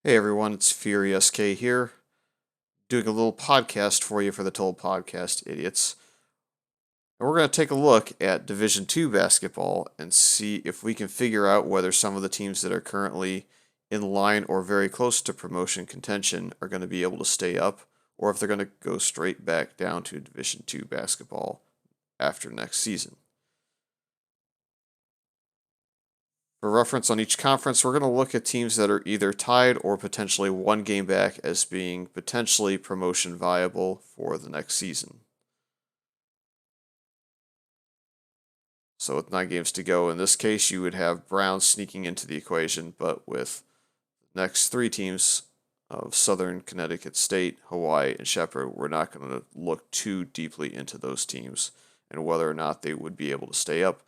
Hey everyone, it's FurySK here, doing a little podcast for you for the Told Podcast Idiots. And we're going to take a look at Division II basketball and see if we can figure out whether some of the teams that are currently in line or very close to promotion contention are going to be able to stay up, or if they're going to go straight back down to Division II basketball after next season. For reference on each conference, we're going to look at teams that are either tied or potentially one game back as being potentially promotion viable for the next season. So with 9 games to go, in this case, you would have Brown sneaking into the equation, but with the next 3 teams of Southern Connecticut State, Hawaii, and Shepherd, we're not going to look too deeply into those teams and whether or not they would be able to stay up,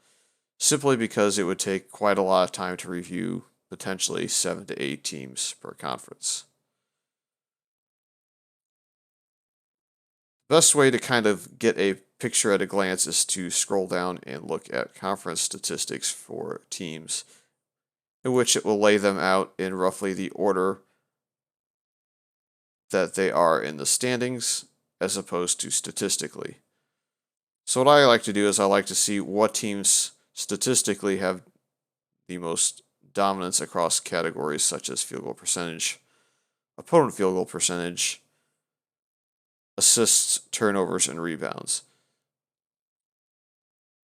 simply because it would take quite a lot of time to review potentially 7 to 8 teams per conference. Best way to kind of get a picture at a glance is to scroll down and look at conference statistics for teams, in which it will lay them out in roughly the order that they are in the standings as opposed to statistically. So what I like to do is I like to see what teams statistically have the most dominance across categories such as field goal percentage, opponent field goal percentage, assists, turnovers, and rebounds.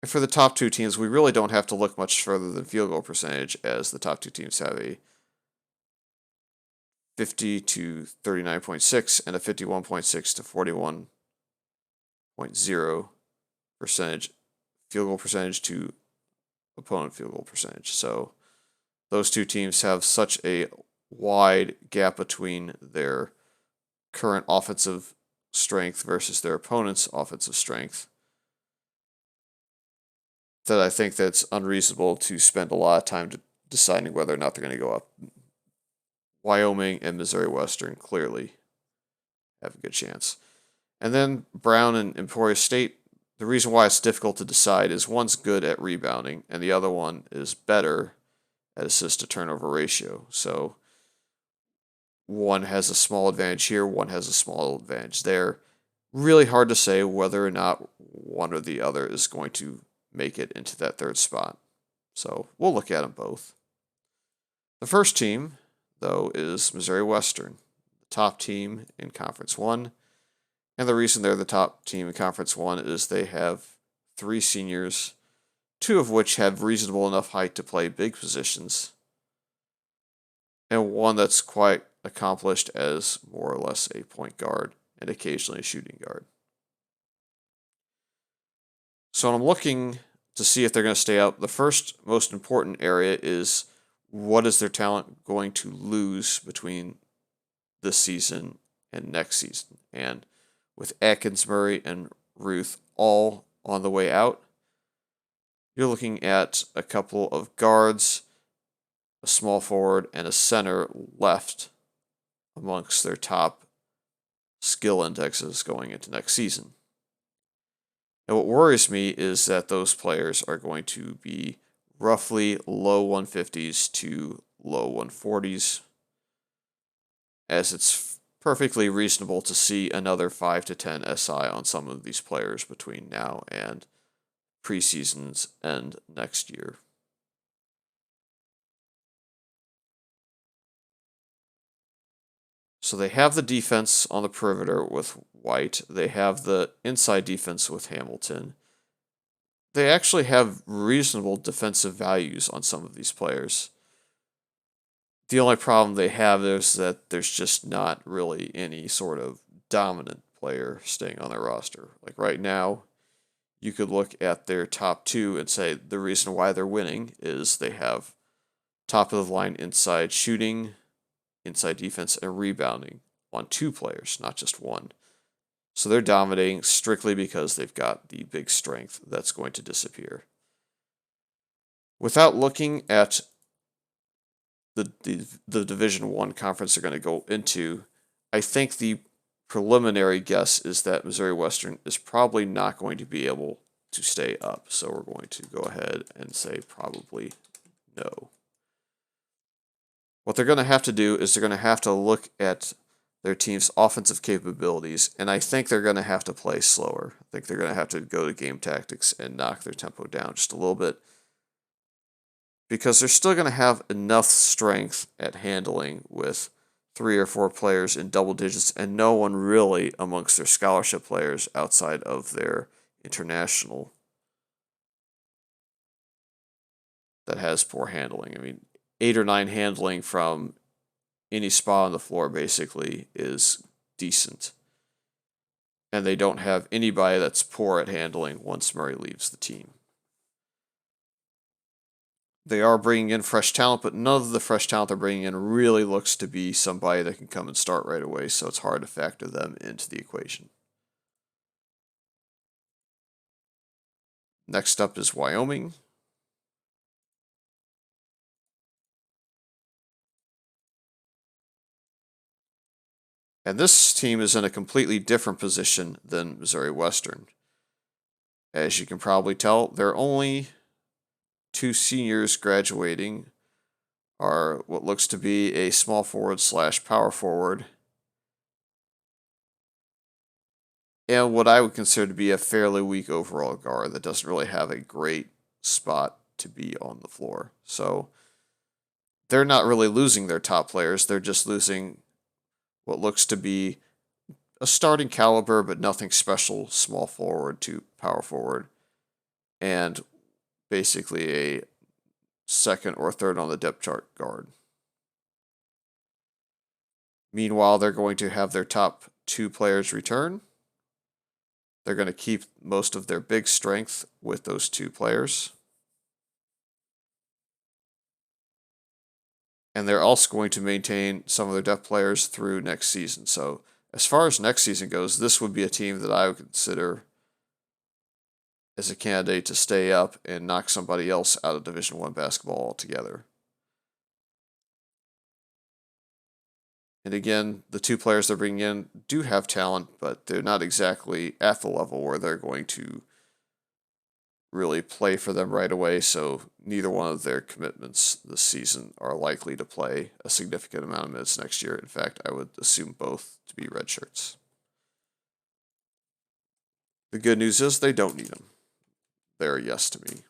And for the top 2 teams, we really don't have to look much further than field goal percentage, as the top 2 teams have a 50 to 39.6 and a 51.6 to 41.0 percentage field goal percentage to opponent field goal percentage. So those 2 teams have such a wide gap between their current offensive strength versus their opponent's offensive strength that I think that's unreasonable to spend a lot of time deciding whether or not they're going to go up. Wyoming and Missouri Western clearly have a good chance. And then Brown and Emporia State, the reason why it's difficult to decide is one's good at rebounding and the other one is better at assist to turnover ratio. So one has a small advantage here, one has a small advantage there. Really hard to say whether or not one or the other is going to make it into that third spot. So we'll look at them both. The first team, though, is Missouri Western, the top team in Conference 1. And the reason they're the top team in Conference 1 is they have 3 seniors, 2 of which have reasonable enough height to play big positions, and one that's quite accomplished as more or less a point guard and occasionally a shooting guard. So when I'm looking to see if they're going to stay up, the first most important area is what is their talent going to lose between this season and next season. And with Atkins, Murray, and Ruth all on the way out, you're looking at a couple of guards, a small forward, and a center left amongst their top skill indexes going into next season. And what worries me is that those players are going to be roughly low 150s to low 140s, as it's perfectly reasonable to see another 5 to 10 SI on some of these players between now and preseason's end next year. So they have the defense on the perimeter with White. They have the inside defense with Hamilton. They actually have reasonable defensive values on some of these players. The only problem they have is that there's just not really any sort of dominant player staying on their roster. Like right now, you could look at their top 2 and say the reason why they're winning is they have top of the line inside shooting, inside defense, and rebounding on 2 players, not just one. So they're dominating strictly because they've got the big strength that's going to disappear. Without looking at the Division 1 conference they're going to go into, I think the preliminary guess is that Missouri Western is probably not going to be able to stay up. So we're going to go ahead and say probably no. What they're going to have to do is they're going to have to look at their team's offensive capabilities, and I think they're going to have to play slower. I think they're going to have to go to game tactics and knock their tempo down just a little bit, because they're still going to have enough strength at handling with 3 or 4 players in double digits and no one really amongst their scholarship players outside of their international that has poor handling. I mean, 8 or 9 handling from any spot on the floor basically is decent. And they don't have anybody that's poor at handling once Murray leaves the team. They are bringing in fresh talent, but none of the fresh talent they're bringing in really looks to be somebody that can come and start right away, so it's hard to factor them into the equation. Next up is Wyoming. And this team is in a completely different position than Missouri Western. As you can probably tell, their only 2 seniors graduating are what looks to be a small forward / power forward, and what I would consider to be a fairly weak overall guard that doesn't really have a great spot to be on the floor. So they're not really losing their top players, they're just losing what looks to be a starting caliber but nothing special small forward to power forward, and basically a second or third on the depth chart guard. Meanwhile, they're going to have their top 2 players return. They're going to keep most of their big strength with those 2 players. And they're also going to maintain some of their depth players through next season. So as far as next season goes, this would be a team that I would consider as a candidate to stay up and knock somebody else out of Division I basketball altogether. And again, the 2 players they're bringing in do have talent, but they're not exactly at the level where they're going to really play for them right away, so neither one of their commitments this season are likely to play a significant amount of minutes next year. In fact, I would assume both to be red shirts. The good news is they don't need them. They're a yes to me.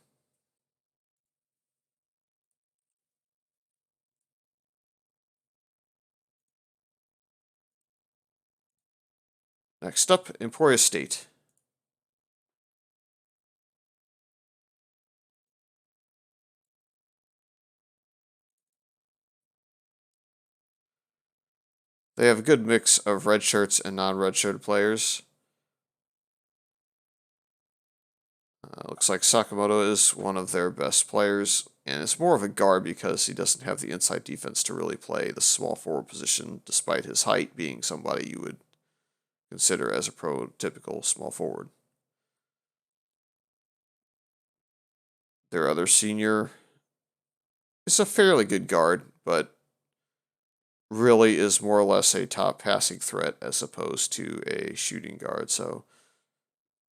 Next up, Emporia State. They have a good mix of red shirts and non-red shirted players. Looks like Sakamoto is one of their best players, and it's more of a guard because he doesn't have the inside defense to really play the small forward position, despite his height being somebody you would consider as a prototypical small forward. Their other senior is a fairly good guard, but really is more or less a top passing threat as opposed to a shooting guard. So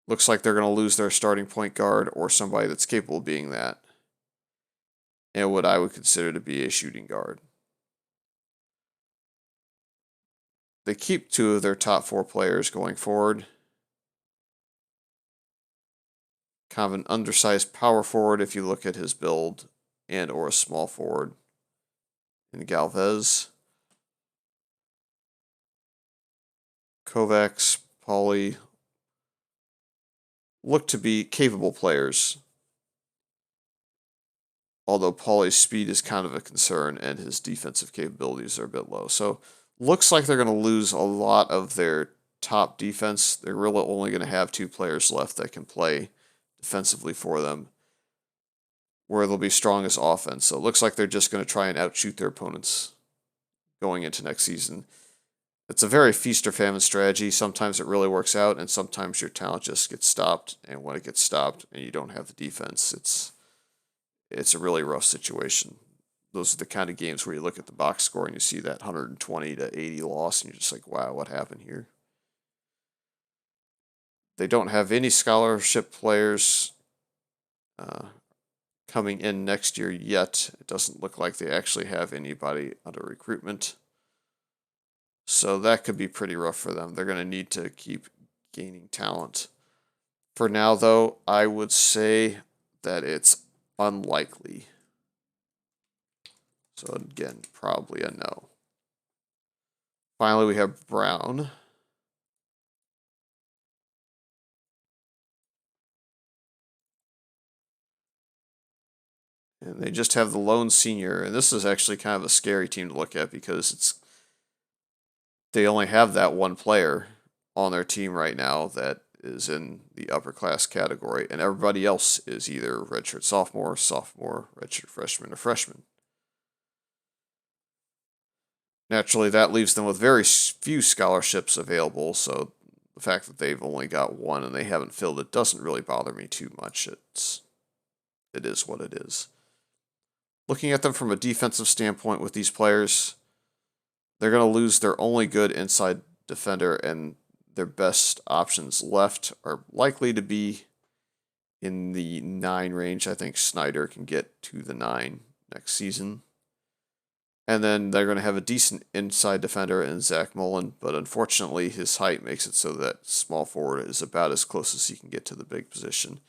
looks like they're going to lose their starting point guard or somebody that's capable of being that, and what I would consider to be a shooting guard. They keep 2 of their top 4 players going forward. Kind of an undersized power forward if you look at his build, and or a small forward in Galvez. Kovacs, Pauly look to be capable players, although Pauly's speed is kind of a concern and his defensive capabilities are a bit low. So looks like they're going to lose a lot of their top defense. They're really only going to have 2 players left that can play defensively for them, where they'll be strong as offense. So it looks like they're just going to try and outshoot their opponents going into next season. It's a very feast or famine strategy. Sometimes it really works out, and sometimes your talent just gets stopped. And when it gets stopped and you don't have the defense, it's a really rough situation. Those are the kind of games where you look at the box score and you see that 120 to 80 loss, and you're just like, wow, what happened here? They don't have any scholarship players coming in next year yet. It doesn't look like they actually have anybody under recruitment. So that could be pretty rough for them. They're going to need to keep gaining talent. For now, though, I would say that it's unlikely. So again, probably a no. Finally, we have Brown. And they just have the lone senior. And this is actually kind of a scary team to look at because they only have that one player on their team right now that is in the upper class category. And everybody else is either redshirt sophomore, redshirt freshman, or freshman. Naturally, that leaves them with very few scholarships available, so the fact that they've only got one and they haven't filled it doesn't really bother me too much. It is what it is. Looking at them from a defensive standpoint with these players, they're going to lose their only good inside defender, and their best options left are likely to be in the 9 range. I think Snyder can get to the 9 next season. And then they're going to have a decent inside defender in Zach Mullen, but unfortunately his height makes it so that small forward is about as close as he can get to the big position.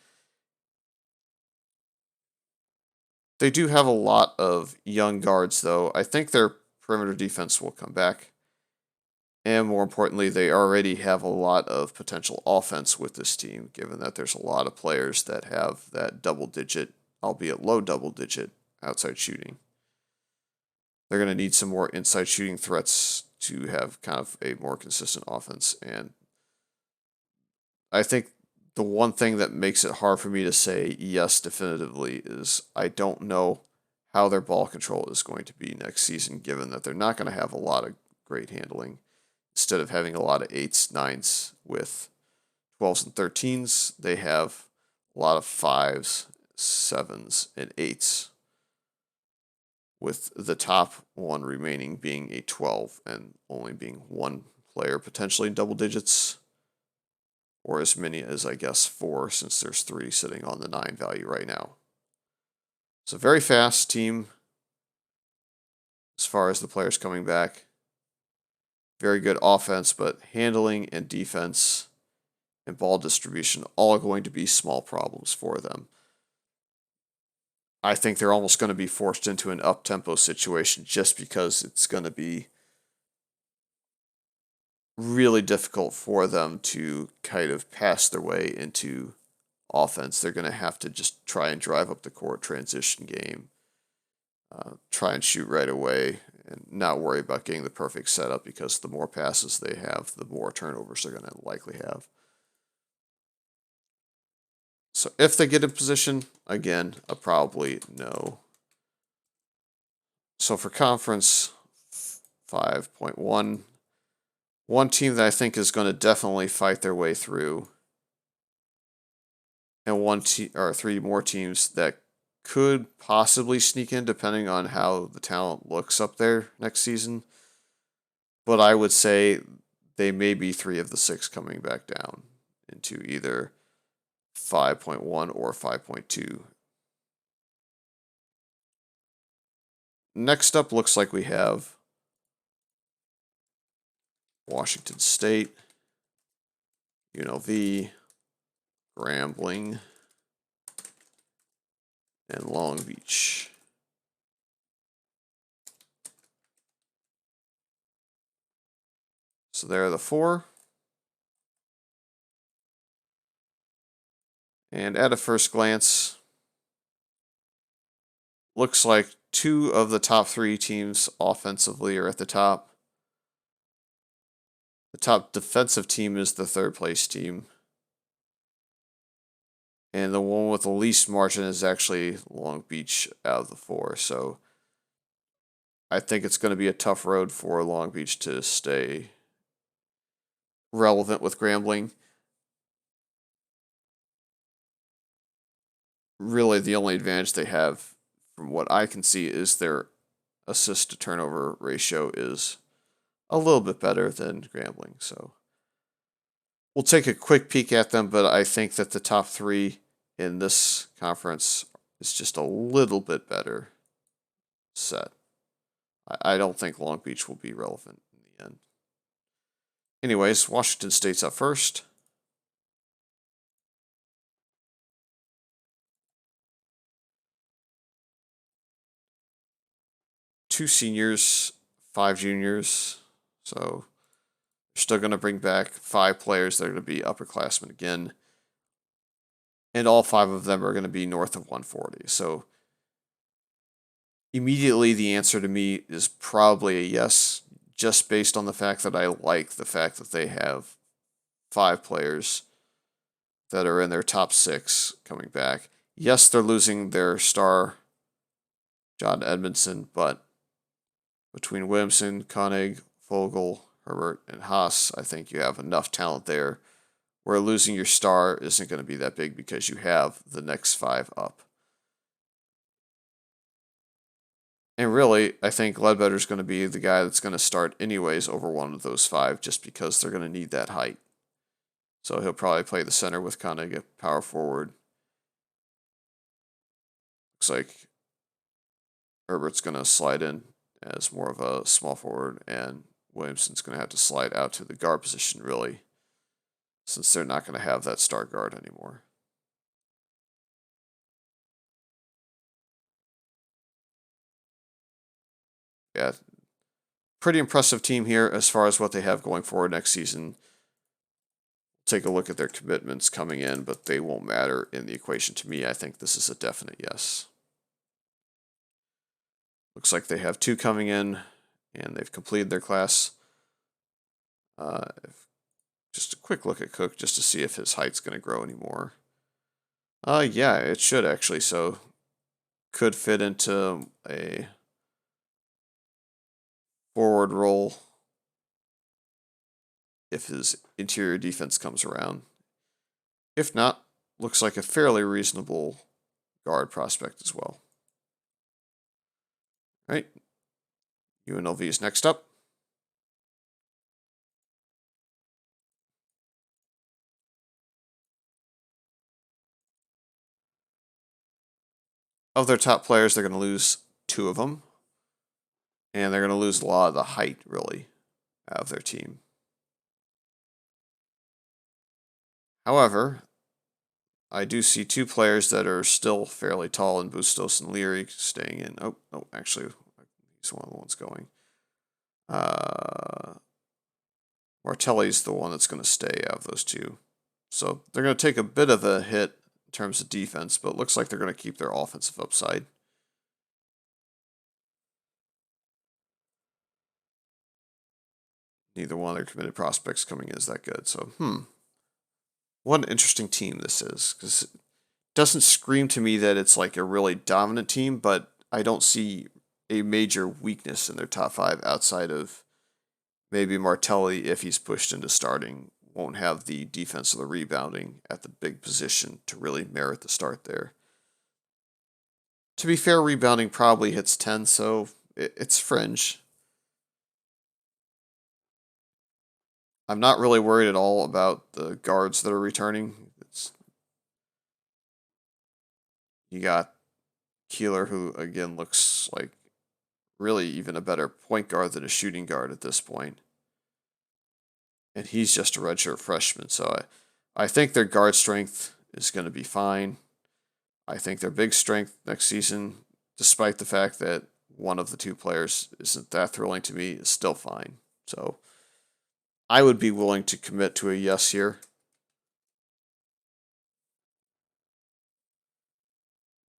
They do have a lot of young guards, though. I think their perimeter defense will come back. And more importantly, they already have a lot of potential offense with this team, given that there's a lot of players that have that double-digit, albeit low double-digit, outside shooting. They're going to need some more inside shooting threats to have kind of a more consistent offense. And I think the one thing that makes it hard for me to say yes definitively is I don't know how their ball control is going to be next season, given that they're not going to have a lot of great handling. Instead of having a lot of 8s, 9s with 12s and 13s, they have a lot of 5s, 7s, and 8s, with the top one remaining being a 12 and only being one player potentially in double digits, or as many as, I guess, 4, since there's 3 sitting on the 9 value right now. It's a very fast team as far as the players coming back. Very good offense, but handling and defense and ball distribution all going to be small problems for them. I think they're almost going to be forced into an up-tempo situation just because it's going to be really difficult for them to kind of pass their way into offense. They're going to have to just try and drive up the court, transition game, try and shoot right away, and not worry about getting the perfect setup, because the more passes they have, the more turnovers they're going to likely have. So if they get in position, again, a probably no. So for conference 5.1, one team that I think is going to definitely fight their way through, and 3 more teams that could possibly sneak in depending on how the talent looks up there next season. But I would say they may be 3 of the 6 coming back down into either 5.1 or 5.2. Next up, looks like we have Washington State, UNLV, Grambling, and Long Beach. So there are the 4. And at a first glance, looks like 2 of the top 3 teams offensively are at the top. The top defensive team is the 3rd place team. And the one with the least margin is actually Long Beach out of the 4. So I think it's going to be a tough road for Long Beach to stay relevant with Grambling. Really, the only advantage they have, from what I can see, is their assist to turnover ratio is a little bit better than Grambling. So we'll take a quick peek at them, but I think that the top 3 in this conference is just a little bit better set. I don't think Long Beach will be relevant in the end. Anyways, Washington State's up first. Two seniors, 5 juniors. So they're still going to bring back 5 players that are going to be upperclassmen again. And all 5 of them are going to be north of 140. So immediately the answer to me is probably a yes, just based on the fact that I like the fact that they have 5 players that are in their top 6 coming back. Yes, they're losing their star, John Edmondson, but between Williamson, Koenig, Vogel, Herbert, and Haas, I think you have enough talent there where losing your star isn't going to be that big because you have the next 5 up. And really, I think Ledbetter's going to be the guy that's going to start anyways over one of those 5 just because they're going to need that height. So he'll probably play the center with Koenig at power forward. Looks like Herbert's going to slide in as more of a small forward, and Williamson's going to have to slide out to the guard position, really, since they're not going to have that star guard anymore. Yeah, pretty impressive team here as far as what they have going forward next season. Take a look at their commitments coming in, but they won't matter in the equation to me. I think this is a definite yes. Looks like they have 2 coming in, and they've completed their class. Just a quick look at Cook just to see if his height's going to grow anymore. Yeah, it should actually. So could fit into a forward role if his interior defense comes around. If not, looks like a fairly reasonable guard prospect as well. All right, UNLV is next up. Of their top players, they're going to lose 2 of them. And they're going to lose a lot of the height, really, out of their team. However, I do see 2 players that are still fairly tall in Bustos and Leary staying in. Oh, actually, he's one of the ones going. Martelli's the one that's going to stay out of those 2. So they're going to take a bit of a hit in terms of defense, but it looks like they're going to keep their offensive upside. Neither one of their committed prospects coming in is that good. So, what an interesting team this is, because it doesn't scream to me that it's like a really dominant team, but I don't see a major weakness in their top 5 outside of maybe Martelli, if he's pushed into starting, won't have the defense or the rebounding at the big position to really merit the start there. To be fair, rebounding probably hits 10, so it's fringe. I'm not really worried at all about the guards that are returning. You got Keeler, who again looks like really even a better point guard than a shooting guard at this point. And he's just a redshirt freshman, so I think their guard strength is going to be fine. I think their big strength next season, despite the fact that one of the 2 players isn't that thrilling to me, is still fine. So I would be willing to commit to a yes here.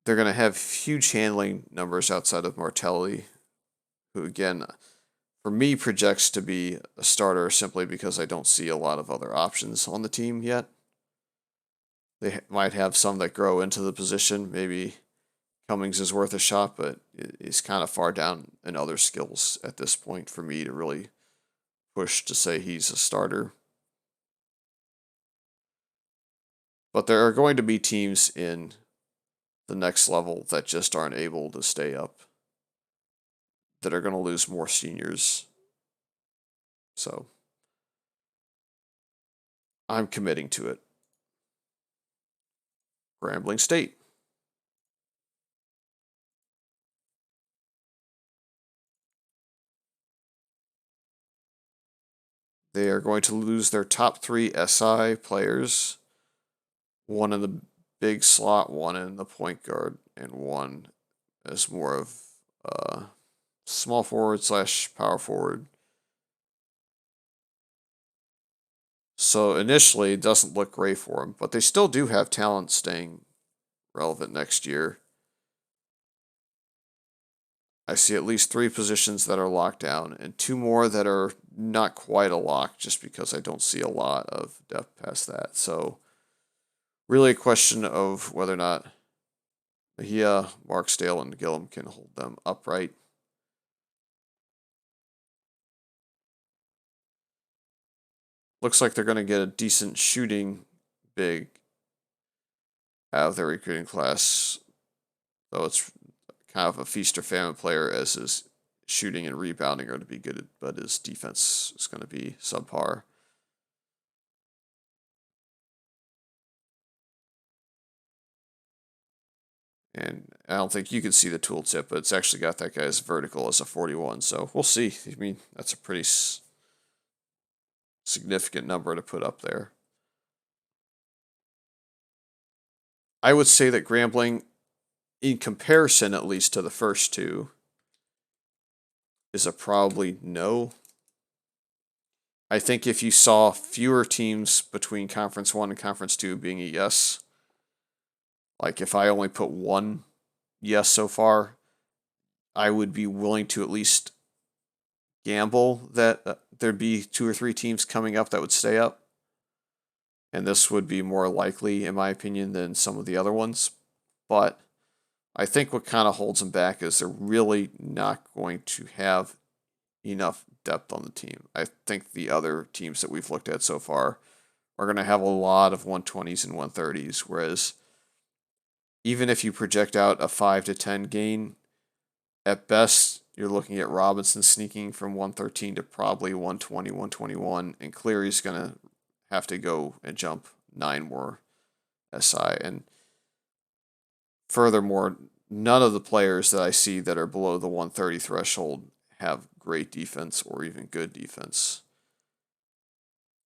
They're going to have huge handling numbers outside of Martelli, who again, for me, projects to be a starter simply because I don't see a lot of other options on the team yet. They might have some that grow into the position. Maybe Cummings is worth a shot, but he's kind of far down in other skills at this point for me to really push to say he's a starter. But there are going to be teams in the next level that just aren't able to stay up, that are going to lose more seniors. So I'm committing to it. Grambling State. They are going to lose their top 3 SI players, one in the big slot, one in the point guard, and one as more of small forward / power forward. So initially, it doesn't look great for them, but they still do have talent staying relevant next year. I see at least 3 positions that are locked down and 2 more that are not quite a lock just because I don't see a lot of depth past that. So really a question of whether or not Mejia, Marksdale, and Gillum can hold them upright. Looks like they're going to get a decent shooting big out of their recruiting class, though it's kind of a feast or famine player, as his shooting and rebounding are to be good, but his defense is going to be subpar. And I don't think you can see the tooltip, but it's actually got that guy's vertical as a 41. So we'll see. I mean, that's a pretty significant number to put up there. I would say that Grambling, in comparison at least to the first two, is a probably no. I think if you saw fewer teams between Conference 1 and Conference 2 being a yes, like if I only put one yes so far, I would be willing to at least gamble that there'd be 2 or 3 teams coming up that would stay up. And this would be more likely, in my opinion, than some of the other ones. But I think what kind of holds them back is they're really not going to have enough depth on the team. I think the other teams that we've looked at so far are going to have a lot of 120s and 130s, whereas even if you project out a 5 to 10 gain, at best you're looking at Robinson sneaking from 113 to probably 120, 121, and Cleary's going to have to go and jump 9 more SI. And furthermore, none of the players that I see that are below the 130 threshold have great defense or even good defense.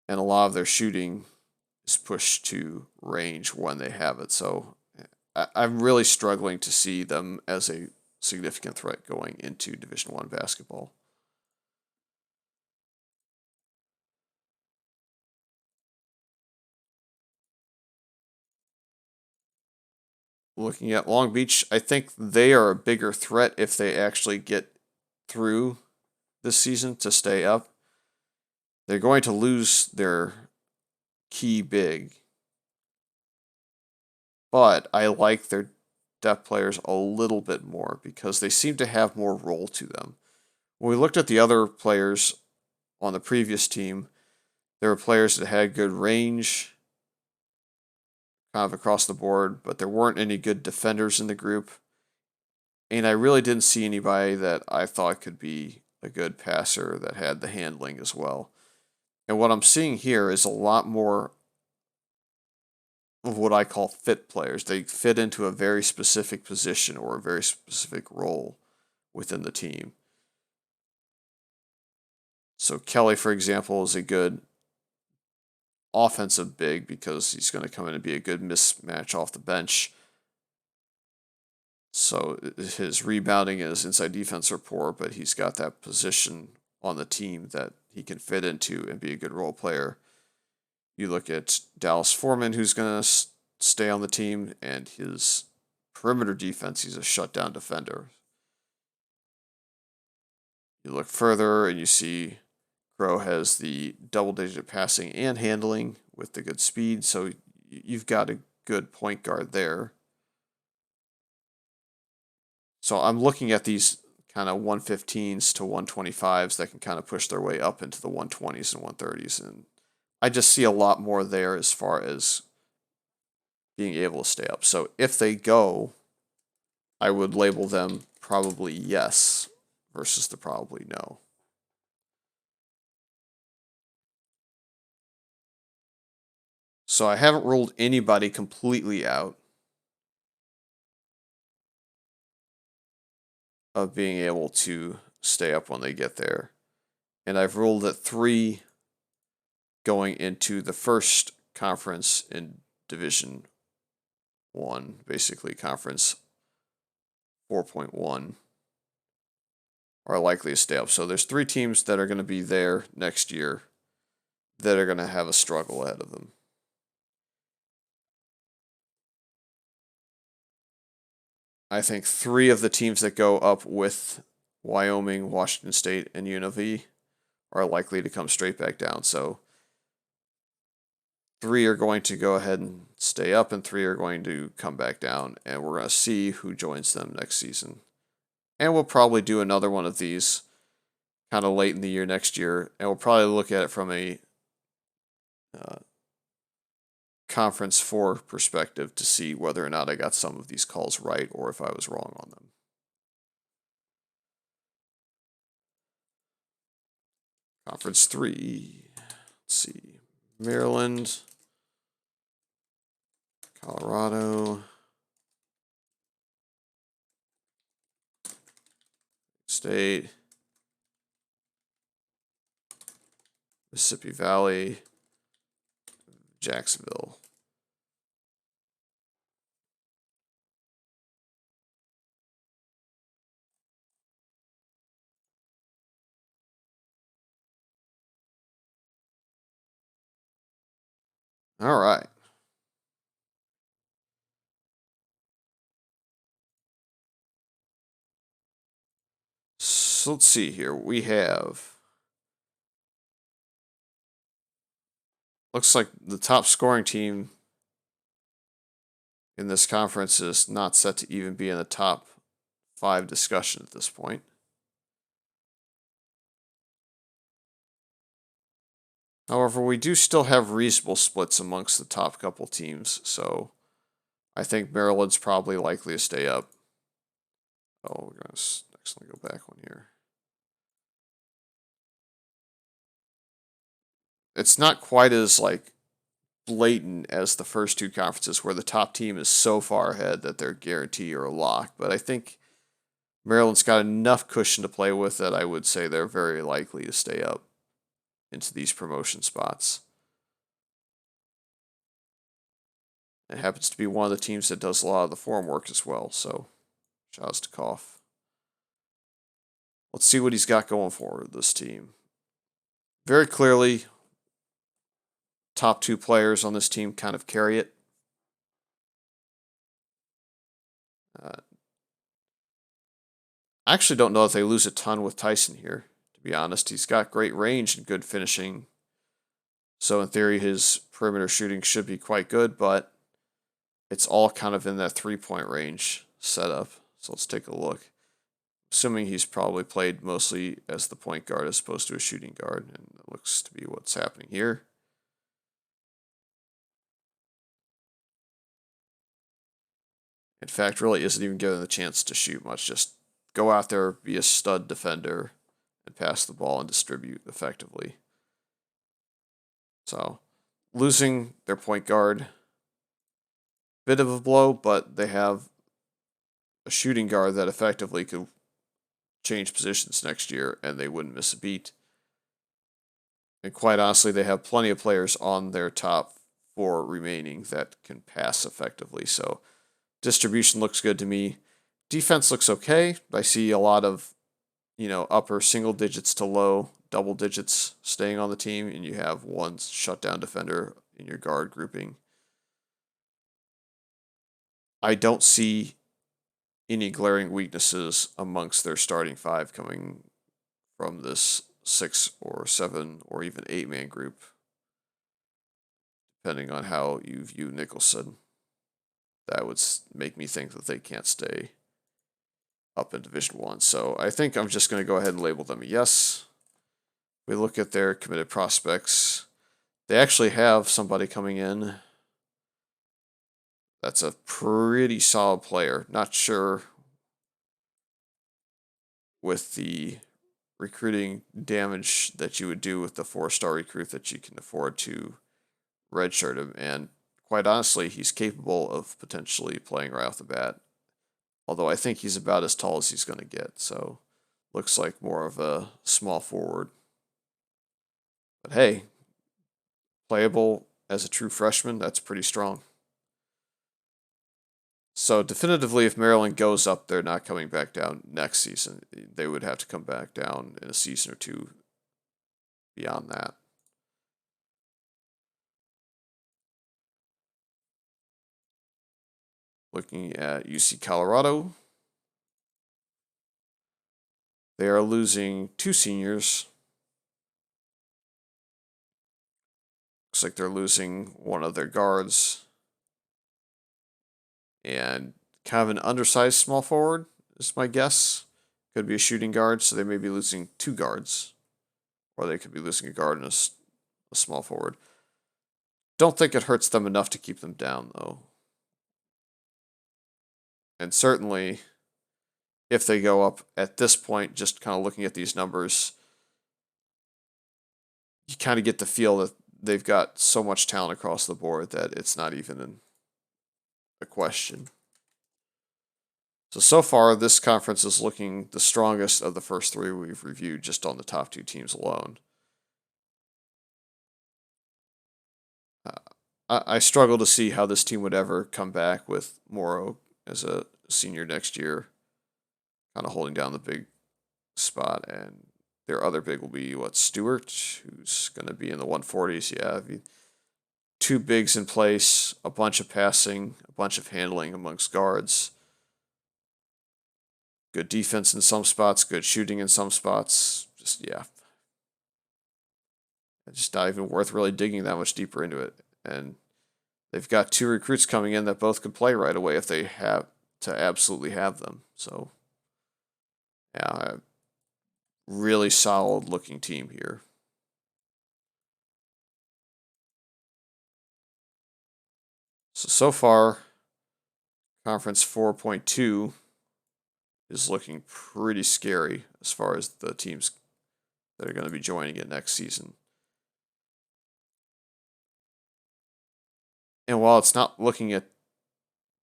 And a lot of their shooting is pushed to range when they have it. So I'm really struggling to see them as a significant threat going into Division I basketball. Looking at Long Beach, I think they are a bigger threat if they actually get through this season to stay up. They're going to lose their key big, but I like their depth players a little bit more because they seem to have more role to them. When we looked at the other players on the previous team, there were players that had good range, kind of across the board, but there weren't any good defenders in the group. And I really didn't see anybody that I thought could be a good passer that had the handling as well. And what I'm seeing here is a lot more of what I call fit players. They fit into a very specific position or a very specific role within the team. So Kelly, for example, is a good offensive big because he's going to come in and be a good mismatch off the bench. So his rebounding and his inside defense are poor, but he's got that position on the team that he can fit into and be a good role player. You look at Dallas Foreman, who's going to stay on the team, and his perimeter defense, he's a shutdown defender. You look further and you see Crow has the double-digit passing and handling with the good speed, so you've got a good point guard there. So I'm looking at these kind of 115s to 125s that can kind of push their way up into the 120s and 130s, and I just see a lot more there as far as being able to stay up. So if they go, I would label them probably yes versus the probably no. So I haven't ruled anybody completely out of being able to stay up when they get there. And I've ruled that 3 going into the first conference in Division 1, basically Conference 4.1, are likely to stay up. So there's 3 teams that are going to be there next year that are going to have a struggle ahead of them. I think 3 of the teams that go up with Wyoming, Washington State, and UNLV are likely to come straight back down. So 3 are going to go ahead and stay up, and 3 are going to come back down, and we're going to see who joins them next season. And we'll probably do another one of these kind of late in the year next year, and we'll probably look at it from a Conference 4 perspective to see whether or not I got some of these calls right or if I was wrong on them. Conference 3, let's see, Maryland, Colorado, State, Mississippi Valley, Jacksonville. All right. So let's see here. We have, looks like the top scoring team in this conference is not set to even be in the top 5 discussion at this point. However, we do still have reasonable splits amongst the top couple teams, so I think Maryland's probably likely to stay up. Oh, we're going to actually go back one here. It's not quite as blatant as the first 2 conferences where the top team is so far ahead that they're guaranteed or a lock, but I think Maryland's got enough cushion to play with that I would say they're very likely to stay up into these promotion spots. It happens to be one of the teams that does a lot of the form work as well, so shout outs to Koff. Let's see what he's got going for this team. Very clearly, top 2 players on this team kind of carry it. I actually don't know if they lose a ton with Tyson here, to be honest. He's got great range and good finishing. So in theory, his perimeter shooting should be quite good, but it's all kind of in that 3-point range setup. So let's take a look. Assuming he's probably played mostly as the point guard as opposed to a shooting guard, and it looks to be what's happening here. In fact, really isn't even given the chance to shoot much. Just go out there, be a stud defender, and pass the ball and distribute effectively. So, losing their point guard, bit of a blow, but they have a shooting guard that effectively could change positions next year and they wouldn't miss a beat. And quite honestly, they have plenty of players on their top 4 remaining that can pass effectively. So, distribution looks good to me. Defense looks okay. I see a lot of, upper single digits to low double digits staying on the team, and you have one shutdown defender in your guard grouping. I don't see any glaring weaknesses amongst their starting 5 coming from this 6 or 7 or even 8-man group, depending on how you view Nicholson. That would make me think that they can't stay up in Division 1. So I think I'm just going to go ahead and label them a yes. We look at their committed prospects. They actually have somebody coming in that's a pretty solid player. Not sure with the recruiting damage that you would do with the 4-star recruit that you can afford to redshirt him. And quite honestly, he's capable of potentially playing right off the bat. Although I think he's about as tall as he's going to get. So looks like more of a small forward. But hey, playable as a true freshman, that's pretty strong. So definitively, if Maryland goes up, they're not coming back down next season. They would have to come back down in a season or two beyond that. Looking at UC Colorado, they are losing 2 seniors. Looks like they're losing one of their guards. And kind of an undersized small forward is my guess. Could be a shooting guard, so they may be losing 2 guards. Or they could be losing a guard and a small forward. Don't think it hurts them enough to keep them down, though. And certainly, if they go up at this point, just kind of looking at these numbers, you kind of get the feel that they've got so much talent across the board that it's not even a question. So far, this conference is looking the strongest of the first 3 we've reviewed just on the top 2 teams alone. I struggle to see how this team would ever come back with Morrow as a senior next year, kind of holding down the big spot. And their other big will be, Stewart, who's going to be in the 140s. Yeah, 2 bigs in place, a bunch of passing, a bunch of handling amongst guards. Good defense in some spots, good shooting in some spots. Just, yeah. It's just not even worth really digging that much deeper into it. And they've got 2 recruits coming in that both can play right away if they have to absolutely have them. So, yeah, a really solid looking team here. So far, Conference 4.2 is looking pretty scary as far as the teams that are going to be joining it next season. And while it's not looking a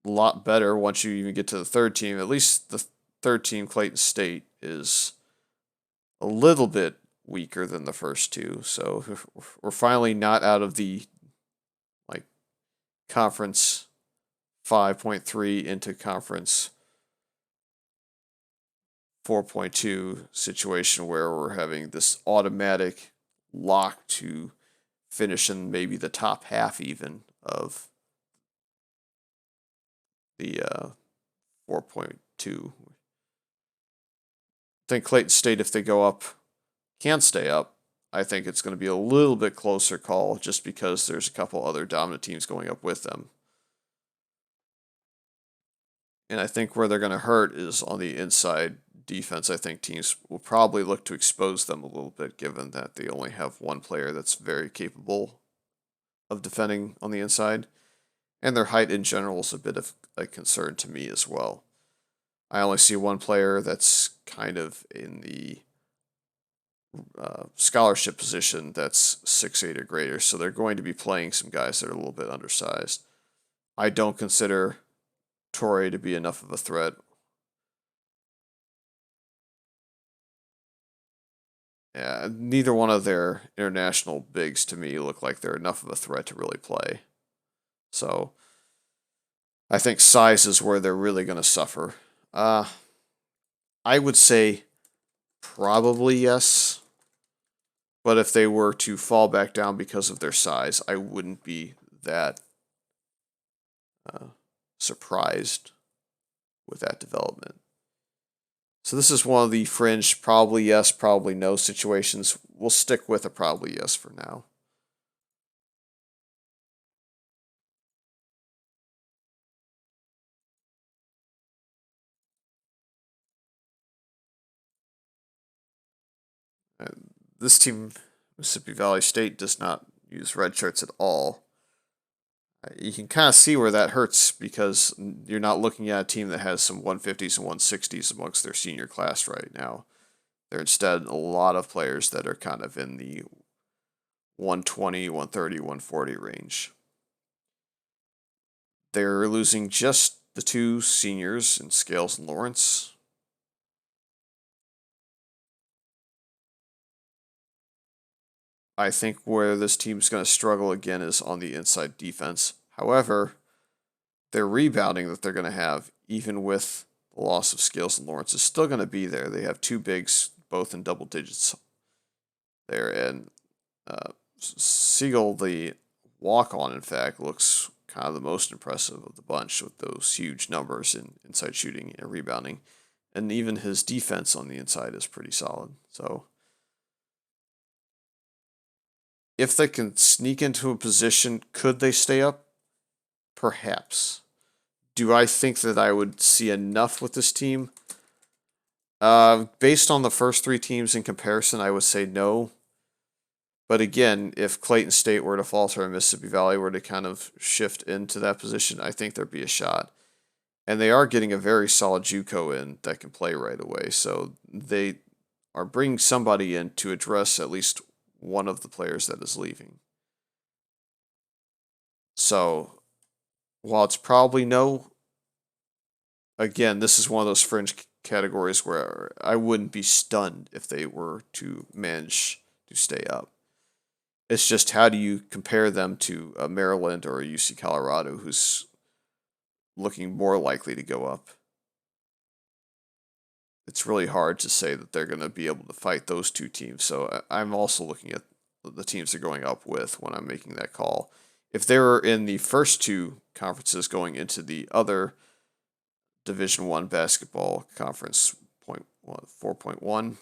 lot better once you even get to the 3rd team, at least the 3rd team, Clayton State, is a little bit weaker than the first 2. So we're finally not out of the Conference 5.3 into Conference 4.2 situation where we're having this automatic lock to finish in maybe the top half even of the 4.2. I think Clayton State, if they go up, can stay up. I think it's going to be a little bit closer call just because there's a couple other dominant teams going up with them. And I think where they're going to hurt is on the inside defense. I think teams will probably look to expose them a little bit, given that they only have one player that's very capable of defending on the inside. And their height in general is a bit of a concern to me as well. I only see one player that's kind of in the scholarship position that's 6'8" or greater, so they're going to be playing some guys that are a little bit undersized. I don't consider Torrey to be enough of a threat. Yeah, neither one of their international bigs to me look like they're enough of a threat to really play. So I think size is where they're really going to suffer. I would say probably yes. But if they were to fall back down because of their size, I wouldn't be that surprised with that development. So this is one of the fringe probably yes, probably no situations. We'll stick with a probably yes for now. This team, Mississippi Valley State, does not use red shirts at all. You can kind of see where that hurts because you're not looking at a team that has some 150s and 160s amongst their senior class right now. They're instead a lot of players that are kind of in the 120, 130, 140 range. They're losing just the 2 seniors in Scales and Lawrence. I think where this team's going to struggle again is on the inside defense. However, their rebounding that they're going to have, even with the loss of Scales and Lawrence, is still going to be there. They have two bigs, both in double digits there. And Siegel, the walk on, in fact, looks kind of the most impressive of the bunch with those huge numbers in inside shooting and rebounding. And even his defense on the inside is pretty solid. So if they can sneak into a position, could they stay up? Perhaps. Do I think that I would see enough with this team? Based on the first three teams in comparison, I would say no. But again, if Clayton State were to falter and Mississippi Valley were to kind of shift into that position, I think there'd be a shot. And they are getting a very solid JUCO in that can play right away. So they are bringing somebody in to address at least one of the players that is leaving. So while it's probably no, again, this is one of those fringe categories where I wouldn't be stunned if they were to manage to stay up. It's just how do you compare them to a Maryland or a UC Colorado who's looking more likely to go up? It's really hard to say that they're going to be able to fight those two teams. So I'm also looking at the teams they're going up with when I'm making that call. If they were in the first two conferences going into the other Division One basketball conference 4.1,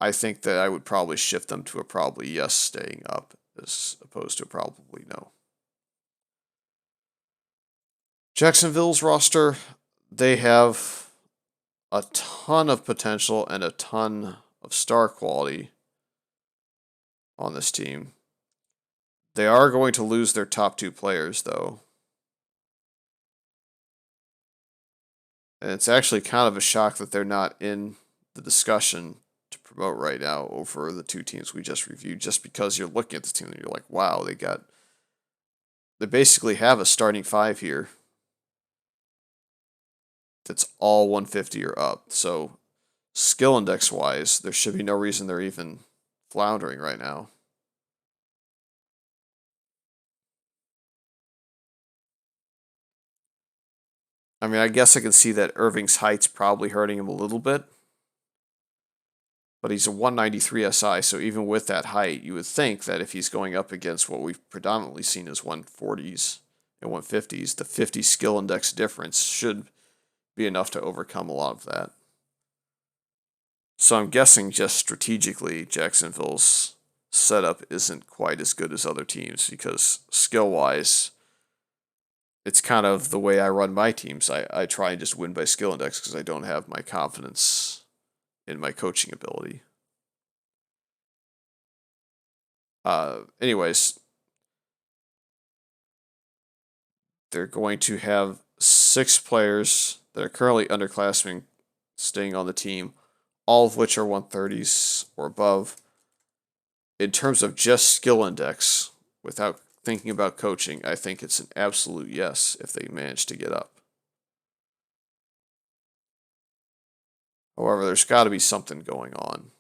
I think that I would probably shift them to a probably yes staying up as opposed to a probably no. Jacksonville's roster, they have a ton of potential and a ton of star quality on this team. They are going to lose their top two players, though. And it's actually kind of a shock that they're not in the discussion to promote right now over the two teams we just reviewed, just because you're looking at the team and you're like, wow, they basically have a starting five here that's all 150 or up. So skill index wise, there should be no reason they're even floundering right now. I mean, I guess I can see that Irving's height's probably hurting him a little bit. But he's a 193 SI, so even with that height, you would think that if he's going up against what we've predominantly seen as 140s and 150s, the 50 skill index difference should be enough to overcome a lot of that. So I'm guessing just strategically, Jacksonville's setup isn't quite as good as other teams because skill-wise, it's kind of the way I run my teams. I try and just win by skill index because I don't have my confidence in my coaching ability. Anyways, they're going to have 6 players that are currently underclassmen staying on the team, all of which are 130s or above. In terms of just skill index, without thinking about coaching, I think it's an absolute yes if they manage to get up. However, there's got to be something going on.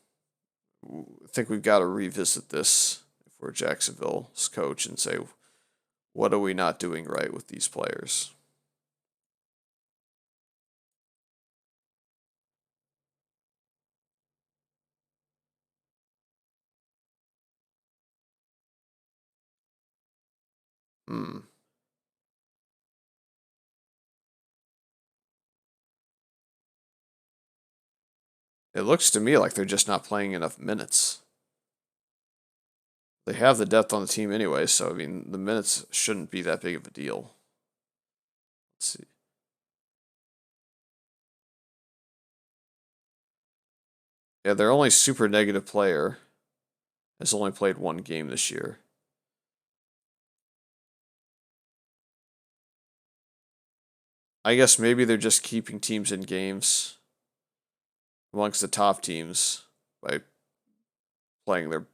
I think we've got to revisit this if we're Jacksonville's coach and say, what are we not doing right with these players? Hmm. It looks to me like they're just not playing enough minutes. They have the depth on the team anyway, so I mean, the minutes shouldn't be that big of a deal. Let's see. Yeah, their only super negative player has only played one game this year. I guess maybe they're just keeping teams in games amongst the top teams by playing their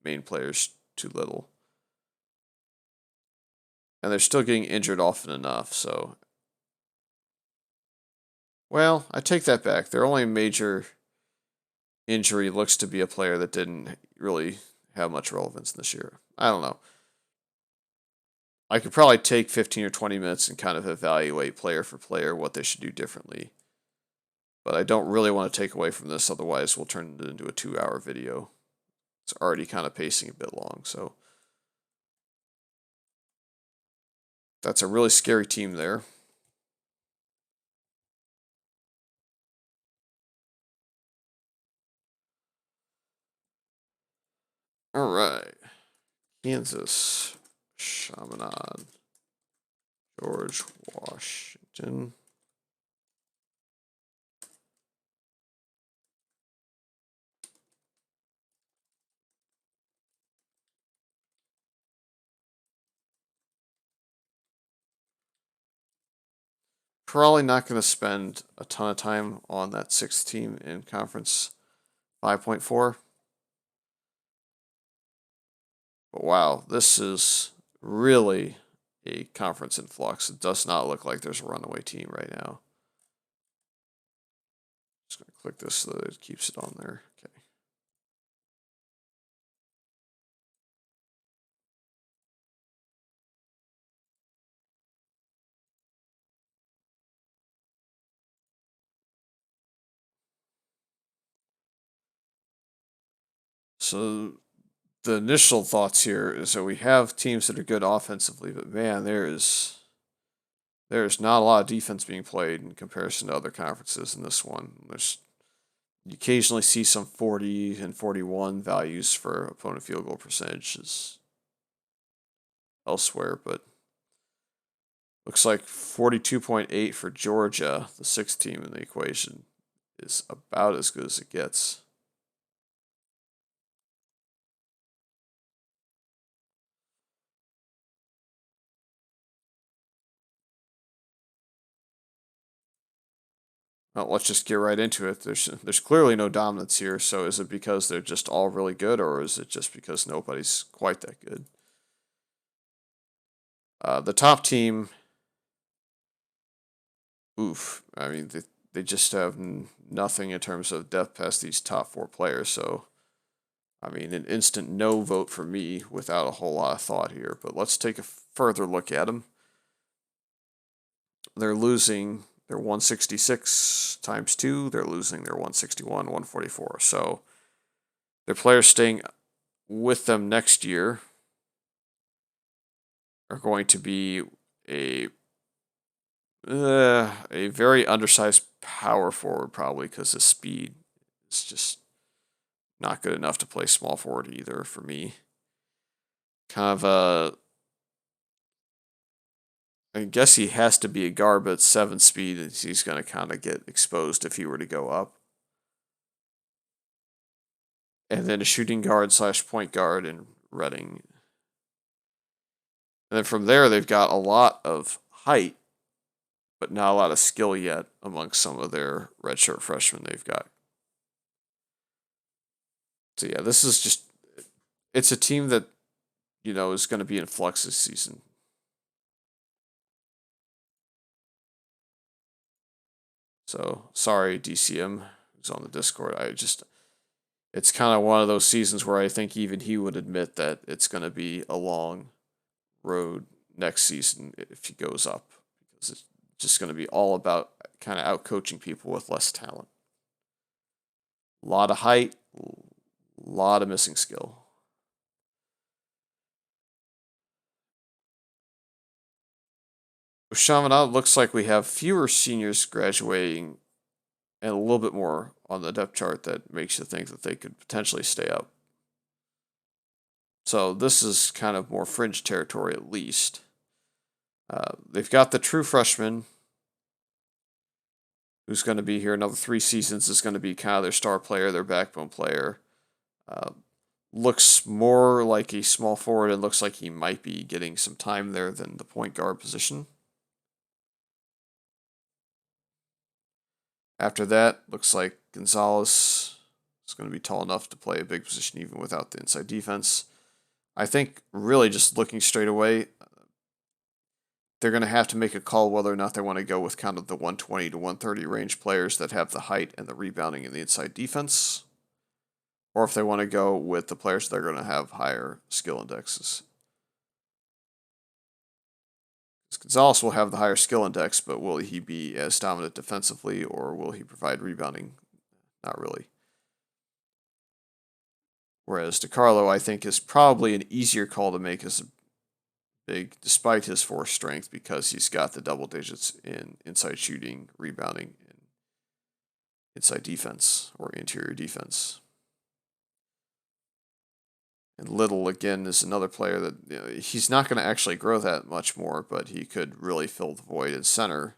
main players too little. And they're still getting injured often enough, so. Well, I take that back. Their only major injury looks to be a player that didn't really have much relevance this year. I don't know. I could probably take 15 or 20 minutes and kind of evaluate player for player what they should do differently. But I don't really want to take away from this, otherwise we'll turn it into a 2-hour video. It's already kind of pacing a bit long, so that's a really scary team there. All right. Kansas, Chaminade, George Washington. Probably not going to spend a ton of time on that sixth team in Conference 5.4. But wow, this is really a conference in flux. It does not look like there's a runaway team right now. Just going to click this so that it keeps it on there. Okay. So the initial thoughts here is that we have teams that are good offensively, but man, there's not a lot of defense being played in comparison to other conferences in this one. You occasionally see some 40 and 41 values for opponent field goal percentages elsewhere, but looks like 42.8 for Georgia, the sixth team in the equation, is about as good as it gets. Well, let's just get right into it. There's clearly no dominance here. So is it because they're just all really good, or is it just because nobody's quite that good? The top team, oof. I mean, they just have nothing in terms of depth past these top four players. So, I mean, an instant no vote for me without a whole lot of thought here. But let's take a further look at them. They're losing their 166 times 2. They're losing their 161, 144. So their players staying with them next year are going to be a very undersized power forward, probably because the speed is just not good enough to play small forward either for me. Kind of I guess he has to be a guard, but 7 speed, he's going to kind of get exposed if he were to go up. And then a shooting guard / point guard in Reading. And then from there, they've got a lot of height, but not a lot of skill yet amongst some of their redshirt freshmen they've got. So yeah, this is just, it's a team that, is going to be in flux this season. So sorry, DCM, who's on the Discord. It's kind of one of those seasons where I think even he would admit that it's going to be a long road next season if he goes up, because it's just going to be all about kind of out coaching people with less talent. A lot of height, a lot of missing skill. With Chaminade, looks like we have fewer seniors graduating and a little bit more on the depth chart that makes you think that they could potentially stay up. So this is kind of more fringe territory at least. They've got the true freshman who's going to be here another 3 seasons, is going to be kind of their star player, their backbone player. Looks more like a small forward and looks like he might be getting some time there than the point guard position. After that, looks like Gonzalez is going to be tall enough to play a big position even without the inside defense. I think really just looking straight away, they're going to have to make a call whether or not they want to go with kind of the 120 to 130 range players that have the height and the rebounding and the inside defense, or if they want to go with the players that are going to have higher skill indexes. Gonzalez will have the higher skill index, but will he be as dominant defensively, or will he provide rebounding? Not really. Whereas DiCarlo, I think, is probably an easier call to make as a big, despite his force strength, because he's got the double digits in inside shooting, rebounding, and inside defense or interior defense. And Little, again, is another player that he's not going to actually grow that much more, but he could really fill the void in center.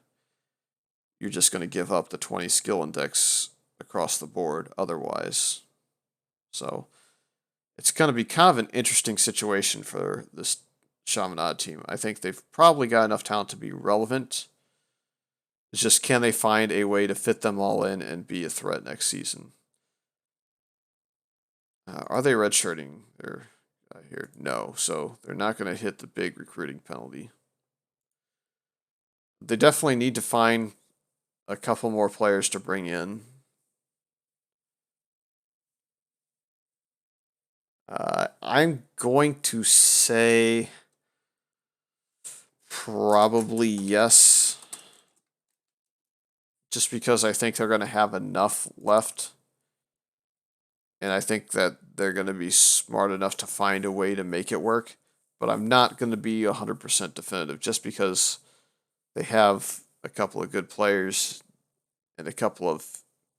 You're just going to give up the 20 skill index across the board otherwise. So it's going to be kind of an interesting situation for this Chaminade team. I think they've probably got enough talent to be relevant. It's just, can they find a way to fit them all in and be a threat next season? Are they redshirting? They're here. No, so they're not going to hit the big recruiting penalty. They definitely need to find a couple more players to bring in. I'm going to say probably yes, just because I think they're going to have enough left. And I think that they're going to be smart enough to find a way to make it work. But I'm not going to be 100% definitive just because they have a couple of good players and a couple of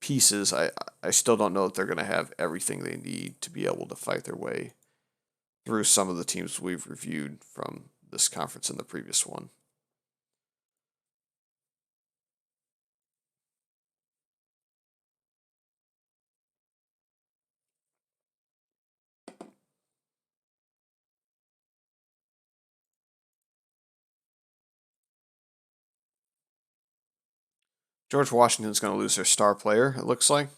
pieces. I still don't know that they're going to have everything they need to be able to fight their way through some of the teams we've reviewed from this conference and the previous one. George Washington's going to lose their star player, it looks like.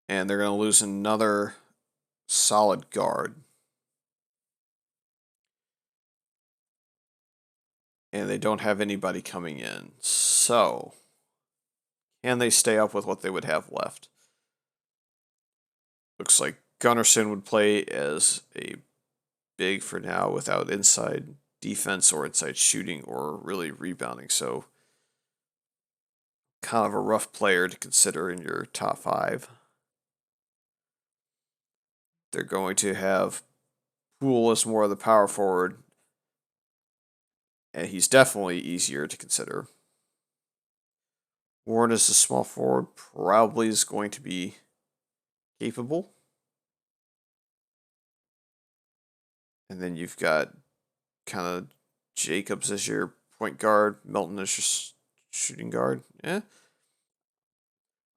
And they're going to lose another solid guard. And they don't have anybody coming in. So, can they stay up with what they would have left? Looks like Gunnarsson would play as a big for now without inside defense or inside shooting or really rebounding. So, kind of a rough player to consider in your top five. They're going to have Poole as more of the power forward, and he's definitely easier to consider. Warren as a small forward probably is going to be capable. And then you've got kind of Jacobs as your point guard, Milton as your shooting guard. Yeah,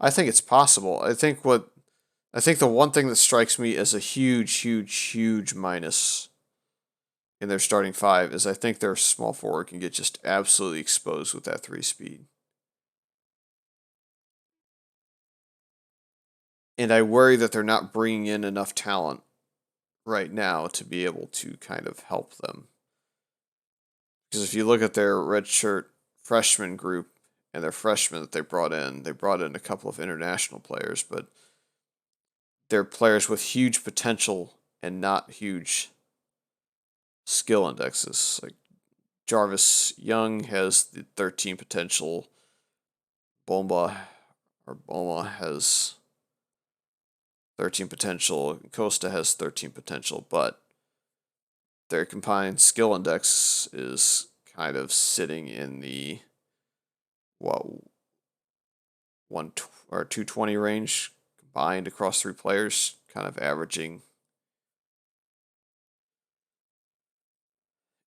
I think it's possible. I think the one thing that strikes me as a huge, huge, huge minus in their starting five is I think their small forward can get just absolutely exposed with that 3 speed. And I worry that they're not bringing in enough talent right now to be able to kind of help them. Because if you look at their redshirt freshman group and their freshmen that they brought in a couple of international players, but they're players with huge potential and not huge skill indexes. Like Jarvis Young has the 13 potential. Boma has 13 potential. Costa has 13 potential, but their combined skill index is kind of sitting in the 1 or 220 range combined across 3 players, kind of averaging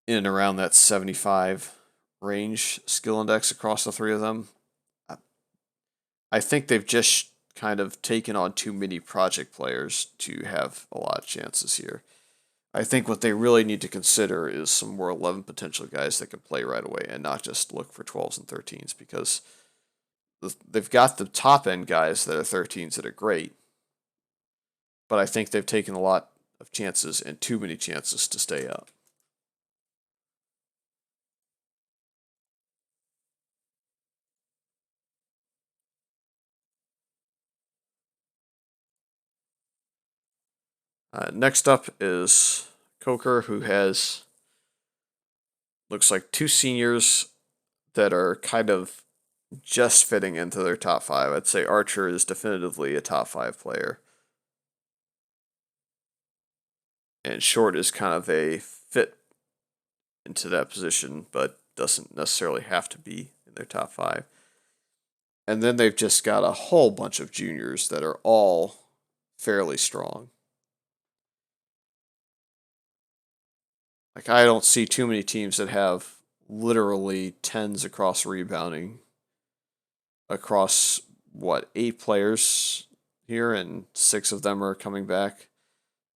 in and around that 75 range skill index across the 3 of them. I think they've just kind of taken on too many project players to have a lot of chances here. I think what they really need to consider is some more 11 potential guys that can play right away and not just look for 12s and 13s, because they've got the top end guys that are 13s that are great, but I think they've taken a lot of chances and too many chances to stay up. Next up is Coker, who has looks like two seniors that are kind of just fitting into their top five. I'd say Archer is definitively a top five player, and Short is kind of a fit into that position, but doesn't necessarily have to be in their top five. And then they've just got a whole bunch of juniors that are all fairly strong. Like, I don't see too many teams that have literally tens across rebounding across what, 8 players here, and 6 of them are coming back.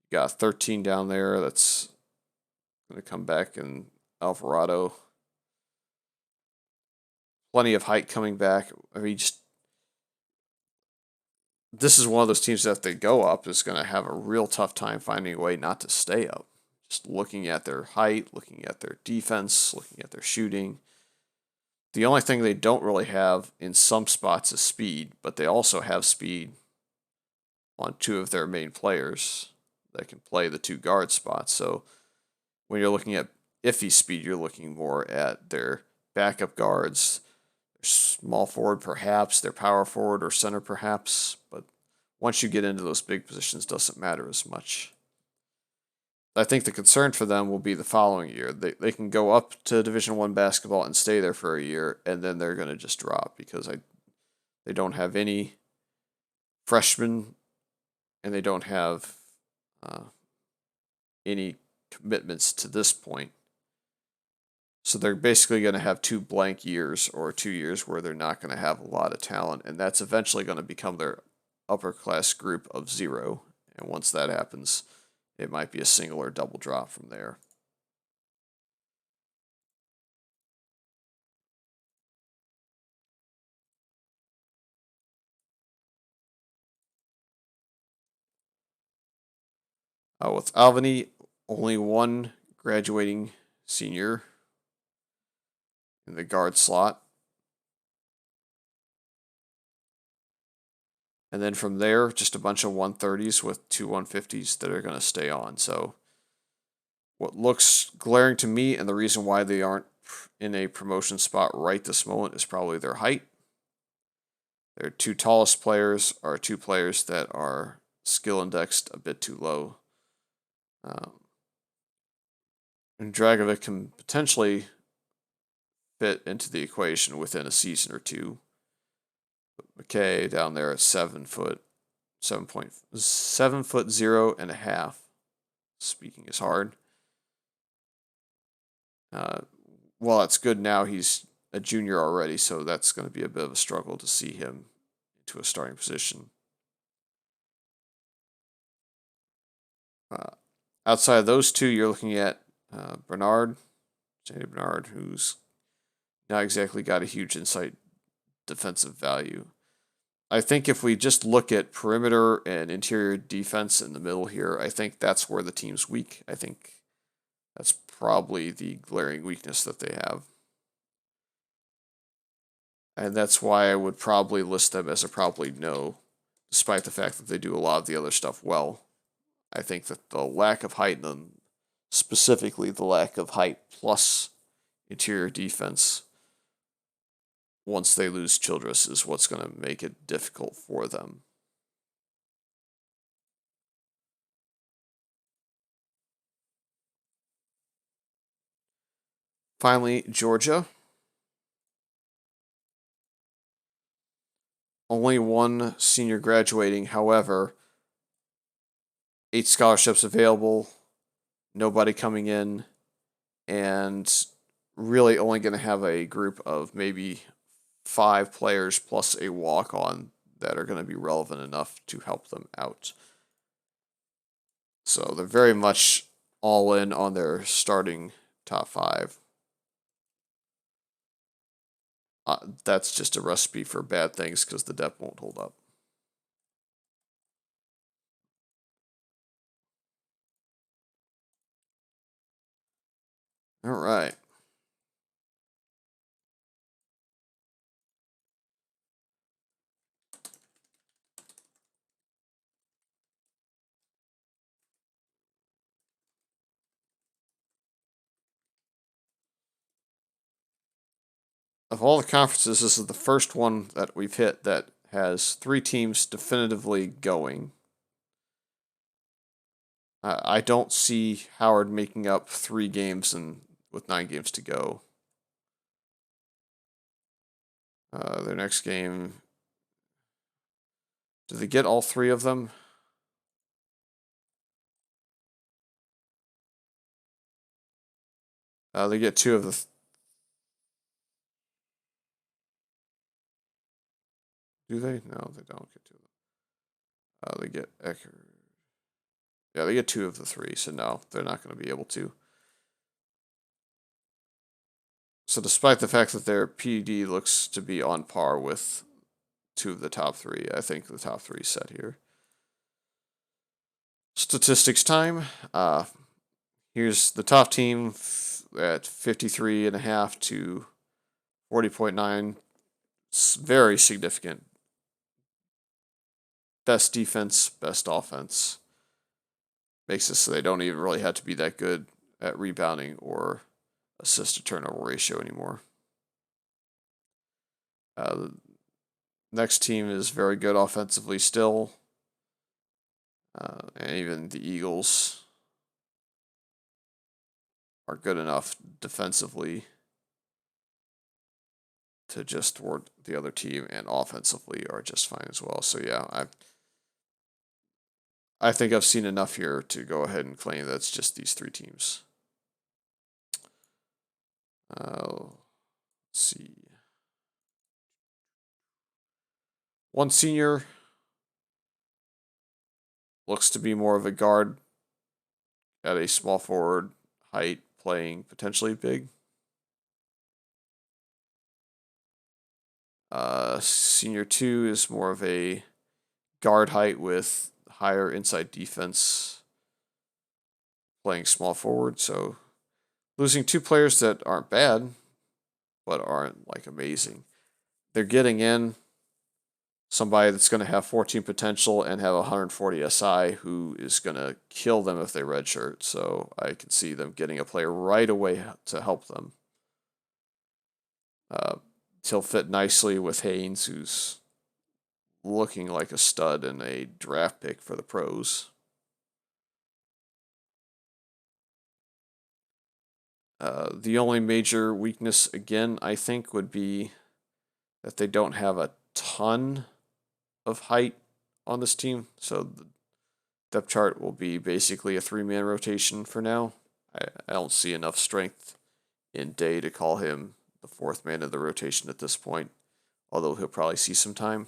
You got 13 down there that's going to come back in Alvarado. Plenty of height coming back. I mean, just this is one of those teams that if they go up is going to have a real tough time finding a way not to stay up. Just looking at their height, looking at their defense, looking at their shooting. The only thing they don't really have in some spots is speed, but they also have speed on 2 of their main players that can play the 2 guard spots. So when you're looking at iffy speed, you're looking more at their backup guards, their small forward perhaps, their power forward or center perhaps, but once you get into those big positions, it doesn't matter as much. I think the concern for them will be the following year. They can go up to Division I basketball and stay there for a year, and then they're going to just drop because they don't have any freshmen, and they don't have any commitments to this point. So they're basically going to have 2 blank years or 2 years where they're not going to have a lot of talent, and that's eventually going to become their upper class group of 0. And once that happens, it might be a single or double drop from there. With Albany, only 1 graduating senior in the guard slot. And then from there, just a bunch of 130s with 2 150s that are going to stay on. So what looks glaring to me, and the reason why they aren't in a promotion spot right this moment, is probably their height. Their 2 tallest players are 2 players that are skill indexed a bit too low. And Dragovic can potentially fit into the equation within a season or 2. But McKay down there at 7 foot, 7 foot 0.5. Speaking is hard. Well, that's good now. He's a junior already, so that's going to be a bit of a struggle to see him into a starting position. Outside of those 2, you're looking at Bernard, Sandy Bernard, who's not exactly got a huge insight defensive value. I think if we just look at perimeter and interior defense in the middle here, I think that's where the team's weak. I think that's probably the glaring weakness that they have. And that's why I would probably list them as a probably no, despite the fact that they do a lot of the other stuff well. I think that the lack of height, and specifically the lack of height plus interior defense, once they lose Childress, is what's going to make it difficult for them. Finally, Georgia. Only 1 senior graduating, however, 8 scholarships available, nobody coming in, and really only going to have a group of maybe 5 players plus a walk-on that are going to be relevant enough to help them out. So they're very much all in on their starting top 5. That's just a recipe for bad things because the depth won't hold up. All right. of all the conferences, this is the first one that we've hit that has 3 teams definitively going. I don't see Howard making up 3 games and with 9 games to go. Their next game. Do they get all 3 of them? They get 2 of the. Do they? No, they don't get 2 of them. They get Eckerd. Yeah, they get 2 of the 3, so no, they're not going to be able to. So despite the fact that their PD looks to be on par with 2 of the top 3, I think the top 3 is set here. Statistics time. Here's the top team at 53.5 to 40.9. It's very significant. Best defense, best offense. Makes it so they don't even really have to be that good at rebounding or assist to turnover ratio anymore. The next team is very good offensively still. And even the Eagles are good enough defensively to just thwart the other team, and offensively are just fine as well. So yeah, I think I've seen enough here to go ahead and claim that's just these 3 teams. Let's see. One senior looks to be more of a guard at a small forward height, playing potentially big. Senior 2 is more of a guard height with higher inside defense, playing small forward. So losing 2 players that aren't bad, but aren't like amazing. They're getting in somebody that's going to have 14 potential and have 140 SI, who is going to kill them if they redshirt. So I can see them getting a player right away to help them. He'll fit nicely with Haynes, who's looking like a stud and a draft pick for the pros. The only major weakness, again, I think, would be that they don't have a ton of height on this team. So the depth chart will be basically a 3-man rotation for now. I don't see enough strength in Day to call him the 4th man of the rotation at this point, although he'll probably see some time.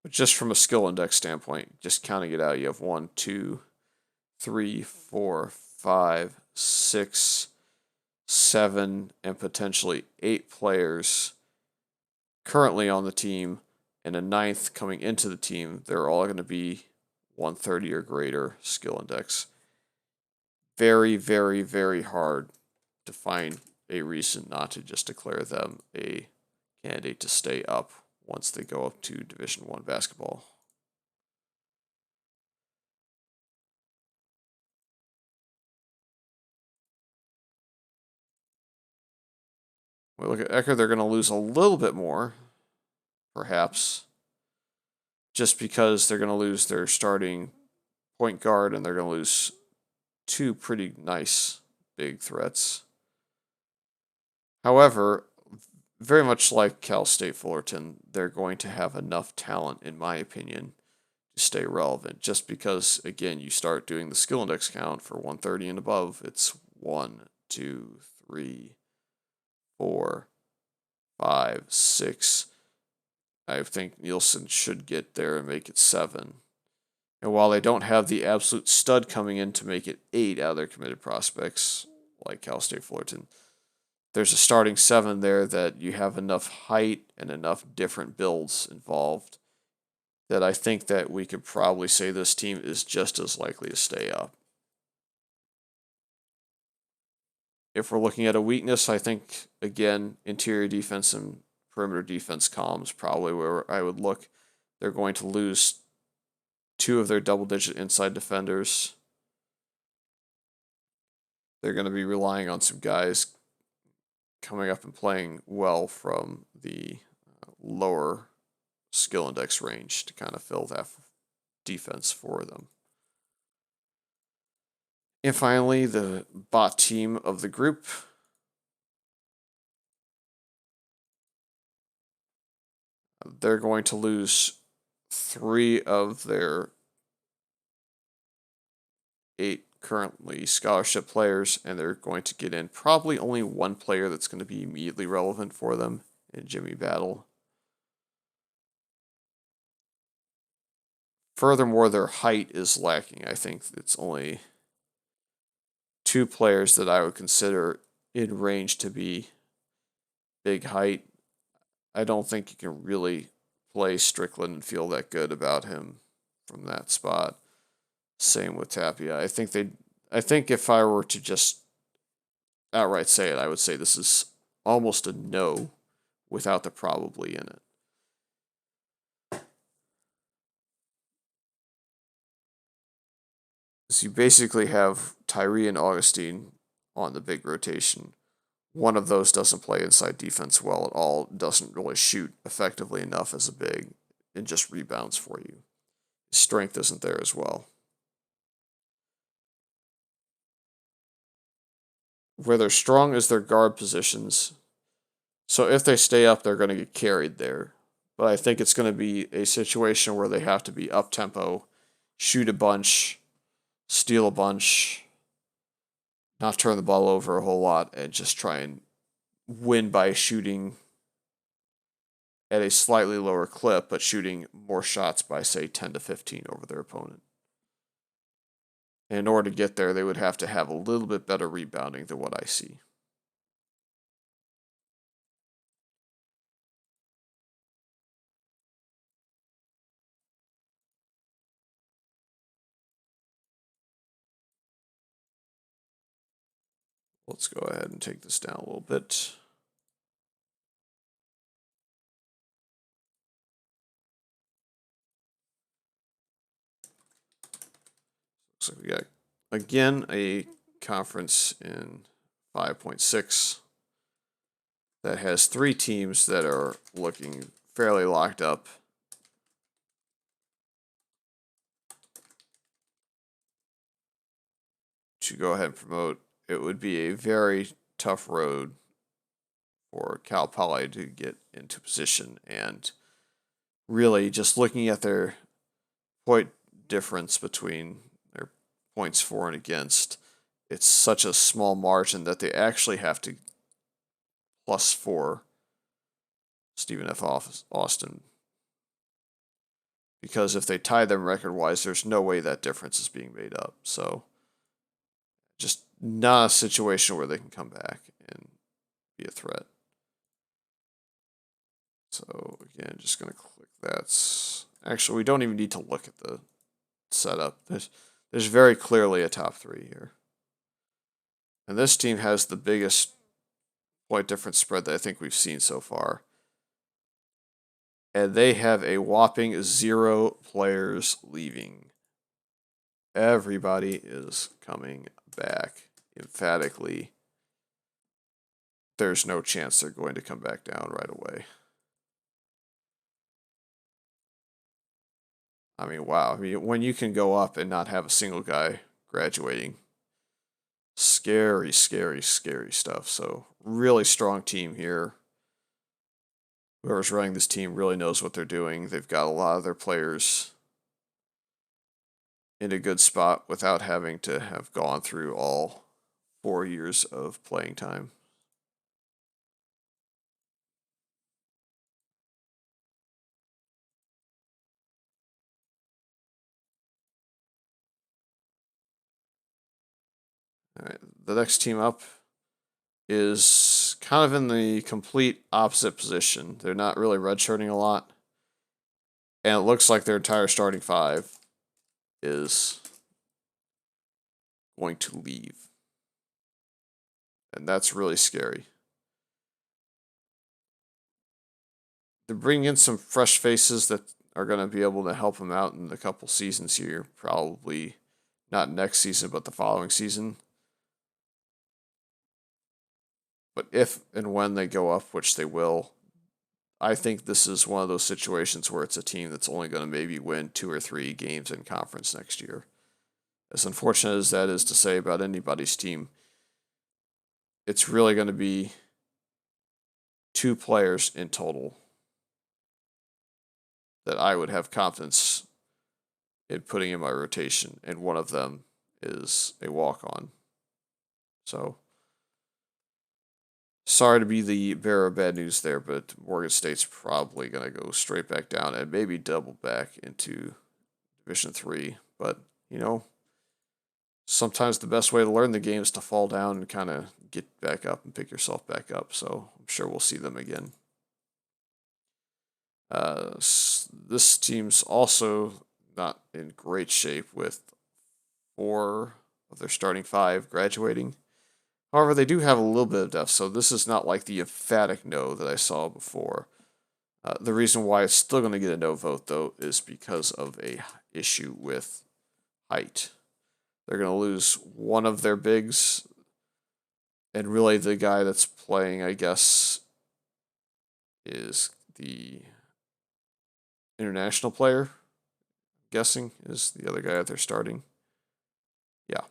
But just from a skill index standpoint, just counting it out, you have 1, 2, 3, 4, 5, 6, 7, and potentially 8 players currently on the team, and a 9th coming into the team. They're all going to be 130 or greater skill index. Very, very, very hard to find a reason not to just declare them a candidate to stay up once they go up to Division I basketball. We look at Eckerd, they're going to lose a little bit more, perhaps, just because they're going to lose their starting point guard and they're going to lose 2 pretty nice big threats. However, very much like Cal State Fullerton, they're going to have enough talent, in my opinion, to stay relevant. Just because, again, you start doing the skill index count for 130 and above, it's 1, 2, 3, 4, 5, 6. I think Nielsen should get there and make it 7. And while they don't have the absolute stud coming in to make it 8 out of their committed prospects, like Cal State Fullerton, there's a starting 7 there that you have enough height and enough different builds involved that I think that we could probably say this team is just as likely to stay up. If we're looking at a weakness, I think, again, interior defense and perimeter defense columns probably where I would look. They're going to lose 2 of their double-digit inside defenders. They're going to be relying on some guys coming up and playing well from the lower skill index range to kind of fill that defense for them. And finally, the bot team of the group. They're going to lose 3 of their 8 currently scholarship players, and they're going to get in probably only 1 player that's going to be immediately relevant for them in Jimmy Battle. Furthermore, their height is lacking. I think it's only 2 players that I would consider in range to be big height. I don't think you can really play Strickland and feel that good about him from that spot. Same with Tapia. I think if I were to just outright say it, I would say this is almost a no without the probably in it. So you basically have Tyree and Augustine on the big rotation. One of those doesn't play inside defense well at all, doesn't really shoot effectively enough as a big, and just rebounds for you. His strength isn't there as well. Where they're strong is their guard positions. So if they stay up, they're going to get carried there. But I think it's going to be a situation where they have to be up-tempo, shoot a bunch, steal a bunch, not turn the ball over a whole lot, and just try and win by shooting at a slightly lower clip, but shooting more shots by, say, 10 to 15 over their opponent. And in order to get there, they would have to have a little bit better rebounding than what I see. Let's go ahead and take this down a little bit. Looks like we got, again, a conference in 5.6 that has 3 teams that are looking fairly locked up. To go ahead and promote, it would be a very tough road for Cal Poly to get into position, and really just looking at their point difference between their points for and against, it's such a small margin that they actually have to +4 Stephen F. Austin. Because if they tie them record-wise, there's no way that difference is being made up. So just not a situation where they can come back and be a threat. So again, just going to click that. Actually, we don't even need to look at the setup. There's very clearly a top 3 here. And this team has the biggest point difference spread that I think we've seen so far. And they have a whopping 0 players leaving. Everybody is coming back emphatically. There's no chance they're going to come back down right away. I mean, wow. I mean, when you can go up and not have a single guy graduating, scary, scary, scary stuff. So, really strong team here. Whoever's running this team really knows what they're doing. They've got a lot of their players in a good spot without having to have gone through all 4 years of playing time. All right, the next team up is kind of in the complete opposite position. They're not really redshirting a lot. And it looks like their entire starting 5 is going to leave. And that's really scary. they're bringing in some fresh faces that are going to be able to help them out in a couple seasons here. Probably not next season, but the following season. But if and when they go up, which they will, I think this is one of those situations where it's a team that's only going to maybe win 2 or 3 games in conference next year. As unfortunate as that is to say about anybody's team, it's really going to be 2 players in total that I would have confidence in putting in my rotation, and one of them is a walk-on. So, sorry to be the bearer of bad news there, but Morgan State's probably going to go straight back down and maybe double back into Division 3. But, sometimes the best way to learn the game is to fall down and kind of get back up and pick yourself back up. So, I'm sure we'll see them again. This team's also not in great shape with 4 of their starting 5 graduating. However, they do have a little bit of depth, so this is not like the emphatic no that I saw before. The reason why it's still going to get a no vote, though, is because of a issue with height. They're going to lose one of their bigs, and really the guy that's playing, I guess, is the international player, I'm guessing, is the other guy that they're starting. Yeah.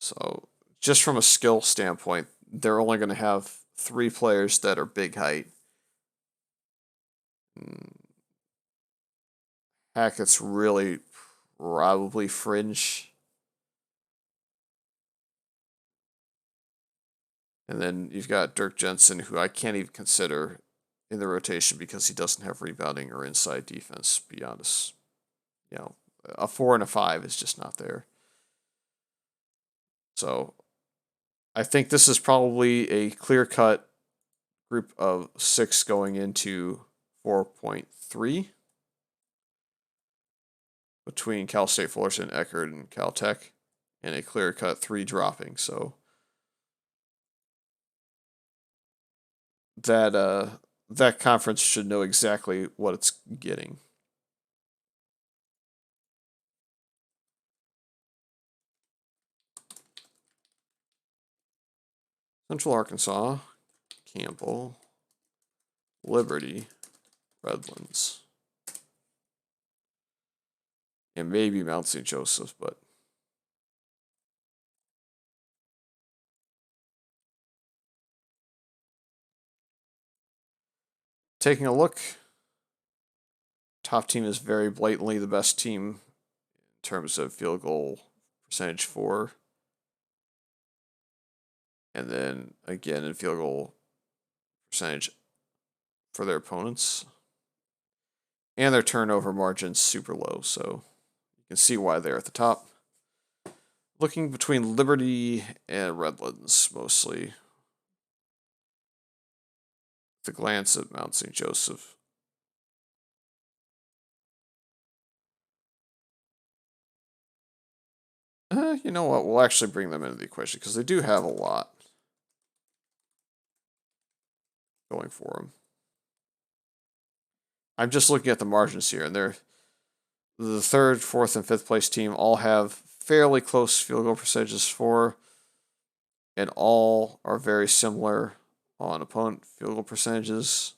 So, just from a skill standpoint, they're only going to have 3 players that are big height. Hackett's really probably fringe. And then you've got Dirk Jensen, who I can't even consider in the rotation because he doesn't have rebounding or inside defense beyond us. A 4 and a 5 is just not there. So I think this is probably a clear-cut group of 6 going into 4.3 between Cal State Fullerton, Eckerd, and Caltech, and a clear-cut 3 dropping. So that conference should know exactly what it's getting. Central Arkansas, Campbell, Liberty, Redlands, and maybe Mount St. Joseph, but taking a look, top team is very blatantly the best team in terms of field goal percentage for. And then again in field goal percentage for their opponents. And their turnover margin's super low, so you can see why they're at the top. Looking between Liberty and Redlands mostly. With a glance at Mount St. Joseph. You know what? We'll actually bring them into the equation because they do have a lot going for them. I'm just looking at the margins here, and they're the 3rd, 4th, and 5th place team all have fairly close field goal percentages for, and all are very similar on opponent field goal percentages.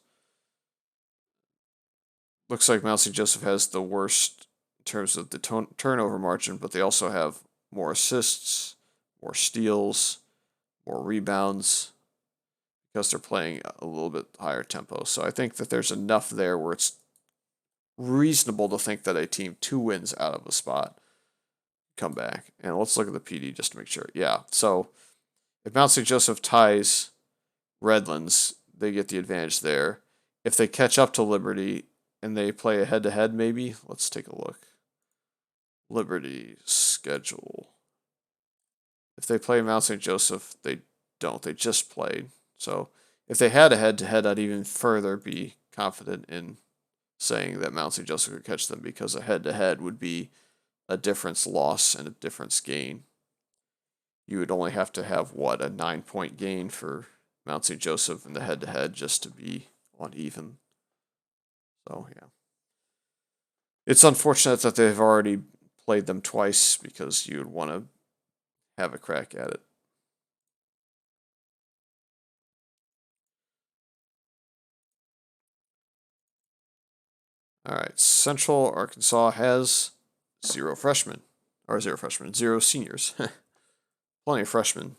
Looks like Mount St. Joseph has the worst in terms of the turnover margin, but they also have more assists, more steals, more rebounds, because they're playing a little bit higher tempo. So I think that there's enough there where it's reasonable to think that a team 2 wins out of a spot come back. And let's look at the PD just to make sure. Yeah, so if Mount St. Joseph ties Redlands, they get the advantage there. If they catch up to Liberty and they play a head-to-head maybe, let's take a look. Liberty schedule. If they play Mount St. Joseph, they don't. They just played. So if they had a head-to-head, I'd even further be confident in saying that Mount St. Joseph could catch them because a head-to-head would be a difference loss and a difference gain. You would only have to have, a 9-point gain for Mount St. Joseph in the head-to-head just to be on even. So, yeah. It's unfortunate that they've already played them twice because you would want to have a crack at it. All right, Central Arkansas has 0 freshmen. Or 0 freshmen, 0 seniors. Plenty of freshmen.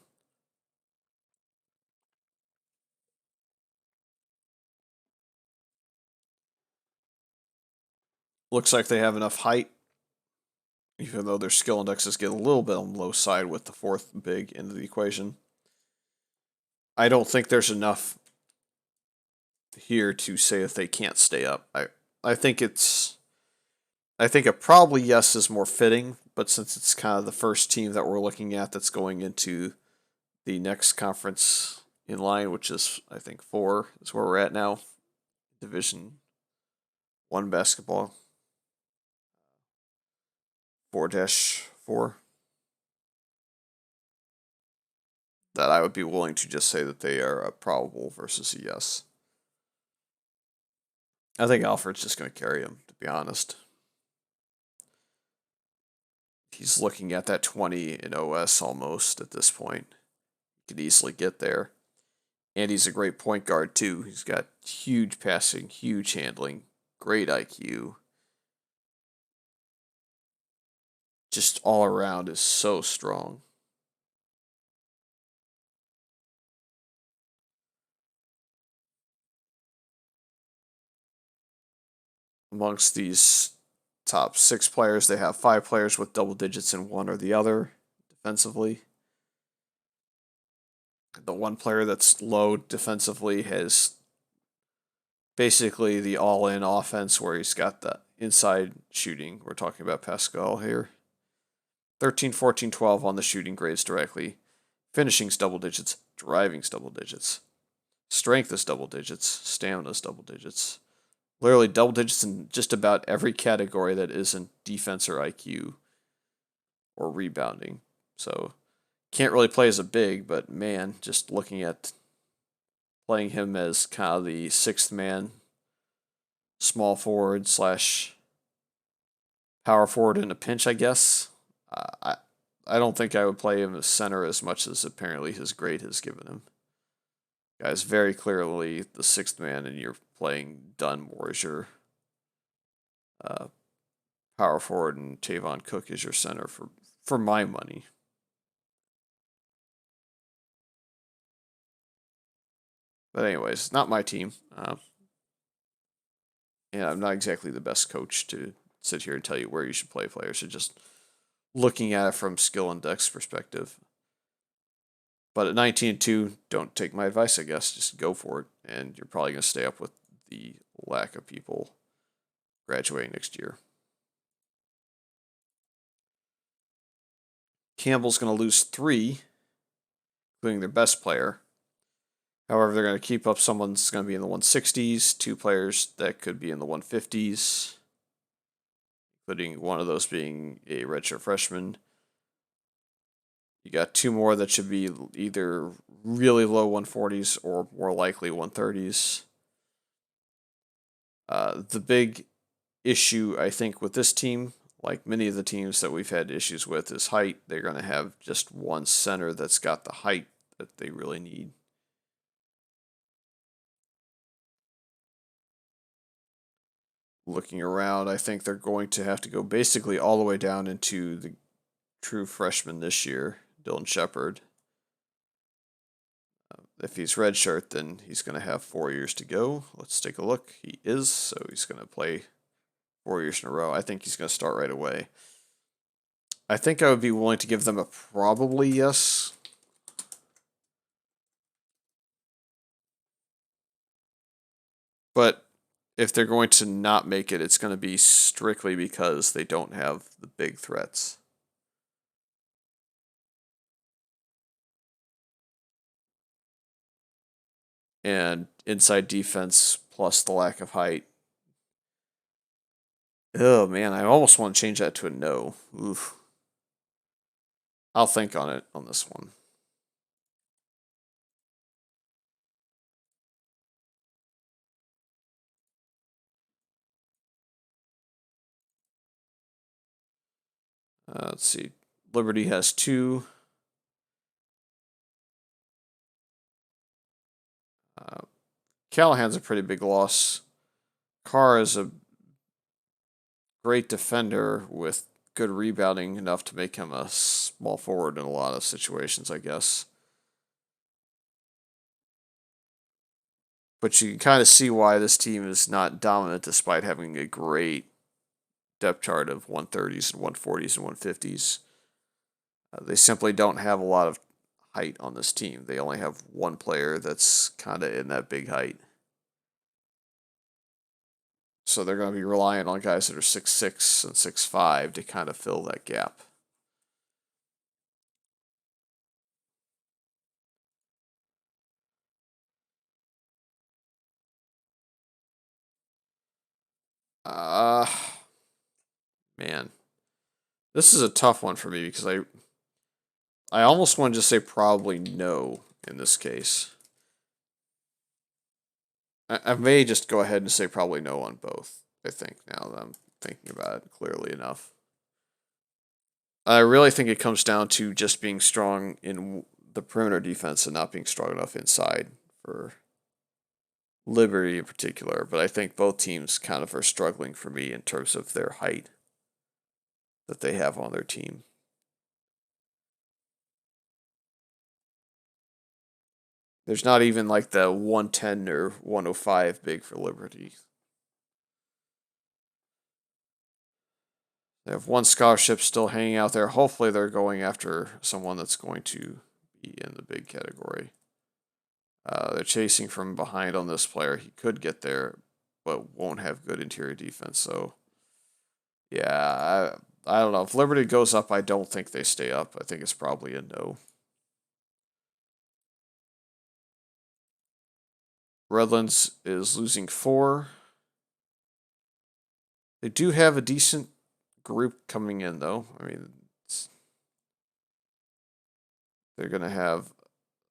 Looks like they have enough height, even though their skill indexes get a little bit on the low side with the 4th big into the equation. I don't think there's enough here to say if they can't stay up. I think a probably yes is more fitting, but since it's kind of the first team that we're looking at that's going into the next conference in line, which is I think 4 is where we're at now. Division 1 basketball. 4-4. That I would be willing to just say that they are a probable versus a yes. I think Alfred's just going to carry him, to be honest. He's looking at that 20 in OS almost at this point. He could easily get there. And he's a great point guard, too. He's got huge passing, huge handling, great IQ. Just all around is so strong. Amongst these top 6 players, they have 5 players with double digits in one or the other defensively. The one player that's low defensively has basically the all-in offense where he's got the inside shooting. We're talking about Pascal here. 13, 14, 12 on the shooting grades directly. Finishing's double digits. Driving's double digits. Strength is double digits. Stamina's double digits. Literally double digits in just about every category that isn't defense or IQ or rebounding. So, can't really play as a big, but man, just looking at playing him as kind of the 6th man, small forward / power forward in a pinch, I guess. I don't think I would play him as center as much as apparently his grade has given him. Guy's very clearly the 6th man, and you're playing Dunmore as your power forward, and Tavon Cook is your center for my money. But anyways, not my team. And I'm not exactly the best coach to sit here and tell you where you should play players. So just looking at it from skill index perspective. But at 19-2, don't take my advice, I guess. Just go for it. And you're probably going to stay up with the lack of people graduating next year. Campbell's going to lose 3, including their best player. However, they're going to keep up someone that's going to be in the 160s, 2 players that could be in the 150s, including one of those being a redshirt freshman. You got 2 more that should be either really low 140s or more likely 130s. The big issue, I think, with this team, like many of the teams that we've had issues with, is height. They're going to have just one center that's got the height that they really need. Looking around, I think they're going to have to go basically all the way down into the true freshman this year, Dylan Shepard. If he's redshirt, then he's going to have 4 years to go. Let's take a look. He is, so he's going to play 4 years in a row. I think he's going to start right away. I think I would be willing to give them a probably yes. But if they're going to not make it, it's going to be strictly because they don't have the big threats. And inside defense plus the lack of height. Oh man, I almost want to change that to a no. Oof. I'll think on it on this one. Let's see. Liberty has 2. Callahan's a pretty big loss. Carr is a great defender with good rebounding, enough to make him a small forward in a lot of situations, I guess. But you can kind of see why this team is not dominant despite having a great depth chart of 130s and 140s and 150s. They simply don't have a lot of height on this team. They only have one player that's kind of in that big height. So they're going to be relying on guys that are 6'6" and 6'5" to kind of fill that gap. Man, this is a tough one for me because I almost want to just say probably no in this case. I may just go ahead and say probably no on both, I think, now that I'm thinking about it clearly enough. I really think it comes down to just being strong in the perimeter defense and not being strong enough inside for Liberty in particular. But I think both teams kind of are struggling for me in terms of their height that they have on their team. There's not even like the 110 or 105 big for Liberty. They have one scholarship still hanging out there. Hopefully, they're going after someone that's going to be in the big category. They're chasing from behind on this player. He could get there, but won't have good interior defense. So, yeah, I don't know. If Liberty goes up, I don't think they stay up. I think it's probably a no. Redlands is losing 4. They do have a decent group coming in, though. I mean, they're going to have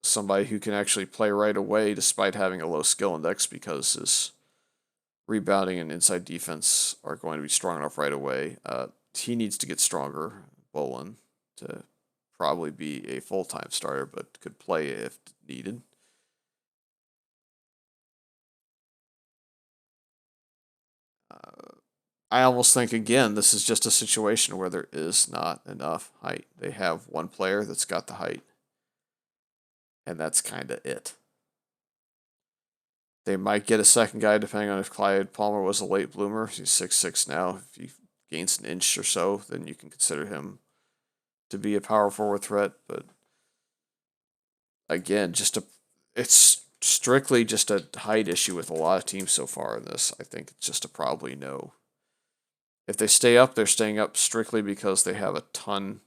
somebody who can actually play right away despite having a low skill index because his rebounding and inside defense are going to be strong enough right away. He needs to get stronger, Bolin, to probably be a full-time starter, but could play if needed. I almost think, again, this is just a situation where there is not enough height. They have one player that's got the height, and that's kind of it. They might get a second guy depending on if Clyde Palmer was a late bloomer. He's 6'6" now. If he gains an inch or so, then you can consider him to be a power forward threat. But again, it's strictly just a height issue with a lot of teams so far in this. I think it's just a probably no. If they stay up, they're staying up strictly because they have a ton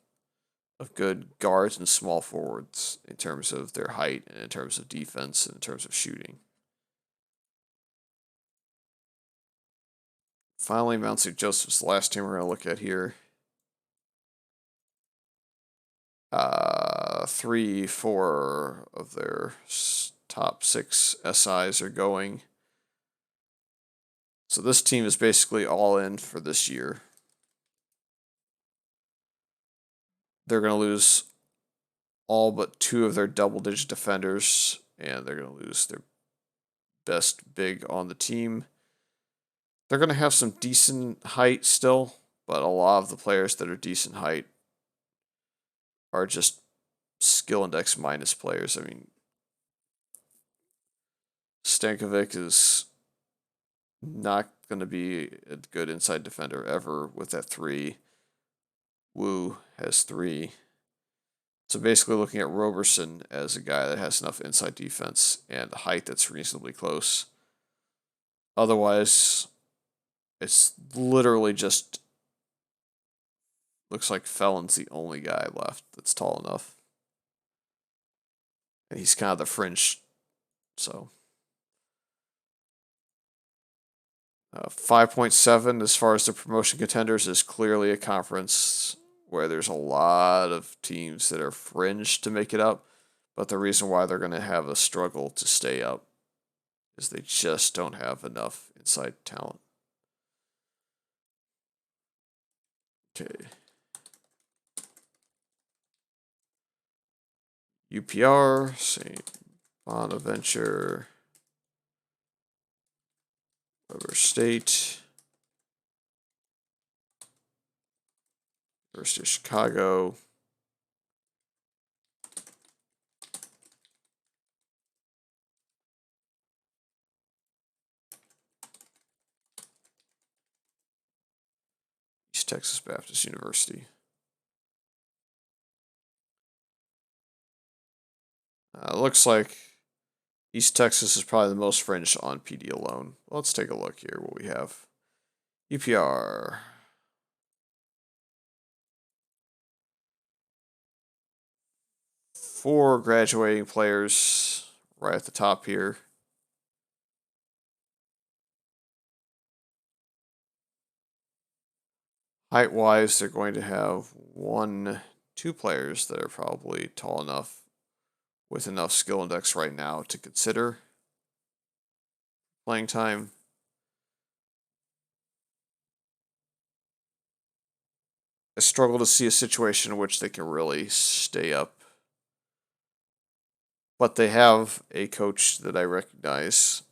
of good guards and small forwards in terms of their height and in terms of defense and in terms of shooting. Finally, Mount St. Joseph's the last team we're going to look at here. 3, 4 of their top 6 SIs are going. So this team is basically all in for this year. They're going to lose all but 2 of their double-digit defenders, and they're going to lose their best big on the team. They're going to have some decent height still, but a lot of the players that are decent height are just skill index minus players. I mean, Stankovic is not going to be a good inside defender ever with that 3. Wu has 3. So basically looking at Roberson as a guy that has enough inside defense and height that's reasonably close. Otherwise, it's literally just looks like Felon's the only guy left that's tall enough. And he's kind of the fringe, so. 5.7 as far as the promotion contenders is clearly a conference where there's a lot of teams that are fringe to make it up, but the reason why they're going to have a struggle to stay up is they just don't have enough inside talent. Okay. UPR, St. Bonaventure, Weber State, University of Chicago, East Texas Baptist University. Looks like East Texas is probably the most fringed on PD alone. Let's take a look here what we have. UPR. Four graduating players right at the top here. Height-wise, they're going to have two players that are probably tall enough with enough skill index right now to consider playing time. I struggle to see a situation in which they can really stay up. But they have a coach that I recognize,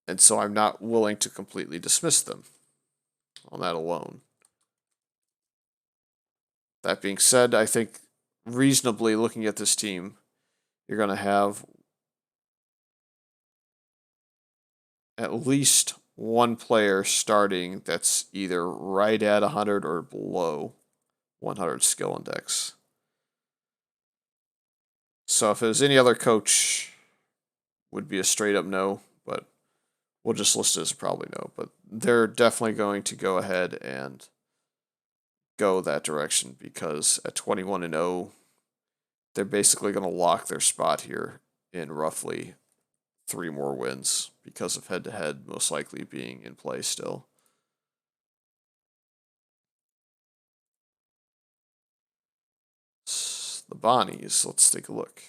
and so I'm not willing to completely dismiss them on that alone. That being said, I think reasonably looking at this team, you're going to have at least one player starting that's either right at 100 or below 100 skill index. So if it was any other coach, would be a straight up no, but we'll just list it as probably no. But they're definitely going to go ahead and go that direction because at 21-0, they're basically going to lock their spot here in roughly 3 more wins because of head-to-head most likely being in play still. The Bonnies, let's take a look.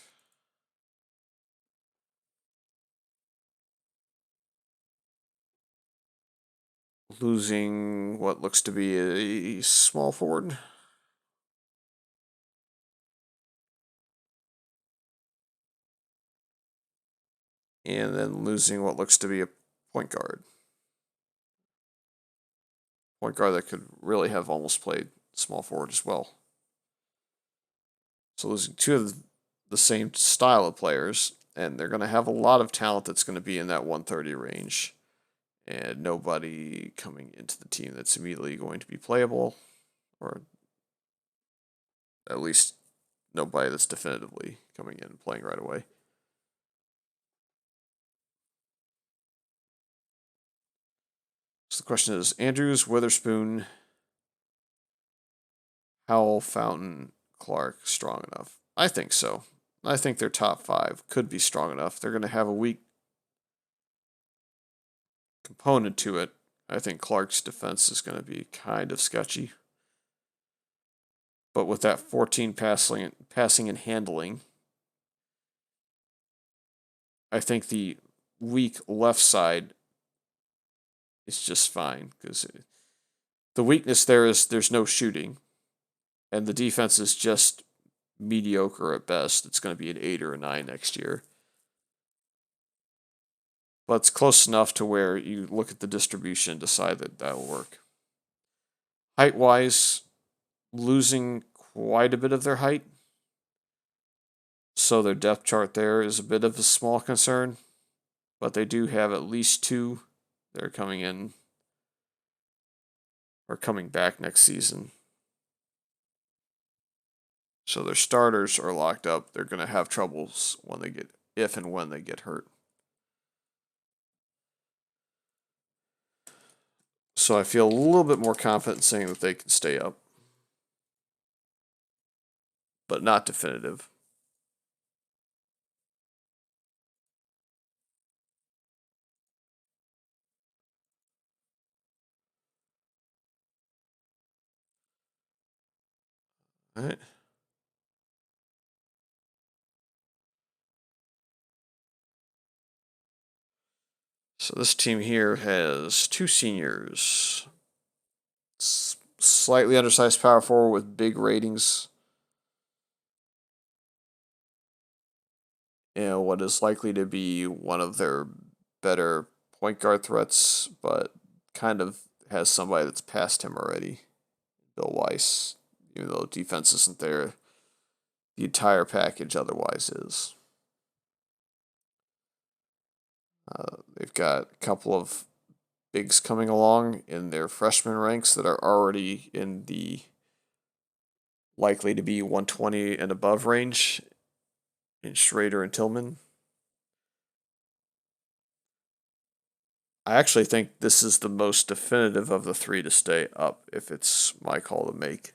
Losing what looks to be a small forward. And then losing what looks to be a point guard. Point guard that could really have almost played small forward as well. So losing two of the same style of players, and they're going to have a lot of talent that's going to be in that 130 range. And nobody coming into the team that's immediately going to be playable, or at least nobody that's definitively coming in and playing right away. So the question is, Andrews, Witherspoon, Howell, Fountain, Clark, strong enough? I think so. I think their top 5 could be strong enough. They're going to have a weak component to it. I think Clark's defense is going to be kind of sketchy. But with that 14 passing and handling, I think the weak left side is just fine because the weakness there is there's no shooting, and the defense is just mediocre at best. It's going to be an 8 or a 9 next year. But it's close enough to where you look at the distribution and decide that that'll work. Height-wise, losing quite a bit of their height. So their depth chart there is a bit of a small concern. But they do have at least 2 that are coming in or coming back next season. So their starters are locked up. They're going to have troubles if and when they get hurt. So I feel a little bit more confident saying that they can stay up, but not definitive. All right. So this team here has 2 seniors. Slightly undersized power forward with big ratings. what is likely to be one of their better point guard threats, but kind of has somebody that's past him already, Bill Weiss. Even though defense isn't there, the entire package otherwise is. They've got a couple of bigs coming along in their freshman ranks that are already in the likely to be 120 and above range in Schrader and Tillman. I actually think this is the most definitive of the three to stay up if it's my call to make.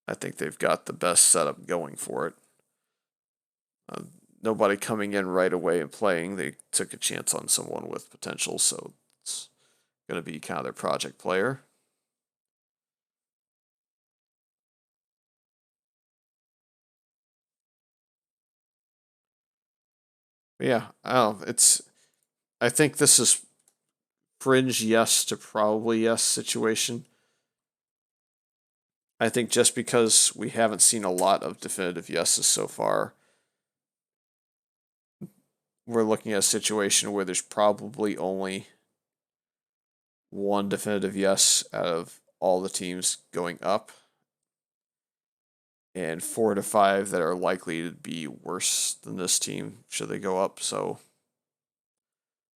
I think they've got the best setup going for it. Nobody coming in right away and playing. They took a chance on someone with potential, so it's going to be kind of their project player. But yeah, I don't know. I think this is fringe yes to probably yes situation. I think just because we haven't seen a lot of definitive yeses so far, we're looking at a situation where there's probably only one definitive yes out of all the teams going up, and 4 to 5 that are likely to be worse than this team should they go up. So,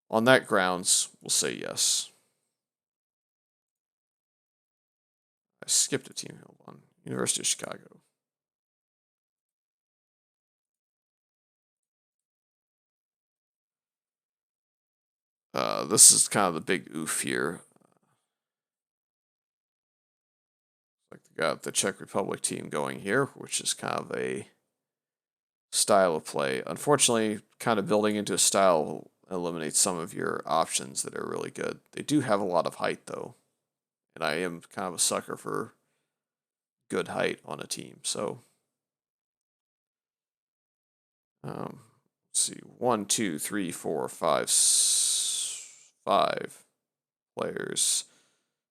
on that grounds, we'll say yes. I skipped a team. Hold on. University of Chicago. This is kind of the big oof here. Like they got the Czech Republic team going here, which is kind of a style of play. Unfortunately, kind of building into a style eliminates some of your options that are really good. They do have a lot of height though, and I am kind of a sucker for good height on a team. So, let's see, 1, 2, 3, 4, 5, 5 players.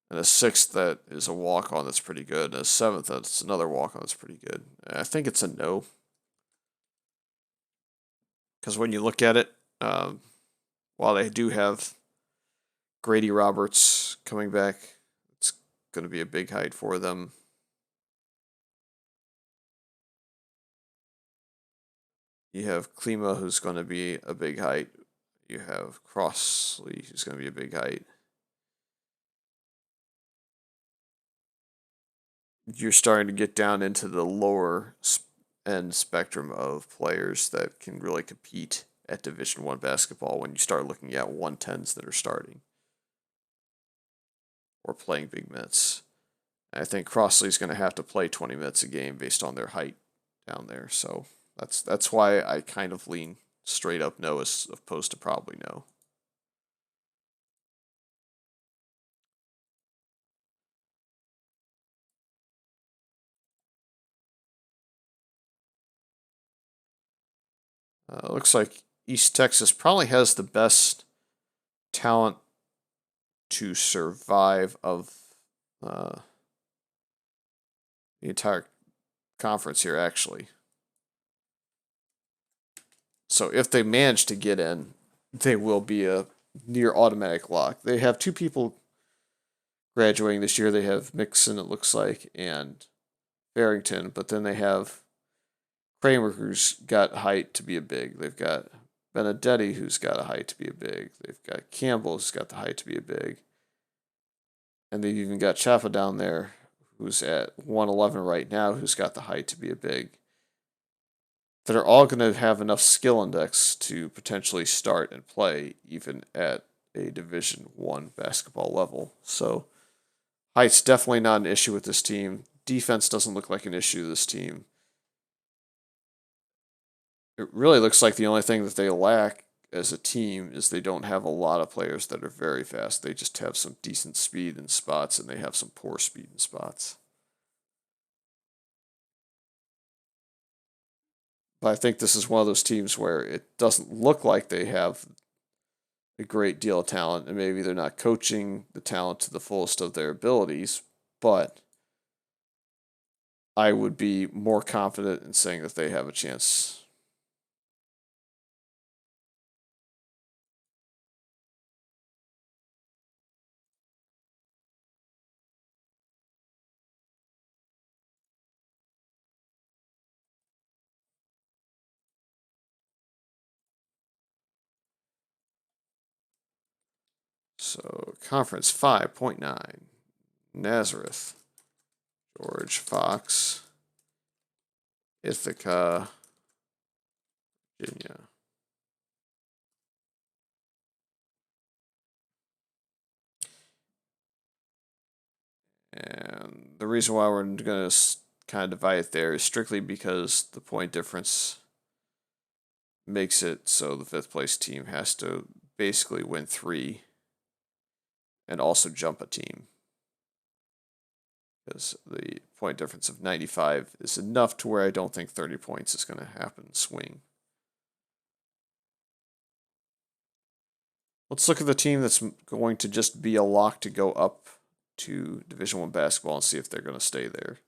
And a sixth that is a walk on that's pretty good, and a seventh that's another walk on that's pretty good. I think it's a no. Because when you look at it, while they do have Grady Roberts coming back, it's going to be a big height for them. You have Klima, who's going to be a big height. You have Crossley, who's going to be a big height. You're starting to get down into the lower end spectrum of players that can really compete at Division One basketball when you start looking at 110s that are starting or playing big minutes. I think Crossley's going to have to play 20 minutes a game based on their height down there. So that's why I kind of lean straight up no as opposed to probably no. Looks like East Texas probably has the best talent to survive of the entire conference here, actually. So if they manage to get in, they will be a near automatic lock. They have two people graduating this year. They have Mixon, it looks like, and Barrington, but then they have Kramer, who's got height to be a big. They've got Benedetti, who's got a height to be a big. They've got Campbell, who's got the height to be a big. And they've even got Chaffa down there, who's at 111 right now, who's got the height to be a big. That are all going to have enough skill index to potentially start and play even at a Division One basketball level. So height's definitely not an issue with this team. Defense doesn't look like an issue to this team. It really looks like the only thing that they lack as a team is they don't have a lot of players that are very fast. They just have some decent speed in spots, and they have some poor speed in spots. But I think this is one of those teams where it doesn't look like they have a great deal of talent, and maybe they're not coaching the talent to the fullest of their abilities, but I would be more confident in saying that they have a chance So conference 5.9. Nazareth, George Fox, Ithaca, Virginia. And the reason why we're going to kind of divide it there is strictly because the point difference makes it so the fifth place team has to basically win 3 and also jump a team. Because the point difference of 95 is enough to where I don't think 30 points is going to happen swing. Let's look at the team that's going to just be a lock to go up to Division I basketball and see if they're going to stay there.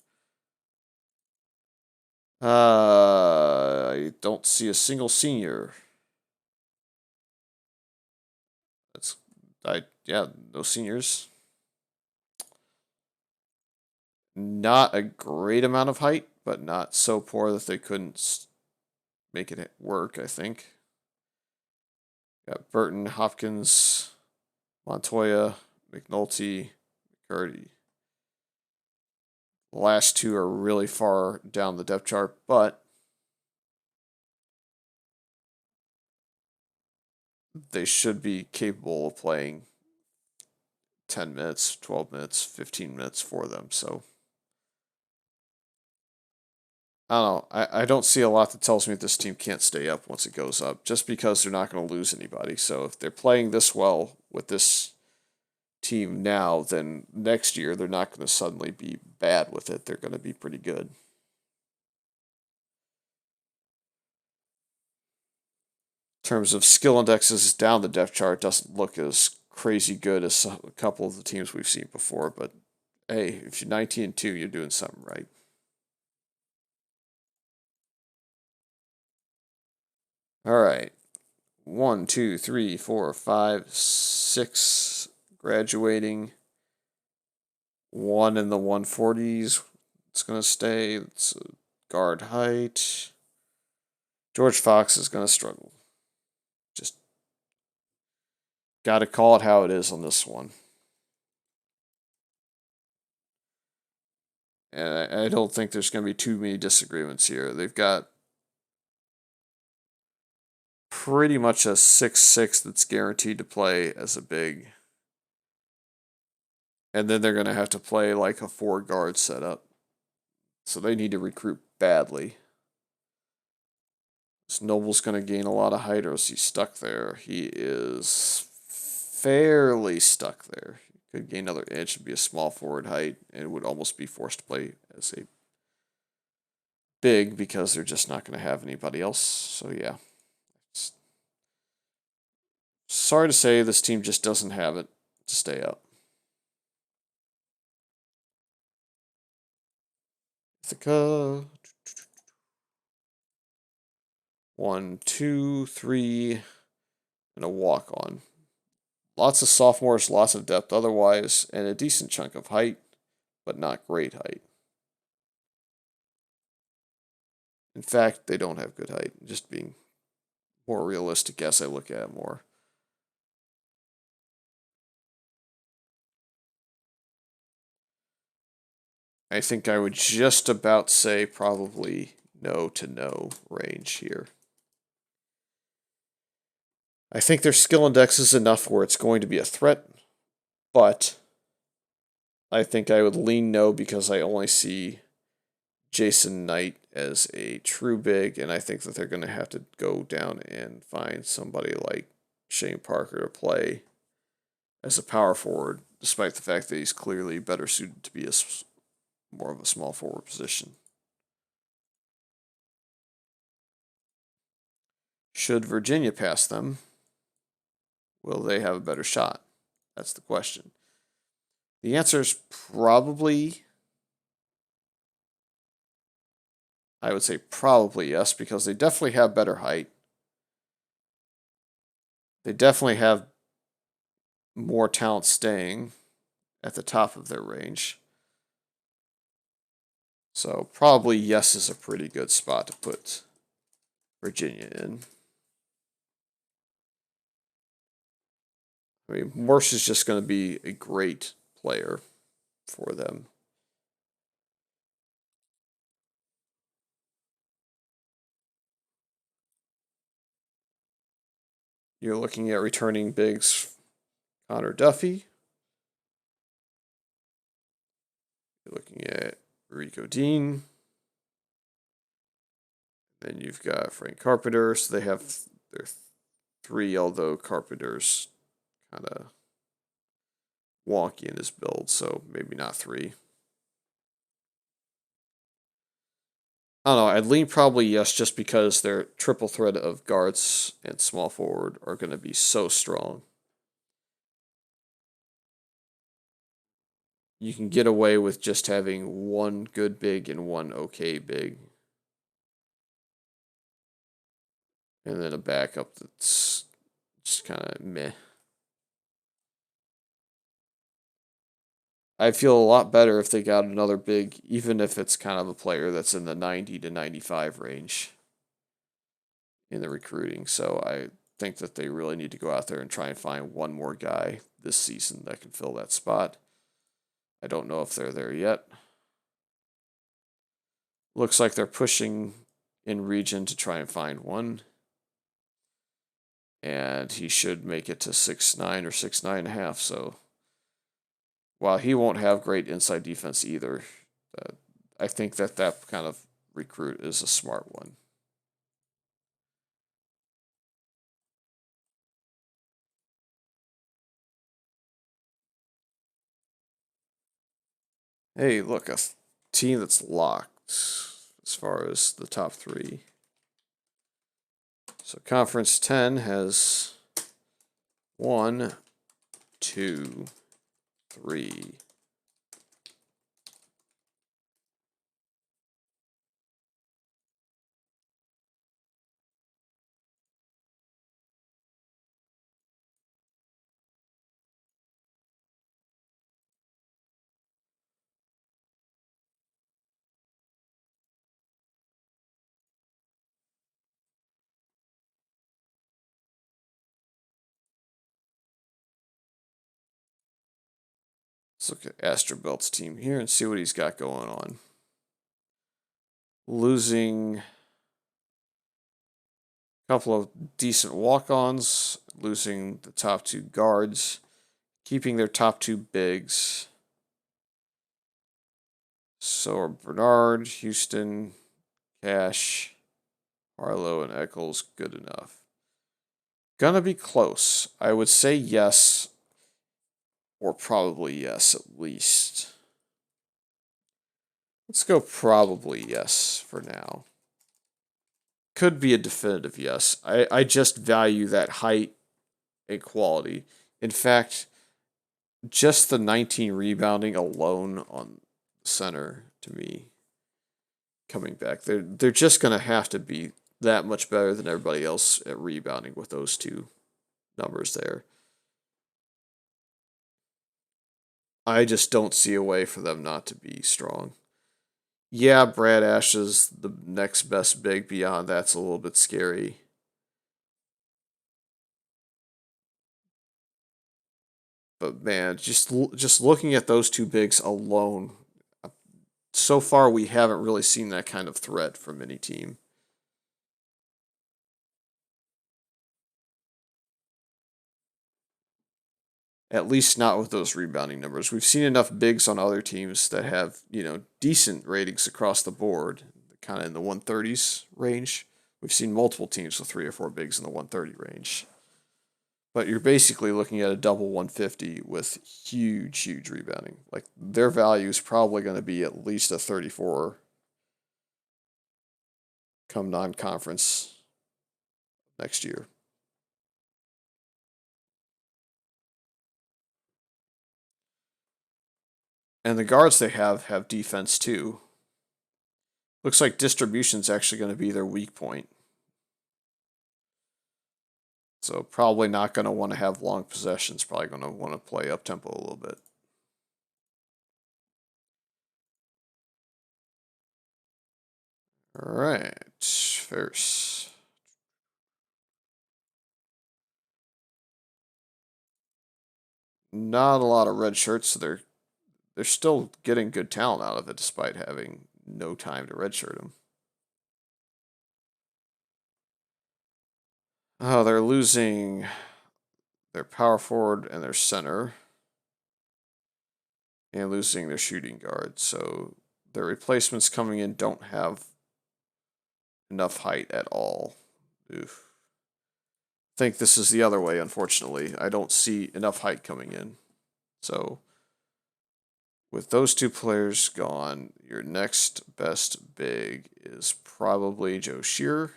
I don't see a single senior. Yeah, no seniors. Not a great amount of height, but not so poor that they couldn't make it work, I think. Got Burton, Hopkins, Montoya, McNulty, McCurdy. The last 2 are really far down the depth chart, but they should be capable of playing 10 minutes, 12 minutes, 15 minutes for them. So, I don't know. I don't see a lot that tells me this team can't stay up once it goes up, just because they're not going to lose anybody. So, if they're playing this well with this team now, then next year they're not going to suddenly be bad with it. They're going to be pretty good. In terms of skill indexes down the depth chart, doesn't look as crazy good as a couple of the teams we've seen before, but hey, if you're 19-2, you're doing something right. All right. 1, 2, 3, 4, 5, 6 graduating. 1 in the 140s. It's going to stay. It's guard height. George Fox is going to struggle. Just got to call it how it is on this one. And I don't think there's going to be too many disagreements here. They've got pretty much a 6'6" that's guaranteed to play as a big. And then they're going to have to play like a 4-guard setup. So they need to recruit badly. Is Noble's going to gain a lot of height, or is he stuck there? He is fairly stuck there. He could gain another inch and be a small forward height, and would almost be forced to play as a big because they're just not going to have anybody else. So yeah. Sorry to say, this team just doesn't have it to stay up. Ithaca. 1, 2, 3, and a walk-on. Lots of sophomores, lots of depth otherwise, and a decent chunk of height, but not great height. In fact, they don't have good height, just being more realistic as I look at it more. I think I would just about say probably no to no range here. I think their skill index is enough where it's going to be a threat, but I think I would lean no because I only see Jason Knight as a true big, and I think that they're going to have to go down and find somebody like Shane Parker to play as a power forward, despite the fact that he's clearly better suited to be more of a small forward position. Should Virginia pass them, will they have a better shot? That's the question. The answer is probably, I would say probably yes, because they definitely have better height. They definitely have more talent staying at the top of their range. So probably yes is a pretty good spot to put Virginia in. I mean, Morse is just going to be a great player for them. You're looking at returning bigs Connor Duffy. You're looking at Rico Dean. Then you've got Frank Carpenter. So they have their three, although Carpenter's kind of wonky in his build, so maybe not three. I don't know. I'd lean probably yes, just because their triple threat of guards and small forward are going to be so strong. You can get away with just having one good big and one okay big, and then a backup that's just kind of meh. I feel a lot better if they got another big, even if it's kind of a player that's in the 90 to 95 range in the recruiting. So I think that they really need to go out there and try and find one more guy this season that can fill that spot. I don't know if they're there yet. Looks like they're pushing in region to try and find one. And he should make it to 6'9" or 6'9.5". So while he won't have great inside defense either, I think that kind of recruit is a smart one. Hey, look, a team that's locked as far as the top three. So Conference 10 has 1, 2, 3. Let's look at Astrobelt's team here and see what he's got going on. Losing a couple of decent walk-ons, losing the top two guards, keeping their top two bigs. So are Bernard, Houston, Cash, Harlow, and Eccles good enough? Gonna be close. I would say yes, or probably yes at least. Let's go probably yes for now. Could be a definitive yes. I just value that height and quality. In fact, just the 19 rebounding alone on center to me coming back. They're just gonna have to be that much better than everybody else at rebounding with those two numbers there. I just don't see a way for them not to be strong. Yeah, Brad Ash is the next best big. Beyond that's a little bit scary. But man, just looking at those two bigs alone, so far we haven't really seen that kind of threat from any team. At least not with those rebounding numbers. We've seen enough bigs on other teams that have, decent ratings across the board, kind of in the 130s range. We've seen multiple teams with 3 or 4 bigs in the 130 range. But you're basically looking at a double 150 with huge, huge rebounding. Like their value is probably going to be at least a 34 come non-conference next year. And the guards they have defense too. Looks like distribution's actually going to be their weak point. So probably not going to want to have long possessions. Probably going to want to play up tempo a little bit. All right, first. not a lot of red shirts, so they're still getting good talent out of it despite having no time to redshirt them. Oh, they're losing their power forward and their center, and losing their shooting guard. So their replacements coming in don't have enough height at all. Oof. I think this is the other way, unfortunately. I don't see enough height coming in. So with those two players gone, your next best big is probably Joe Shearer.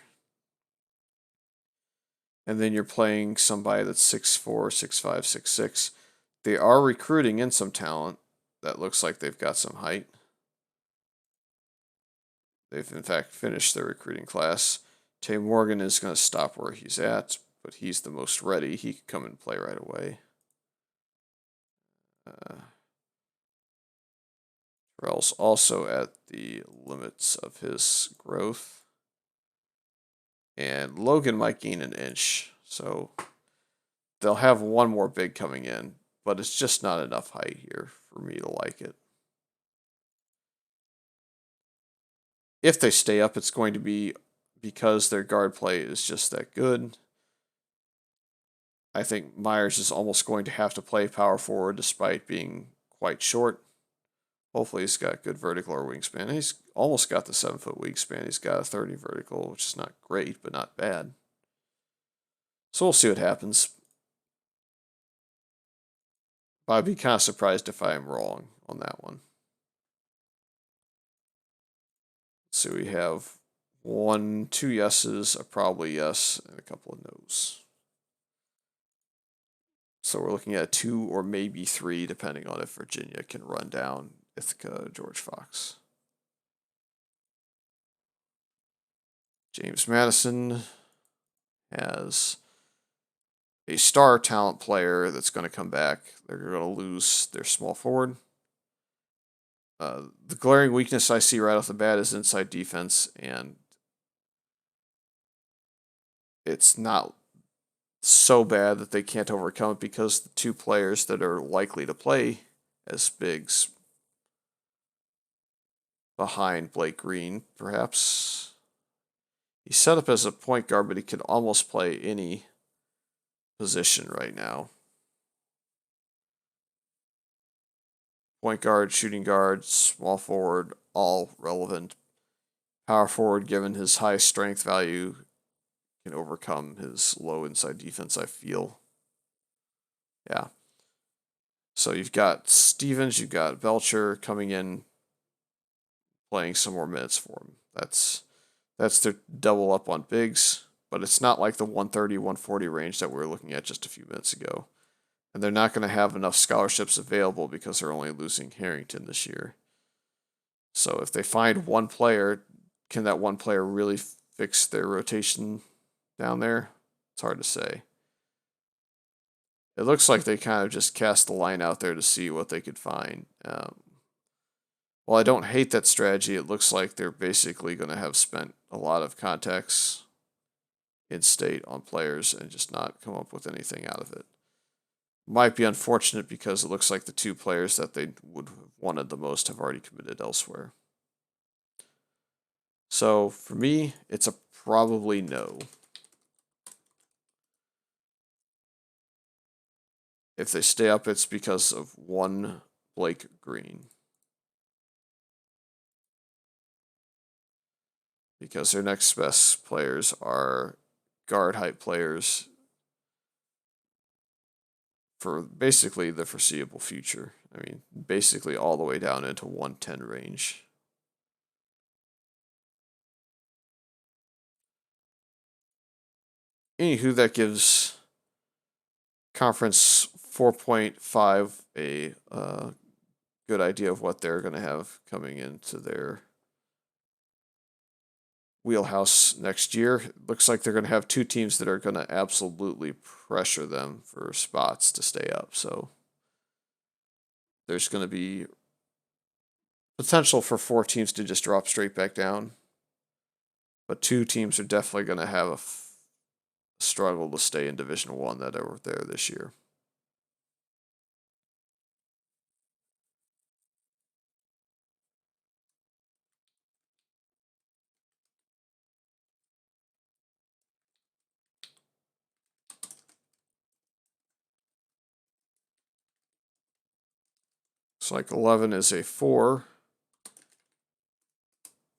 And then you're playing somebody that's 6'4", 6'5", 6'6". They are recruiting in some talent that looks like they've got some height. They've in fact finished their recruiting class. Tay Morgan is going to stop where he's at, but he's the most ready. He can come and play right away. Terrell's also at the limits of his growth. And Logan might gain an inch, so they'll have one more big coming in, but it's just not enough height here for me to like it. If they stay up, it's going to be because their guard play is just that good. I think Myers is almost going to have to play power forward despite being quite short. Hopefully he's got good vertical or wingspan. He's almost got the 7-foot wingspan. He's got a 30 vertical, which is not great, but not bad. So we'll see what happens. But I'd be kind of surprised if I am wrong on that one. So we have 2 yeses, a probably yes, and a couple of no's. So we're looking at 2 or maybe 3, depending on if Virginia can run down Ithaca George Fox. James Madison has a star talent player that's going to come back. They're going to lose their small forward. The glaring weakness I see right off the bat is inside defense, and it's not so bad that they can't overcome it because the 2 players that are likely to play as bigs behind Blake Green, perhaps. He's set up as a point guard, but he can almost play any position right now. Point guard, shooting guard, small forward, all relevant. Power forward, given his high strength value, can overcome his low inside defense, I feel. Yeah. So you've got Stevens, you've got Belcher coming in, playing some more minutes for him. That's their double up on bigs, but it's not like the 130, 140 range that we were looking at just a few minutes ago. And they're not going to have enough scholarships available because they're only losing Harrington this year. So if they find one player, can that one player really fix their rotation down there? It's hard to say. It looks like they kind of just cast the line out there to see what they could find. While I don't hate that strategy, it looks like they're basically going to have spent a lot of contacts in state on players and just not come up with anything out of it. Might be unfortunate because it looks like the 2 players that they would have wanted the most have already committed elsewhere. So for me, it's a probably no. If they stay up, it's because of one Blake Green. Because their next best players are guard height players for basically the foreseeable future. I mean, basically all the way down into 110 range. Anywho, that gives Conference 4.5 a good idea of what they're going to have coming into their wheelhouse next year. Looks like they're going to have 2 teams that are going to absolutely pressure them for spots to stay up. So there's going to be potential for 4 teams to just drop straight back down. But 2 teams are definitely going to have a struggle to stay in Division 1 that are there this year. Looks like 11 is a 4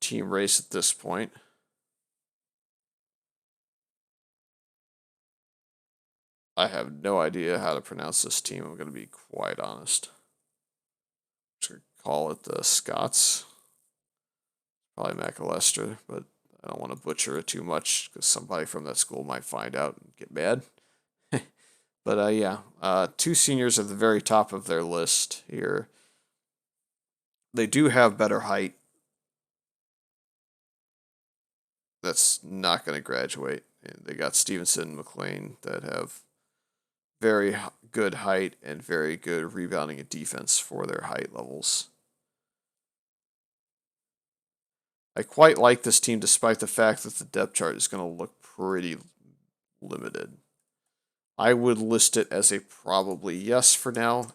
team race at this point. I have no idea how to pronounce this team, I'm going to be quite honest. I'm just going to call it the Scots. Probably McAllister, but I don't want to butcher it too much because somebody from that school might find out and get mad. But yeah, 2 seniors at the very top of their list here. They do have better height. That's not going to graduate. And they got Stevenson and McLean that have very good height and very good rebounding and defense for their height levels. I quite like this team despite the fact that the depth chart is going to look pretty limited. I would list it as a probably yes for now.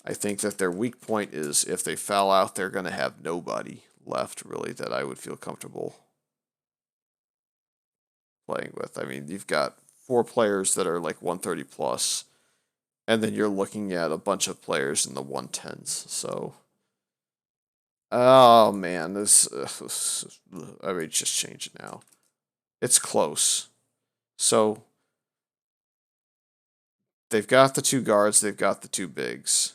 I think that their weak point is if they foul out, they're going to have nobody left really that I would feel comfortable playing with. I mean, you've got 4 players that are like 130 plus, and then you're looking at a bunch of players in the 110s. So, oh man, this I mean, just change it now. It's close. So, they've got the 2 guards, they've got the 2 bigs.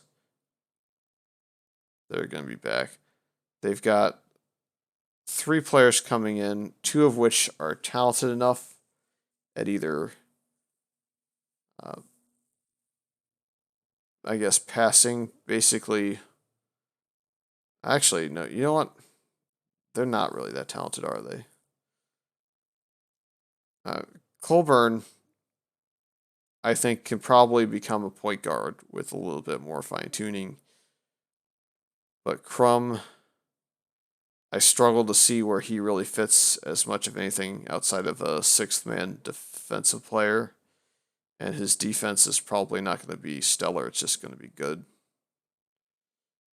They're going to be back. They've got 3 players coming in, 2 of which are talented enough at either, I guess, passing, basically. Actually, no, you know what? They're not really that talented, are they? Colburn, I think, can probably become a point guard with a little bit more fine-tuning. But Crum, I struggle to see where he really fits as much of anything outside of a 6th-man defensive player. And his defense is probably not going to be stellar. It's just going to be good.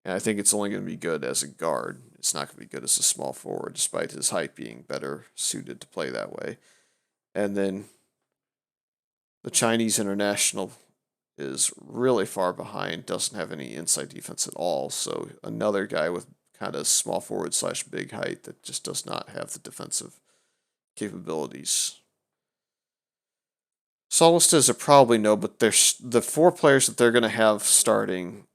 And I think it's only going to be good as a guard. It's not going to be good as a small forward, despite his height being better suited to play that way. And then the Chinese international is really far behind, doesn't have any inside defense at all. So another guy with kind of small forward / big height that just does not have the defensive capabilities. Solistas are probably no, but the 4 players that they're going to have starting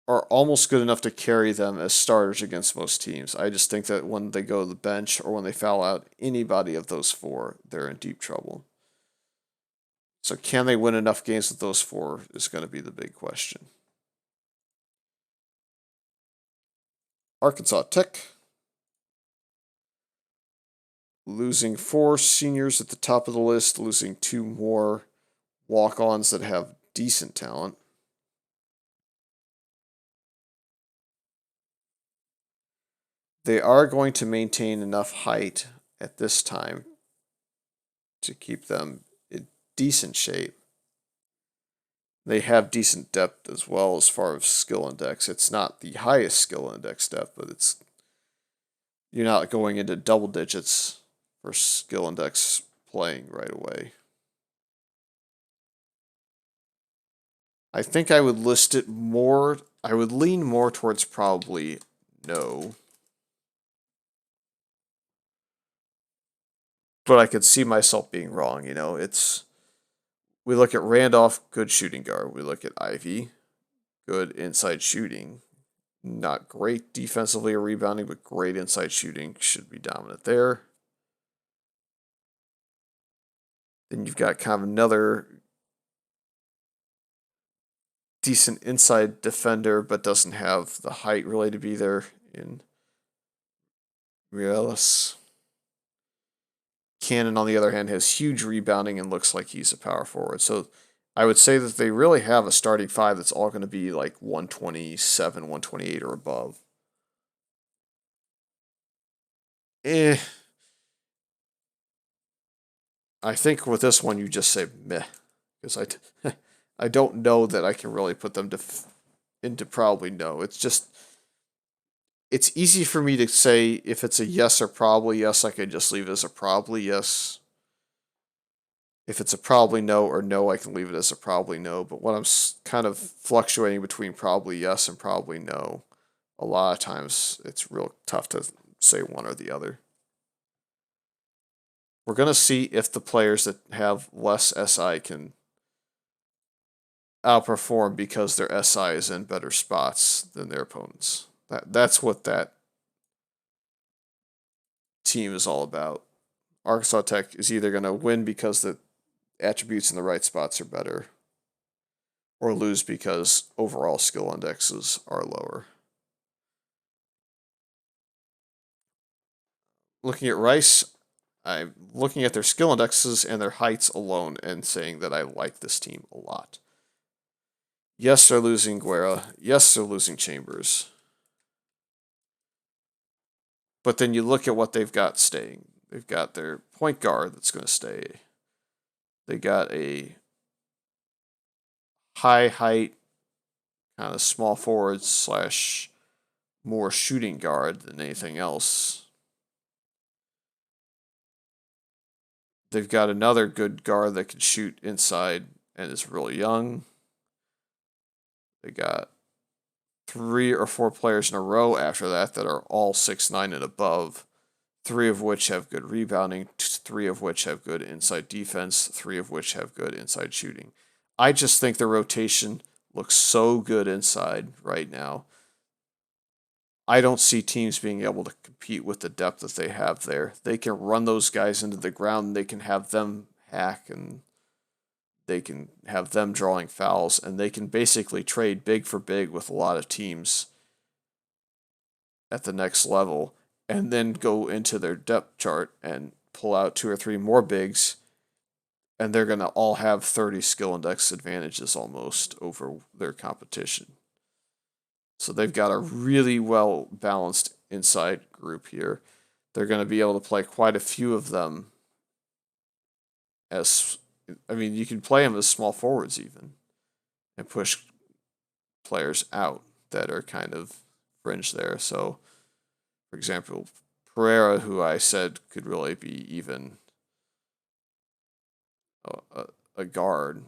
are almost good enough to carry them as starters against most teams. I just think that when they go to the bench or when they foul out anybody of those 4, they're in deep trouble. So can they win enough games with those 4 is going to be the big question. Arkansas Tech. Losing 4 seniors at the top of the list, losing 2 more walk-ons that have decent talent. They are going to maintain enough height at this time to keep them in decent shape. They have decent depth as well as far as skill index. It's not the highest skill index depth, but you're not going into double digits for skill index playing right away. I think I would list it more. I would lean more towards probably no. But I could see myself being wrong, you know. We look at Randolph, good shooting guard. We look at Ivy, good inside shooting. Not great defensively or rebounding, but great inside shooting. Should be dominant there. Then you've got kind of another decent inside defender, but doesn't have the height really to be there in Rielis. Cannon, on the other hand, has huge rebounding and looks like he's a power forward. So I would say that they really have a starting 5 that's all going to be like 127, 128 or above. I think with this one you just say meh, because I don't know that I can really put them into probably no. It's easy for me to say if it's a yes or probably yes, I could just leave it as a probably yes. If it's a probably no or no, I can leave it as a probably no. But when I'm kind of fluctuating between probably yes and probably no, a lot of times it's real tough to say one or the other. We're going to see if the players that have less SI can outperform because their SI is in better spots than their opponents. That's what that team is all about. Arkansas Tech is either going to win because the attributes in the right spots are better, or lose because overall skill indexes are lower. Looking at Rice, I'm looking at their skill indexes and their heights alone and saying that I like this team a lot. Yes, they're losing Guerra. Yes, they're losing Chambers. But then you look at what they've got staying. They've got their point guard that's going to stay. They got a high height, kind of small forward slash more shooting guard than anything else. They've got another good guard that can shoot inside and is really young. They got 3 or 4 players in a row after that that are all 6'9" and above, 3 of which have good rebounding, 3 of which have good inside defense, 3 of which have good inside shooting. I just think the rotation looks so good inside right now. I don't see teams being able to compete with the depth that they have there. They can run those guys into the ground, they can have them hack, and they can have them drawing fouls, and they can basically trade big for big with a lot of teams at the next level, and then go into their depth chart and pull out 2 or 3 more bigs, and they're going to all have 30 skill index advantages almost over their competition. So they've got a really well balanced inside group here. They're going to be able to play quite a few of them as, I mean, you can play them as small forwards even and push players out that are kind of fringe there. So, for example, Pereira, who I said could really be even a guard,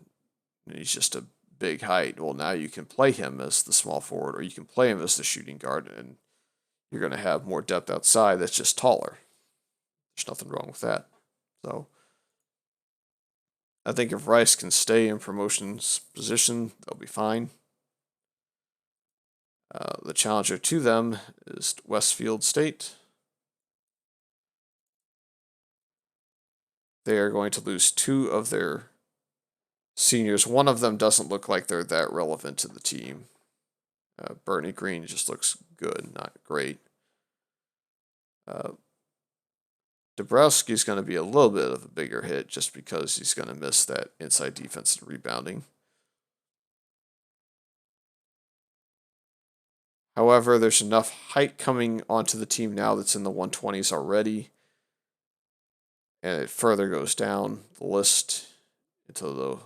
and he's just a big height. Well, now you can play him as the small forward, or you can play him as the shooting guard, and you're going to have more depth outside that's just taller. There's nothing wrong with that. So I think if Rice can stay in promotion's position, they'll be fine. The challenger to them is Westfield State. They are going to lose 2 of their seniors. One of them doesn't look like they're that relevant to the team. Bernie Green just looks good, not great. Dabrowski's going to be a little bit of a bigger hit just because he's going to miss that inside defense and rebounding. However, there's enough height coming onto the team now that's in the 120s already, and it further goes down the list into the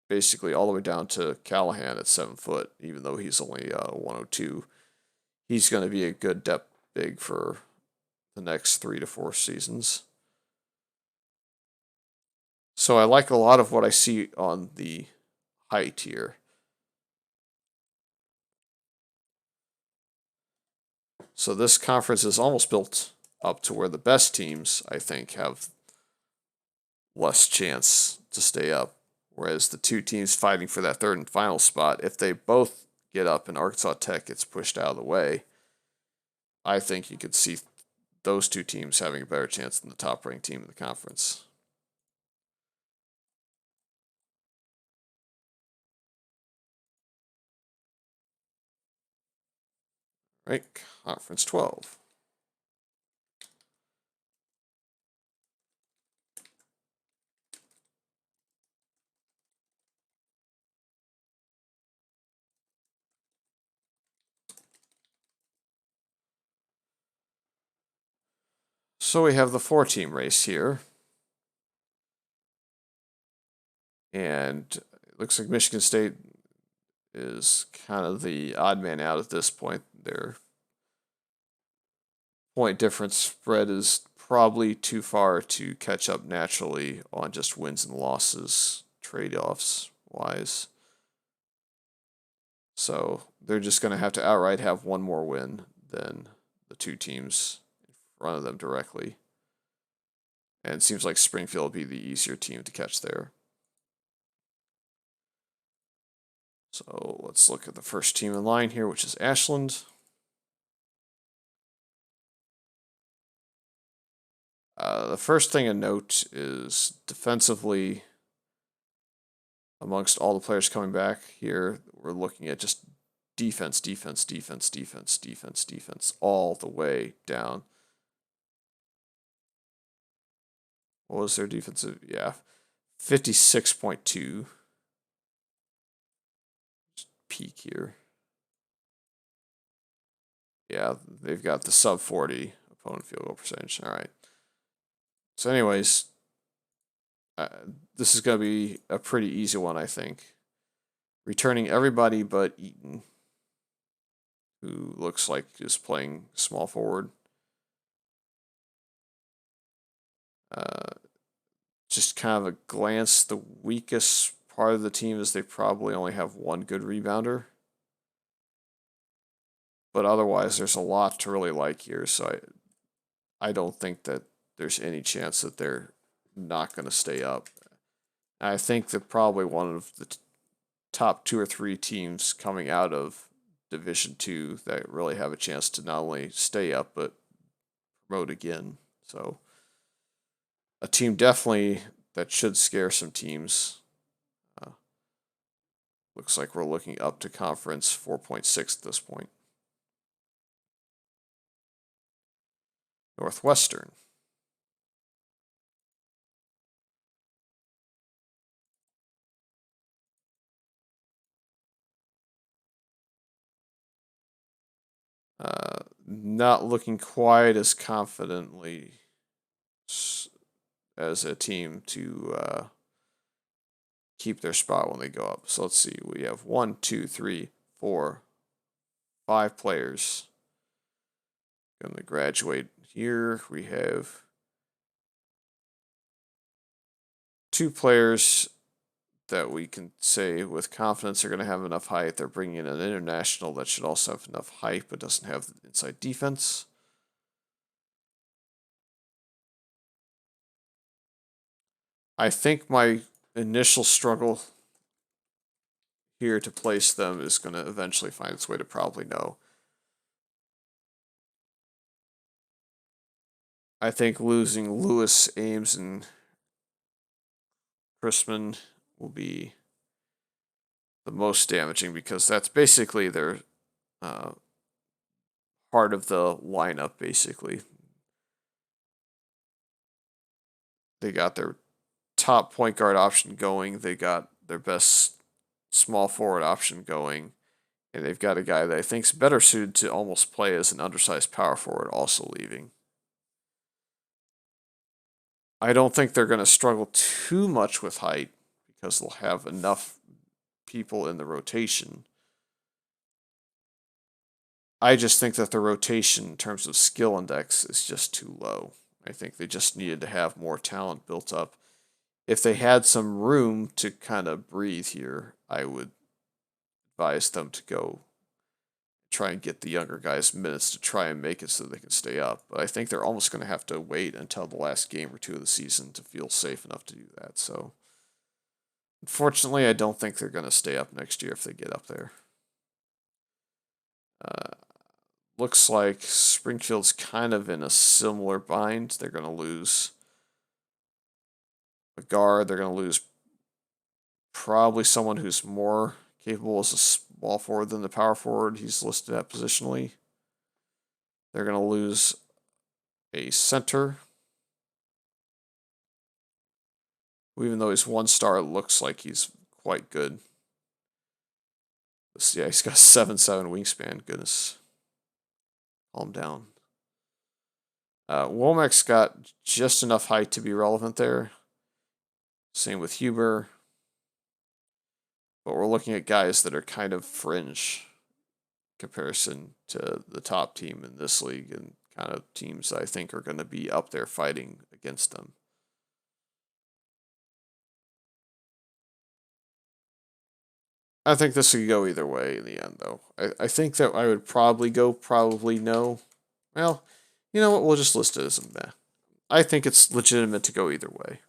basically all the way down to Callahan at 7 foot, even though he's only 102. He's going to be a good depth big for the next 3 to 4 seasons. So I like a lot of what I see on the height here. So this conference is almost built up to where the best teams, I think, have less chance to stay up. Whereas the 2 teams fighting for that 3rd and final spot, if they both get up and Arkansas Tech gets pushed out of the way, I think you could see those 2 teams having a better chance than the top-ranked team in the conference. Right, Conference 12. So we have the 4-team race here. And it looks like Michigan State is kind of the odd man out at this point. Their point difference spread is probably too far to catch up naturally on just wins and losses, trade-offs wise. So they're just going to have to outright have one more win than the two teams in front of them directly. And it seems like Springfield will be the easier team to catch there. So let's look at the first team in line here, which is Ashland. The first thing to note is defensively, amongst all the players coming back here, we're looking at just defense all the way down. What was their defensive? Yeah, 56.2. Just peak here. Yeah, they've got the sub 40 opponent field goal percentage. All right. So anyways, this is going to be a pretty easy one, I think. Returning everybody but Eaton, who looks like is playing small forward. Just kind of a glance, the weakest part of the team is they probably only have one good rebounder. But otherwise, there's a lot to really like here, so I don't think that there's any chance that they're not going to stay up. I think they're probably one of the top 2 or 3 teams coming out of Division II that really have a chance to not only stay up, but promote again. So a team definitely that should scare some teams. Looks like we're looking up to conference 4.6 at this point. Northwestern. Not looking quite as confidently as a team to keep their spot when they go up. So let's see. We have 1, 2, 3, 4, 5 players going to graduate here. We have 2 players that we can say with confidence are going to have enough height. They're bringing in an international that should also have enough height but doesn't have the inside defense. I think my initial struggle here to place them is going to eventually find its way to probably no. I think losing Lewis, Ames, and Chrisman will be the most damaging because that's basically their part of the lineup, basically. They got their top point guard option going. They got their best small forward option going. And they've got a guy that I think's better suited to almost play as an undersized power forward also leaving. I don't think they're going to struggle too much with height because they'll have enough people in the rotation. I just think that the rotation in terms of skill index is just too low. I think they just needed to have more talent built up. If they had some room to kind of breathe here, I would advise them to go try and get the younger guys minutes to try and make it so they can stay up. But I think they're almost going to have to wait until the last game or 2 of the season to feel safe enough to do that. So, unfortunately, I don't think they're going to stay up next year if they get up there. Looks like Springfield's kind of in a similar bind. They're going to lose a guard. They're going to lose probably someone who's more capable as a small forward than the power forward he's listed at positionally. They're going to lose a center. Even though he's 1 star, it looks like he's quite good. Yeah, he's got 7'7" wingspan. Goodness. Calm down. Womack's got just enough height to be relevant there. Same with Huber. But we're looking at guys that are kind of fringe comparison to the top team in this league and kind of teams I think are going to be up there fighting against them. I think this could go either way in the end, though. I think that I would probably no. Well, you know what? We'll just list it as a meh. I think it's legitimate to go either way.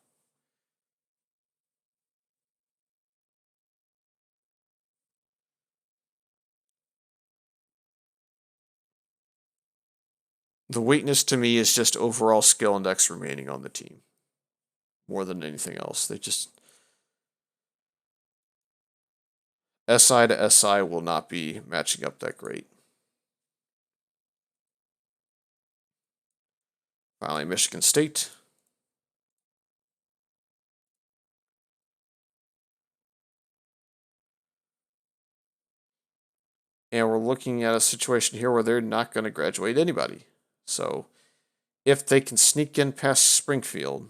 The weakness to me is just overall skill index remaining on the team more than anything else. They just SI to SI will not be matching up that great. Finally, Michigan State. And we're looking at a situation here where they're not going to graduate anybody. So if they can sneak in past Springfield,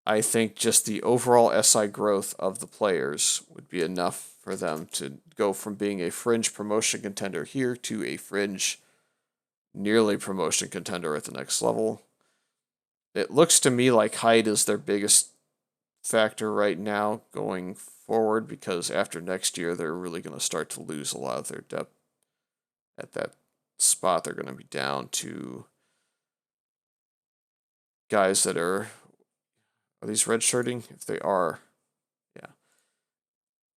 I think just the overall SI growth of the players would be enough for them to go from being a fringe promotion contender here to a fringe nearly promotion contender at the next level. It looks to me like height is their biggest factor right now going forward, because after next year they're really going to start to lose a lot of their depth at that spot. They're going to be down to guys that are these redshirting? If they are, yeah.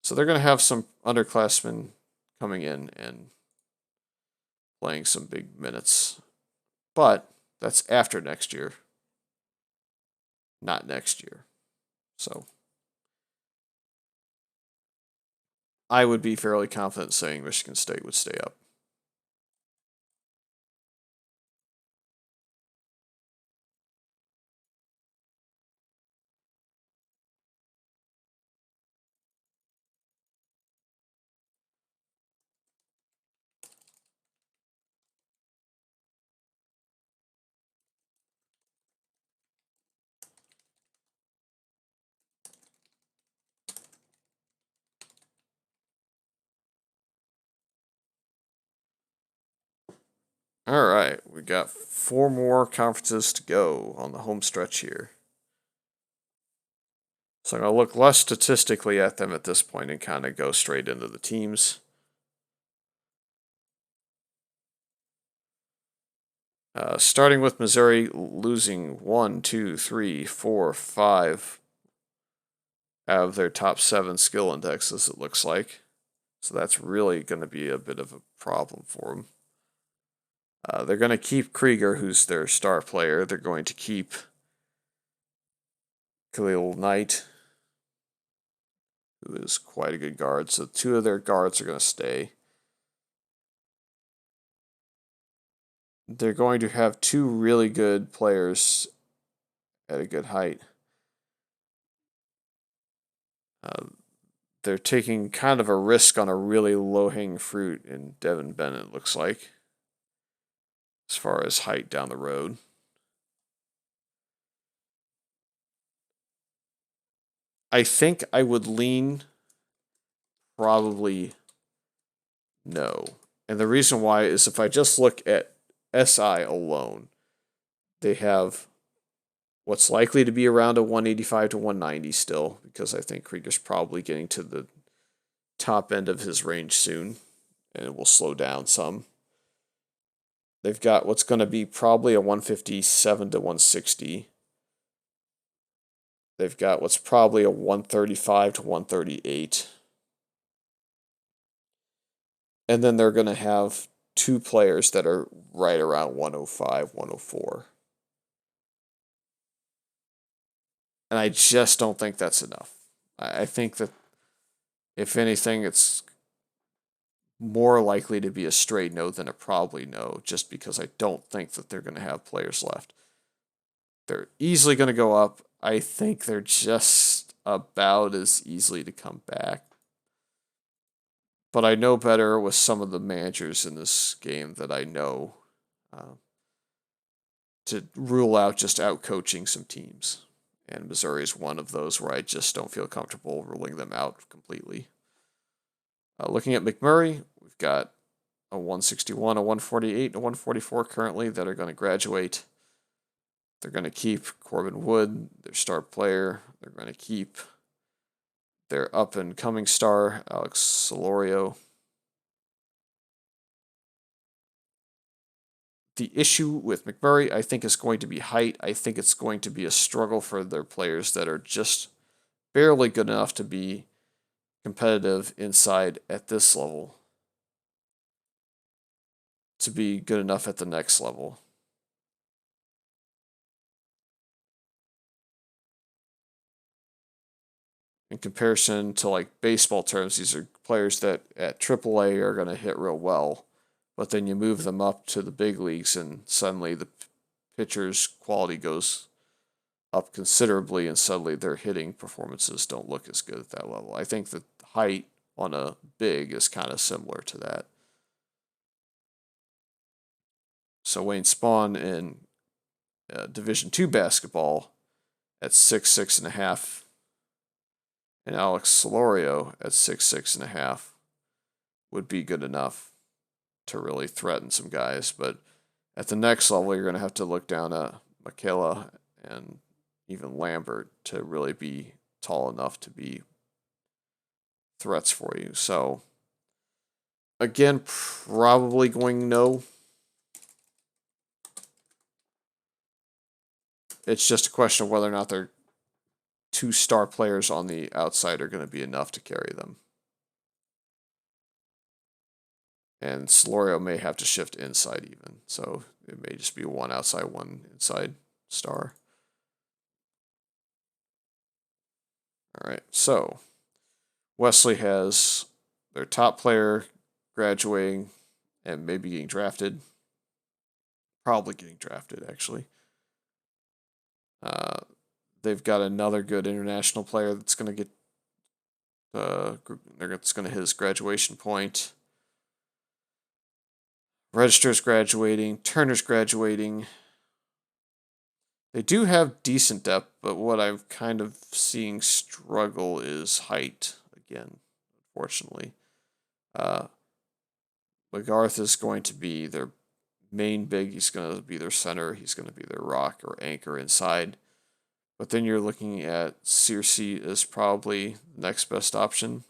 So they're going to have some underclassmen coming in and playing some big minutes. But that's after next year, not next year. So I would be fairly confident saying Michigan State would stay up. All right, we got 4 more conferences to go on the home stretch here. So I'm going to look less statistically at them at this point and kind of go straight into the teams. Starting with Missouri losing 1, 2, 3, 4, 5 out of their top 7 skill indexes, it looks like. So that's really going to be a bit of a problem for them. They're going to keep Krieger, who's their star player. They're going to keep Khalil Knight, who is quite a good guard. So 2 of their guards are going to stay. They're going to have 2 really good players at a good height. They're taking kind of a risk on a really low-hanging fruit in Devin Bennett, looks like, as far as height down the road. I think I would lean probably no. And the reason why is if I just look at SI alone, they have what's likely to be around a 185 to 190 still, because I think Krieger's probably getting to the top end of his range soon, and it will slow down some. They've got what's going to be probably a 157 to 160. They've got what's probably a 135 to 138. And then they're going to have 2 players that are right around 105, 104. And I just don't think that's enough. I think that, if anything, it's more likely to be a straight no than a probably no, just because I don't think that they're going to have players left. They're easily going to go up. I think they're just about as easily to come back. But I know better with some of the managers in this game that I know to rule out just out coaching some teams. And Missouri is one of those where I just don't feel comfortable ruling them out completely. Looking at Mcmurray, we've got a 161, a 148, and a 144 currently that are going to graduate. They're going to keep Corbin Wood, their star player. They're going to keep their up-and-coming star, Alex Solorio. The issue with Mcmurray, I think, is going to be height. I think it's going to be a struggle for their players that are just barely good enough to be competitive inside at this level to be good enough at the next level. In comparison to like baseball terms, these are players that at AAA are going to hit real well, but then you move them up to the big leagues and suddenly the pitcher's quality goes up considerably and suddenly their hitting performances don't look as good at that level. I think the height on a big is kind of similar to that. So Wayne Spawn in Division II basketball at 6'6.5", and Alex Solorio at 6'6.5" would be good enough to really threaten some guys. But at the next level, you're going to have to look down at Michaela and even Lambert to really be tall enough to be threats for you. So again, probably going no. It's just a question of whether or not their two star players on the outside are going to be enough to carry them. And Solorio may have to shift inside even. So it may just be one outside, one inside star. All right, so Wesley has their top player graduating and maybe getting drafted. Probably getting drafted, actually. They've got another good international player that's going to get that's going to hit his graduation point. Register's graduating. Turner's graduating. They do have decent depth, but what I'm kind of seeing struggle is height again, unfortunately. McGarth is going to be their main big. He's going to be their center. He's going to be their rock or anchor inside. But then you're looking at Searcy as probably the next best option.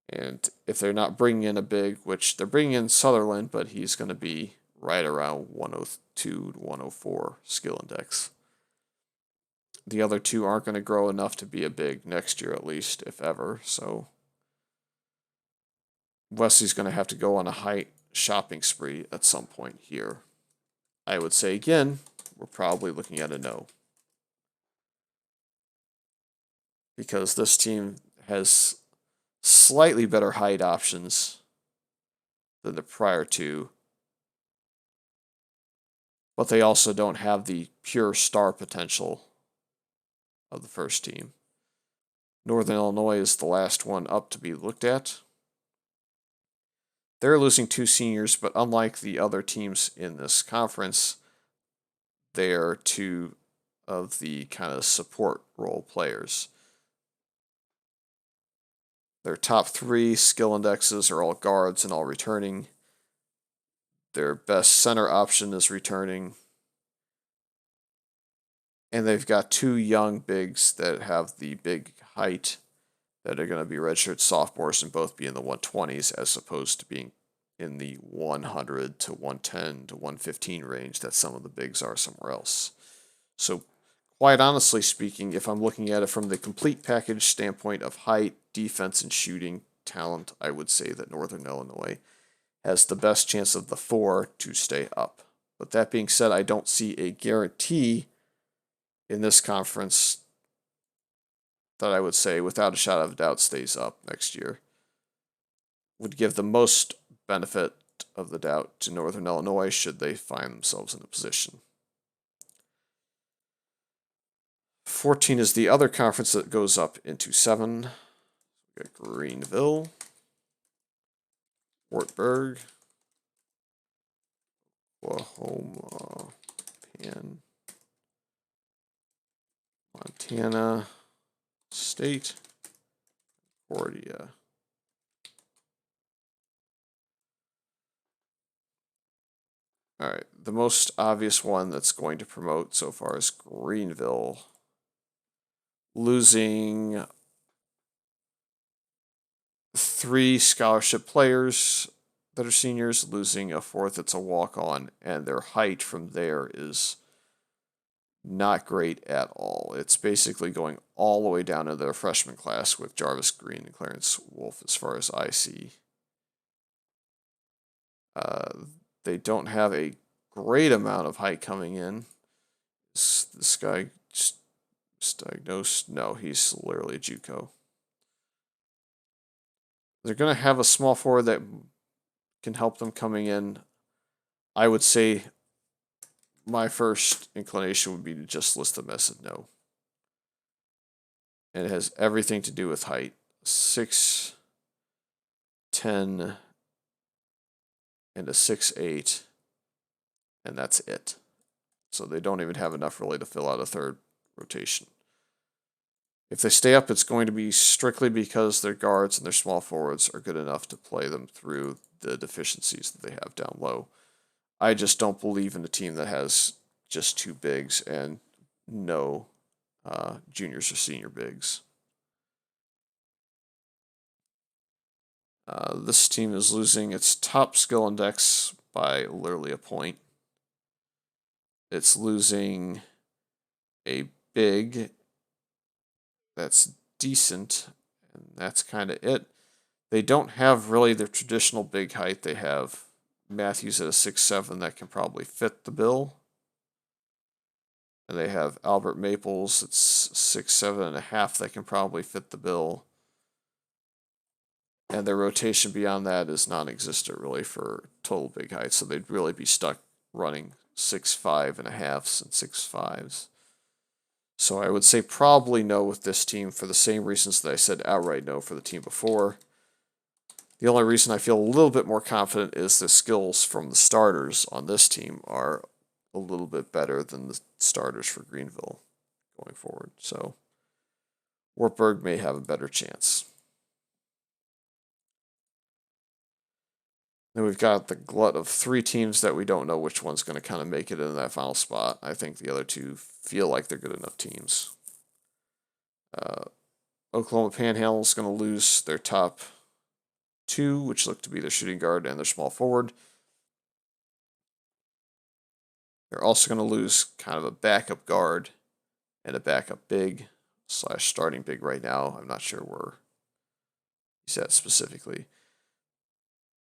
And if they're not bringing in a big, which they're bringing in Sutherland, but he's going to be right around 102 to 104 skill index. The other two aren't going to grow enough to be a big next year at least, if ever. So Wesley's going to have to go on a height shopping spree at some point here. I would say again, we're probably looking at a no. Because this team has slightly better height options than the prior two, but they also don't have the pure star potential of the first team. Northern Illinois is the last one up to be looked at. They're losing two seniors, but unlike the other teams in this conference, they are two of the kind of support role players. Their top three skill indexes are all guards and all returning. Their best center option is returning. And they've got two young bigs that have the big height that are going to be redshirt sophomores and both be in the 120s as opposed to being in the 100 to 110 to 115 range that some of the bigs are somewhere else. So quite honestly speaking, if I'm looking at it from the complete package standpoint of height, defense, and shooting talent, I would say that Northern Illinois has the best chance of the four to stay up. But that being said, I don't see a guarantee in this conference that I would say without a shadow of a doubt stays up next year. Would give the most benefit of the doubt to Northern Illinois should they find themselves in a position. 14 is the other conference that goes up into 7. We got Greenville, Wartburg, Oklahoma, Montana State, Concordia. All right, the most obvious one that's going to promote so far is Greenville, losing 3 scholarship players that are seniors, losing a fourth that's a walk-on, and their height from there is not great at all. It's basically going all the way down to their freshman class with Jarvis Green and Clarence Wolf as far as I see. They don't have a great amount of height coming in. This guy just diagnosed? No, he's literally a JUCO. They're going to have a small forward that can help them coming in. I would say my first inclination would be to just list them as a no. And it has everything to do with height. 6'10" and a 6'8", and that's it. So they don't even have enough really to fill out a third rotation. If they stay up, it's going to be strictly because their guards and their small forwards are good enough to play them through the deficiencies that they have down low. I just don't believe in a team that has just 2 bigs and no juniors or senior bigs. This team is losing its top skill index by literally a point. It's losing a big that's decent, and that's kind of it. They don't have really their traditional big height. They have Matthews at a 6'7" that can probably fit the bill. And they have Albert Maples at 6'7.5" that can probably fit the bill. And their rotation beyond that is non-existent really for total big height. So they'd really be stuck running 6'5.5" and 6'5s. So I would say probably no with this team for the same reasons that I said outright no for the team before. The only reason I feel a little bit more confident is the skills from the starters on this team are a little bit better than the starters for Greenville going forward. So Wartburg may have a better chance. Then we've got the glut of 3 teams that we don't know which one's going to kind of make it into that final spot. I think the other 2 feel like they're good enough teams. Oklahoma Panhandle is going to lose their top 2, which look to be their shooting guard and their small forward. They're also going to lose kind of a backup guard and a backup big / starting big right now. I'm not sure where he's at specifically.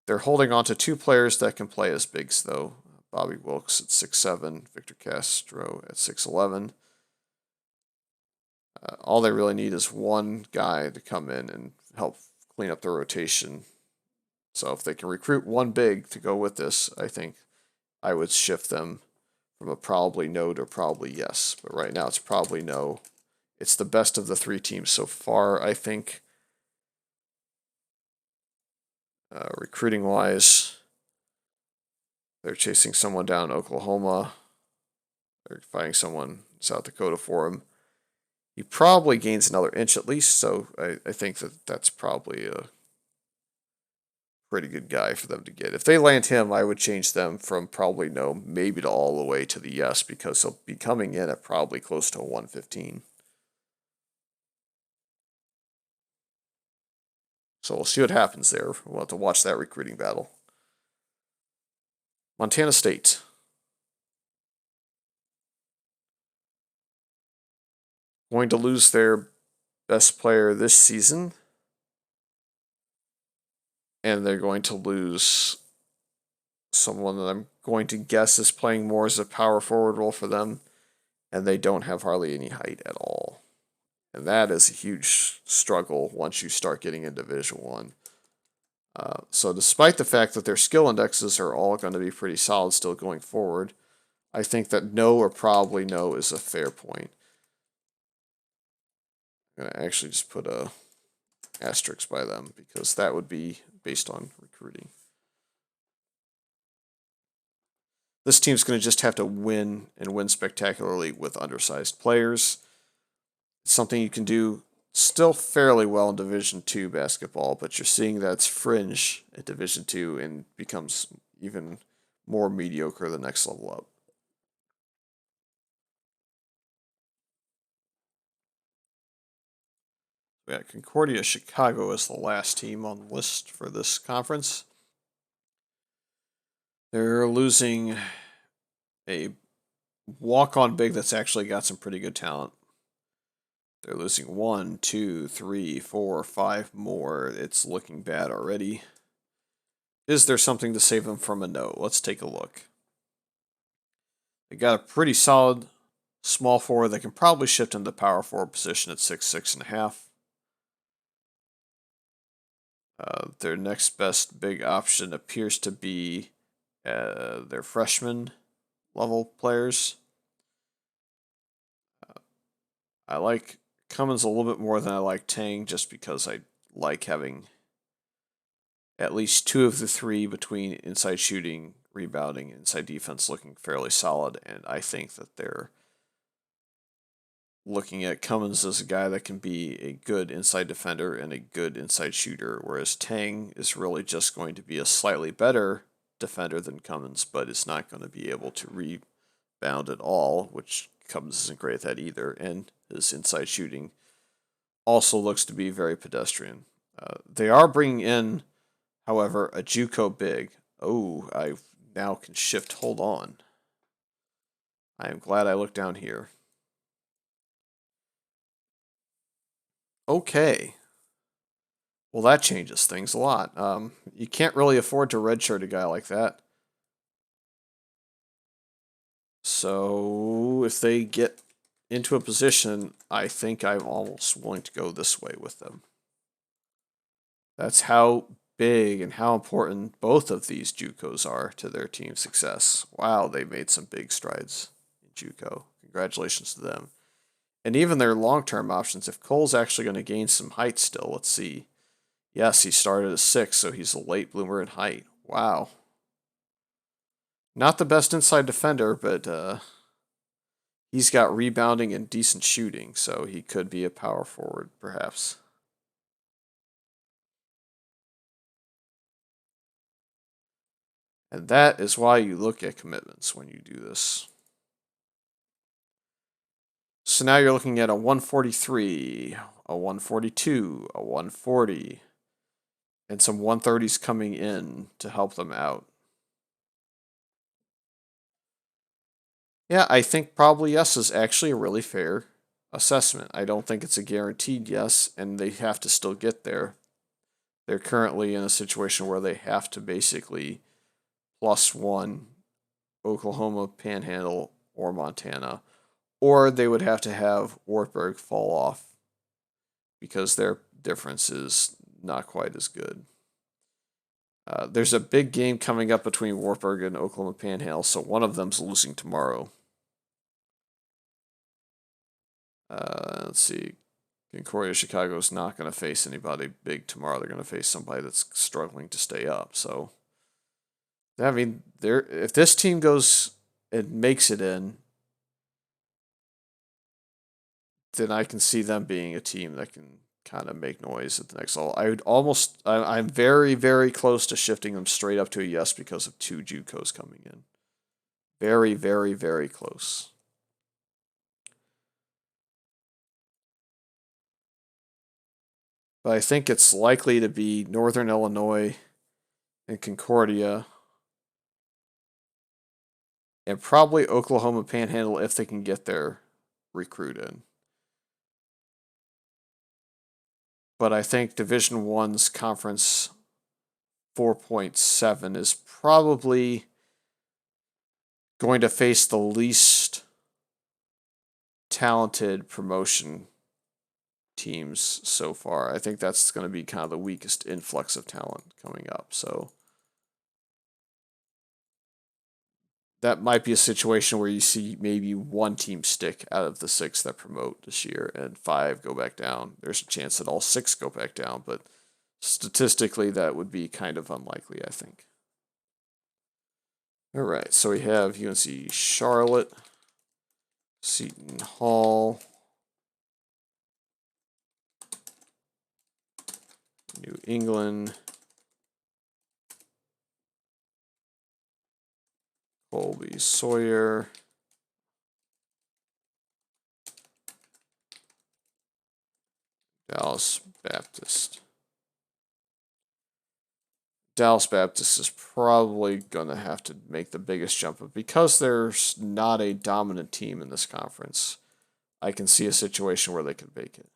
They're holding on to 2 players that can play as bigs, though. Bobby Wilkes at 6'7", Victor Castro at 6'11". All they really need is one guy to come in and help clean up the rotation. So if they can recruit one big to go with this, I think I would shift them from a probably no to probably yes. But right now it's probably no. It's the best of the 3 teams so far, I think. Recruiting-wise, they're chasing someone down in Oklahoma. They're fighting someone in South Dakota for him. He probably gains another inch at least, so I think that's probably a pretty good guy for them to get. If they land him, I would change them from probably no, maybe to all the way to the yes, because he'll be coming in at probably close to a 115. So we'll see what happens there. We'll have to watch that recruiting battle. Montana State. Going to lose their best player this season. And they're going to lose someone that I'm going to guess is playing more as a power forward role for them. And they don't have hardly any height at all. And that is a huge struggle once you start getting into Division One. So despite the fact that their skill indexes are all going to be pretty solid still going forward, I think that no or probably no is a fair point. I'm going to actually just put a asterisk by them because that would be based on recruiting. This team's going to just have to win and win spectacularly with undersized players. It's something you can do still fairly well in Division II basketball, but you're seeing that's fringe at Division II and becomes even more mediocre the next level up. We got Concordia Chicago as the last team on the list for this conference. They're losing a walk-on big that's actually got some pretty good talent. They're losing 1, 2, 3, 4, 5 more. It's looking bad already. Is there something to save them from a no? Let's take a look. They got a pretty solid small forward that can probably shift into the power forward position at 6'6.5". Their next best big option appears to be their freshman level players. I like Cummins a little bit more than I like Tang, just because I like having at least 2 of the 3 between inside shooting, rebounding, inside defense looking fairly solid, and I think that they're looking at Cummins as a guy that can be a good inside defender and a good inside shooter, whereas Tang is really just going to be a slightly better defender than Cummins, but is not going to be able to rebound at all, which Cummins isn't great at that either, and his inside shooting also looks to be very pedestrian. They are bringing in, however, a JUCO big. Oh, I now can shift. Hold on. I am glad I looked down here. Okay. Well, that changes things a lot. You can't really afford to redshirt a guy like that. So if they get into a position, I think I'm almost willing to go this way with them. That's how big and how important both of these JUCOs are to their team's success. Wow, they made some big strides in JUCO. Congratulations to them. And even their long-term options, if Cole's actually going to gain some height still, let's see. Yes, he started at 6, so he's a late bloomer in height. Wow. Not the best inside defender, but he's got rebounding and decent shooting, so he could be a power forward, perhaps. And that is why you look at commitments when you do this. So now you're looking at a 143, a 142, a 140, and some 130s coming in to help them out. Yeah, I think probably yes is actually a really fair assessment. I don't think it's a guaranteed yes, and they have to still get there. They're currently in a situation where they have to basically +1 Oklahoma, Panhandle, or Montana, or they would have to have Wartburg fall off because their difference is not quite as good. There's a big game coming up between Wartburg and Oklahoma Panhandle, so one of them's losing tomorrow. Let's see. Concordia Chicago is not going to face anybody big tomorrow. They're going to face somebody that's struggling to stay up. So, I mean, if this team goes and makes it in, then I can see them being a team that can kind of make noise at the next level. I'm very, very close to shifting them straight up to a yes because of 2 JUCOs coming in. Very, very, very close. But I think it's likely to be Northern Illinois and Concordia, and probably Oklahoma Panhandle if they can get their recruit in. But I think Division One's conference 4.7 is probably going to face the least talented promotion teams so far. I think that's going to be kind of the weakest influx of talent coming up. So that might be a situation where you see maybe 1 team stick out of the 6 that promote this year and 5 go back down. There's a chance that all 6 go back down, but statistically that would be kind of unlikely, I think. All right, so we have UNC Charlotte, Seton Hall, New England, Colby Sawyer. Dallas Baptist. Dallas Baptist is probably going to have to make the biggest jump. But because there's not a dominant team in this conference, I can see a situation where they could make it.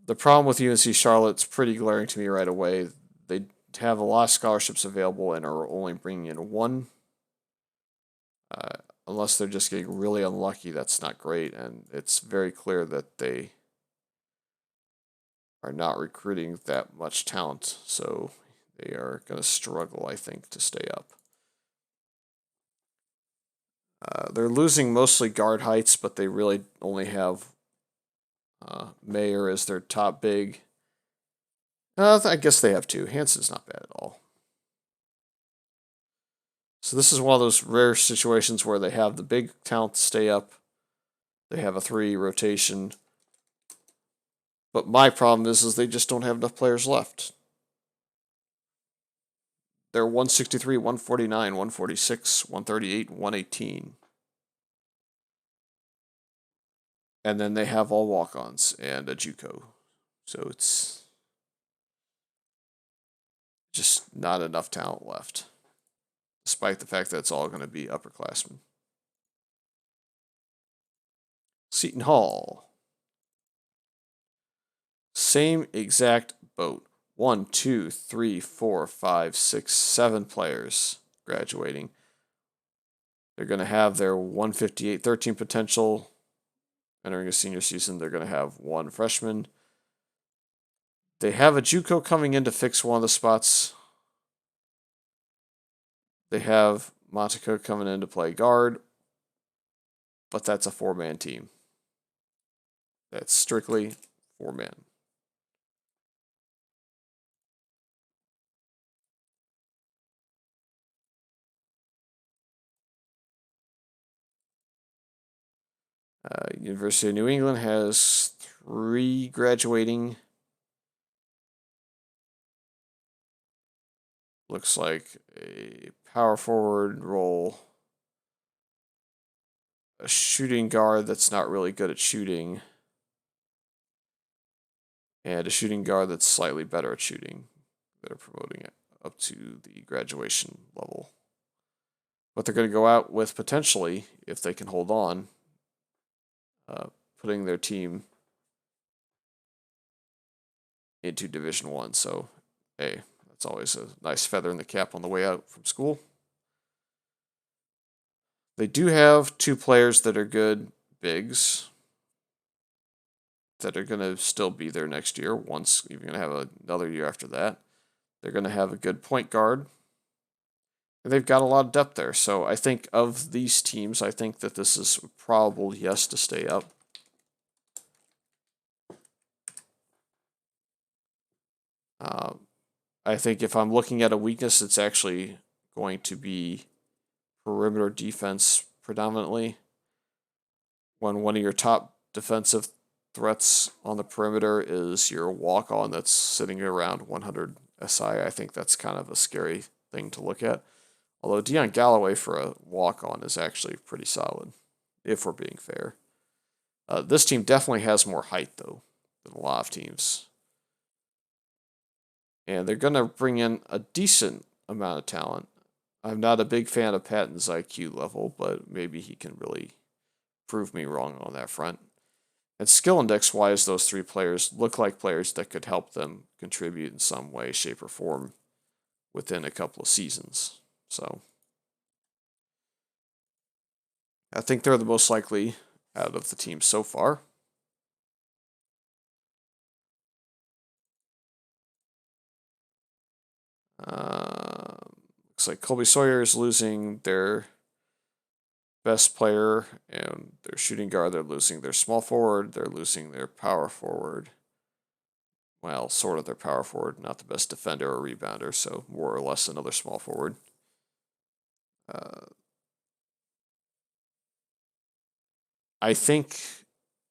The problem with UNC Charlotte's pretty glaring to me right away. They have a lot of scholarships available and are only bringing in one. Unless they're just getting really unlucky, that's not great. And it's very clear that they are not recruiting that much talent. So they are going to struggle, I think, to stay up. They're losing mostly guard heights, but they really only have Mayer as their top big. I guess they have two. Hanson's not bad at all. So this is one of those rare situations where they have the big talent stay up. They have a 3 rotation. But my problem is they just don't have enough players left. They're 163, 149, 146, 138, 118. And then they have all walk-ons and a JUCO. So it's just not enough talent left. Despite the fact that it's all going to be upperclassmen. Seton Hall. Same exact boat. 1, 2, 3, 4, 5, 6, 7 players graduating. They're going to have their 158, 13 potential. Entering a senior season, they're going to have 1 freshman. They have a JUCO coming in to fix one of the spots. They have Montaka coming in to play guard. But that's a 4-man team. That's strictly 4-man. University of New England has 3 graduating. Looks like a power forward role. A shooting guard that's not really good at shooting. And a shooting guard that's slightly better at shooting. They're promoting it up to the graduation level. But they're going to go out with potentially, if they can hold on, putting their team into Division I. So, hey, that's always a nice feather in the cap on the way out from school. They do have 2 players that are good bigs that are going to still be there next year. One's even going to have another year after that. They're going to have a good point guard. And they've got a lot of depth there. So I think of these teams, I think that this is a probable yes to stay up. I think if I'm looking at a weakness, it's actually going to be perimeter defense predominantly. When one of your top defensive threats on the perimeter is your walk-on that's sitting around 100 SI, I think that's kind of a scary thing to look at. Although Deion Galloway for a walk-on is actually pretty solid, if we're being fair. This team definitely has more height, though, than a lot of teams. And they're going to bring in a decent amount of talent. I'm not a big fan of Patton's IQ level, but maybe he can really prove me wrong on that front. And skill index-wise, those 3 players look like players that could help them contribute in some way, shape, or form within a couple of seasons. So I think they're the most likely out of the teams so far. Looks like Colby Sawyer is losing their best player and their shooting guard. They're losing their small forward. They're losing their power forward. Well, sort of their power forward, not the best defender or rebounder, so more or less another small forward. I think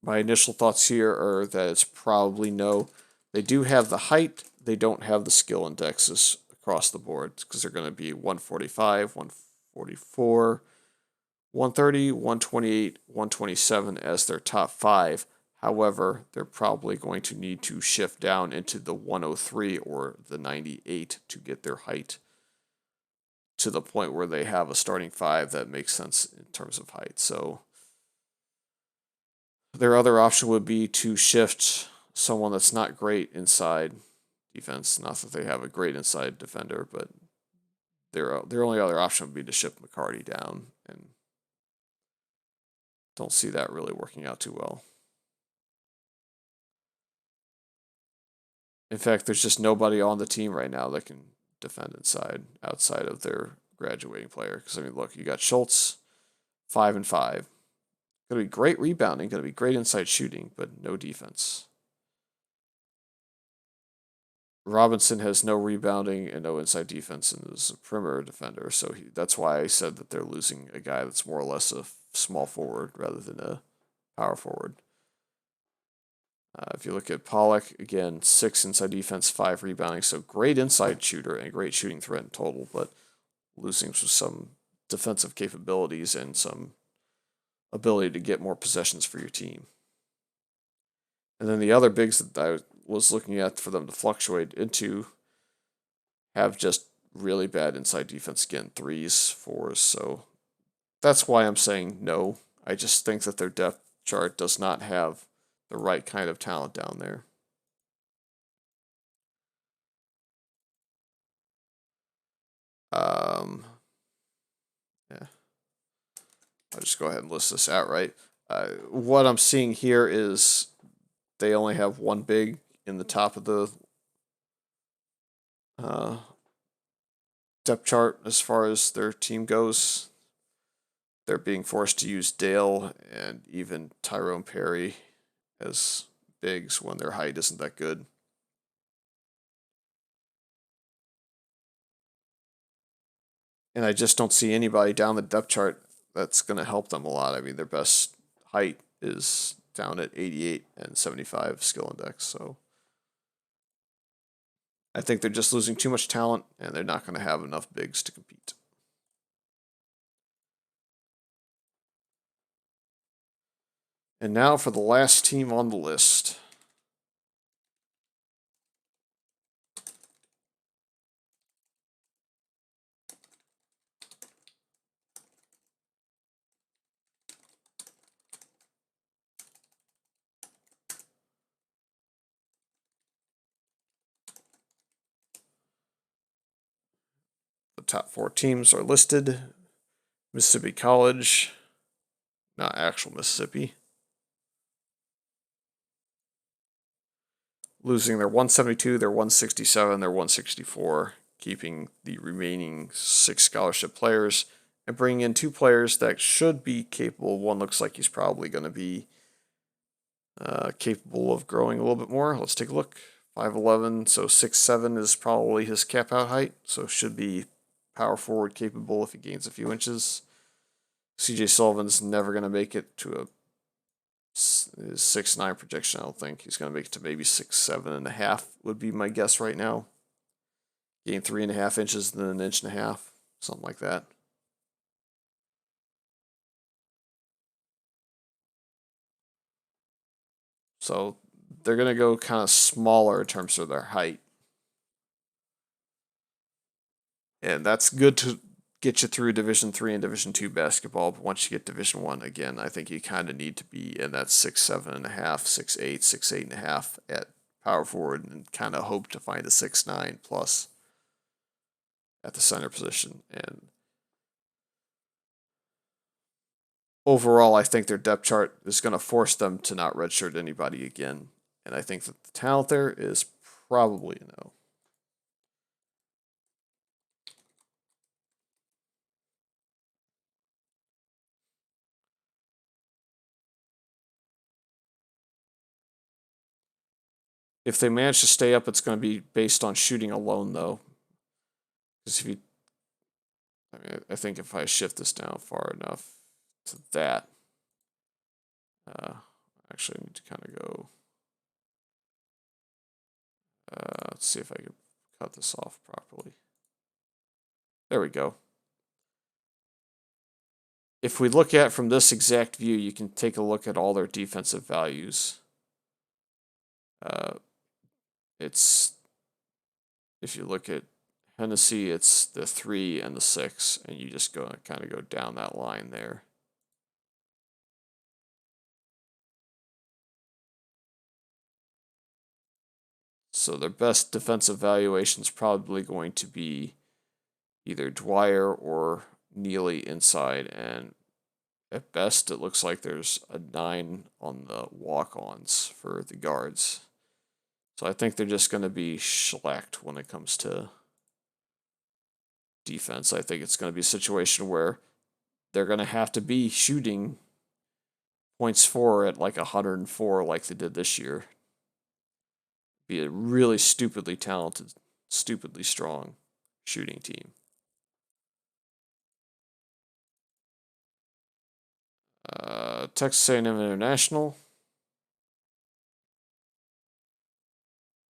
my initial thoughts here are that it's probably no. They do have the height. They don't have the skill indexes across the board because they're going to be 145, 144, 130, 128, 127 as their top 5. However, they're probably going to need to shift down into the 103 or the 98 to get their height to the point where they have a starting 5 that makes sense in terms of height. So their other option would be to shift someone that's not great inside defense. Not that they have a great inside defender, but their only other option would be to shift McCarty down, and don't see that really working out too well. In fact, there's just nobody on the team right now that can defend inside outside of their graduating player. Because, I mean, look, you got Schultz, 5 and 5. Going to be great rebounding, going to be great inside shooting, but no defense. Robinson has no rebounding and no inside defense and is a perimeter defender. So that's why I said that they're losing a guy that's more or less a small forward rather than a power forward. If you look at Pollock, again, 6 inside defense, 5 rebounding. So great inside shooter and great shooting threat in total, but losing some defensive capabilities and some ability to get more possessions for your team. And then the other bigs that I was looking at for them to fluctuate into have just really bad inside defense again, 3s, 4s. So that's why I'm saying no. I just think that their depth chart does not have the right kind of talent down there. Yeah. I'll just go ahead and list this outright. What I'm seeing here is they only have one big in the top of the depth chart as far as their team goes. They're being forced to use Dale and even Tyrone Perry as bigs when their height isn't that good. And I just don't see anybody down the depth chart that's going to help them a lot. I mean, their best height is down at 88 and 75 skill index. So I think they're just losing too much talent, and they're not going to have enough bigs to compete. And now for the last team on the list. The top 4 teams are listed. Mississippi College, not actual Mississippi, losing their 172, their 167, their 164, keeping the remaining 6 scholarship players, and bringing in 2 players that should be capable. One looks like he's probably going to be capable of growing a little bit more. Let's take a look. 5'11", so 6'7" is probably his cap out height, so should be power forward capable if he gains a few inches. CJ Sullivan's never going to make it to a 6'9" projection. I don't think he's going to make it to maybe 6'7.5" would be my guess right now. Gain 3.5 inches, then 1.5 inches, something like that. So they're going to go kind of smaller in terms of their height. And that's good to get you through Division III and Division II basketball. But once you get Division I, again, I think you kind of need to be in that 6'7.5", 6'8", 6'8.5" at power forward, and kind of hope to find a 6'9" plus at the center position. And overall, I think their depth chart is going to force them to not redshirt anybody again. And I think that the talent there is probably a no. If they manage to stay up, it's going to be based on shooting alone, though. Because if you, I think if I shift this down far enough to that, actually, I need to kind of go. Let's see if I can cut this off properly. There we go. If we look at from this exact view, you can take a look at all their defensive values. It's, if you look at Hennessy, it's the 3 and the 6, and you just kind of go down that line there. So their best defensive valuation is probably going to be either Dwyer or Neely inside, and at best it looks like there's a 9 on the walk-ons for the guards. So I think they're just going to be shellacked when it comes to defense. I think it's going to be a situation where they're going to have to be shooting points for at like 104 like they did this year. Be a really stupidly talented, stupidly strong shooting team. Texas A&M International.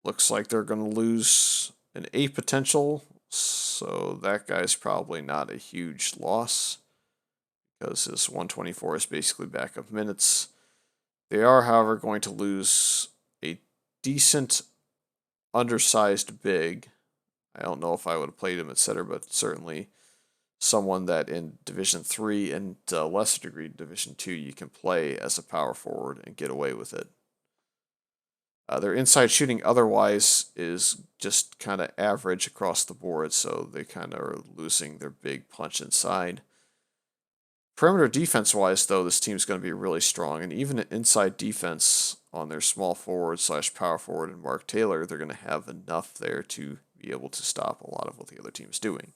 Looks like they're going to lose an A potential, so that guy's probably not a huge loss because his 124 is basically backup minutes. They are, however, going to lose a decent undersized big. I don't know if I would have played him at center, but certainly someone that in Division 3 and to a lesser degree Division 2 you can play as a power forward and get away with it. Their inside shooting otherwise is just kind of average across the board, so they kind of are losing their big punch inside. Perimeter defense-wise, though, this team's going to be really strong, and even inside defense on their small forward / power forward and Mark Taylor, they're going to have enough there to be able to stop a lot of what the other team is doing.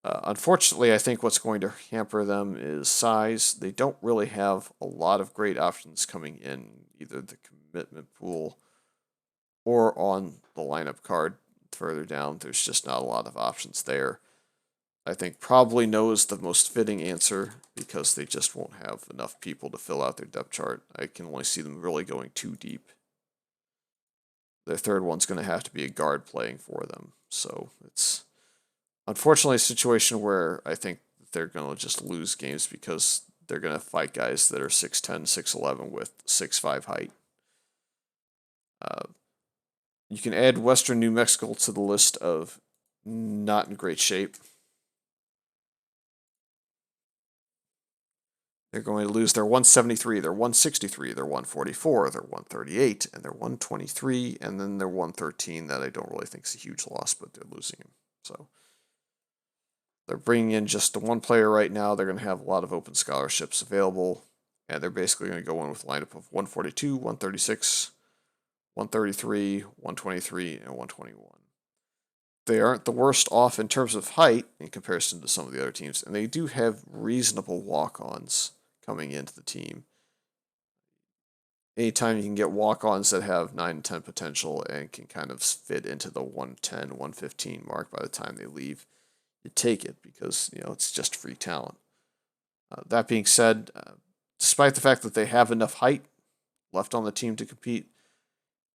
Unfortunately, I think what's going to hamper them is size. They don't really have a lot of great options coming in, either the commitment pool or on the lineup card further down. There's just not a lot of options there. I think probably no is the most fitting answer because they just won't have enough people to fill out their depth chart. I can only see them really going too deep. Their third one's going to have to be a guard playing for them. So it's unfortunately a situation where I think they're going to just lose games because they're going to fight guys that are 6'10", 6'11", with 6'5" height. You can add Western New Mexico to the list of not in great shape. They're going to lose their 173, their 163, their 144, their 138, and their 123, and then their 113 that I don't really think is a huge loss, but they're losing him. So they're bringing in just the one player right now. They're going to have a lot of open scholarships available, and they're basically going to go in with a lineup of 142, 136, 133, 123, and 121. They aren't the worst off in terms of height in comparison to some of the other teams, and they do have reasonable walk-ons coming into the team. Anytime you can get walk-ons that have 9 and 10 potential and can kind of fit into the 110, 115 mark by the time they leave, you take it because, it's just free talent. That being said, despite the fact that they have enough height left on the team to compete,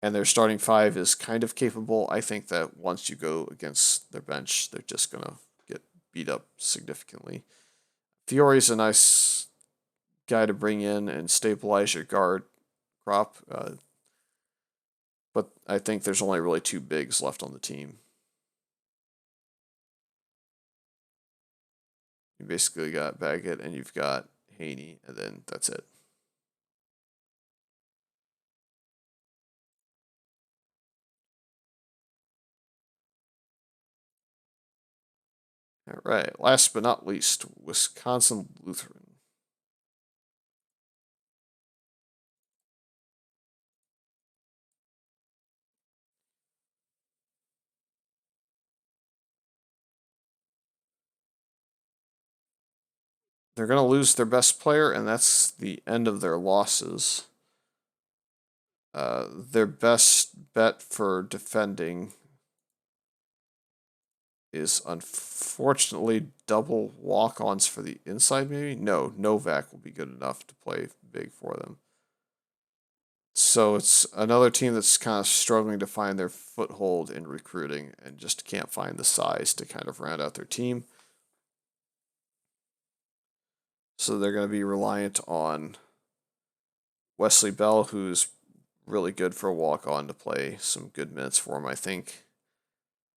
and their starting 5 is kind of capable, I think that once you go against their bench, they're just going to get beat up significantly. Fury's a nice guy to bring in and stabilize your guard crop, but I think there's only really 2 bigs left on the team. You basically got Baggett and you've got Haney, and then that's it. All right, last but not least, Wisconsin Lutheran. They're going to lose their best player, and that's the end of their losses. Their best bet for defending is unfortunately double walk-ons for the inside, maybe? No, Novak will be good enough to play big for them. So it's another team that's kind of struggling to find their foothold in recruiting and just can't find the size to kind of round out their team. So they're going to be reliant on Wesley Bell, who's really good for a walk-on to play some good minutes for him, I think,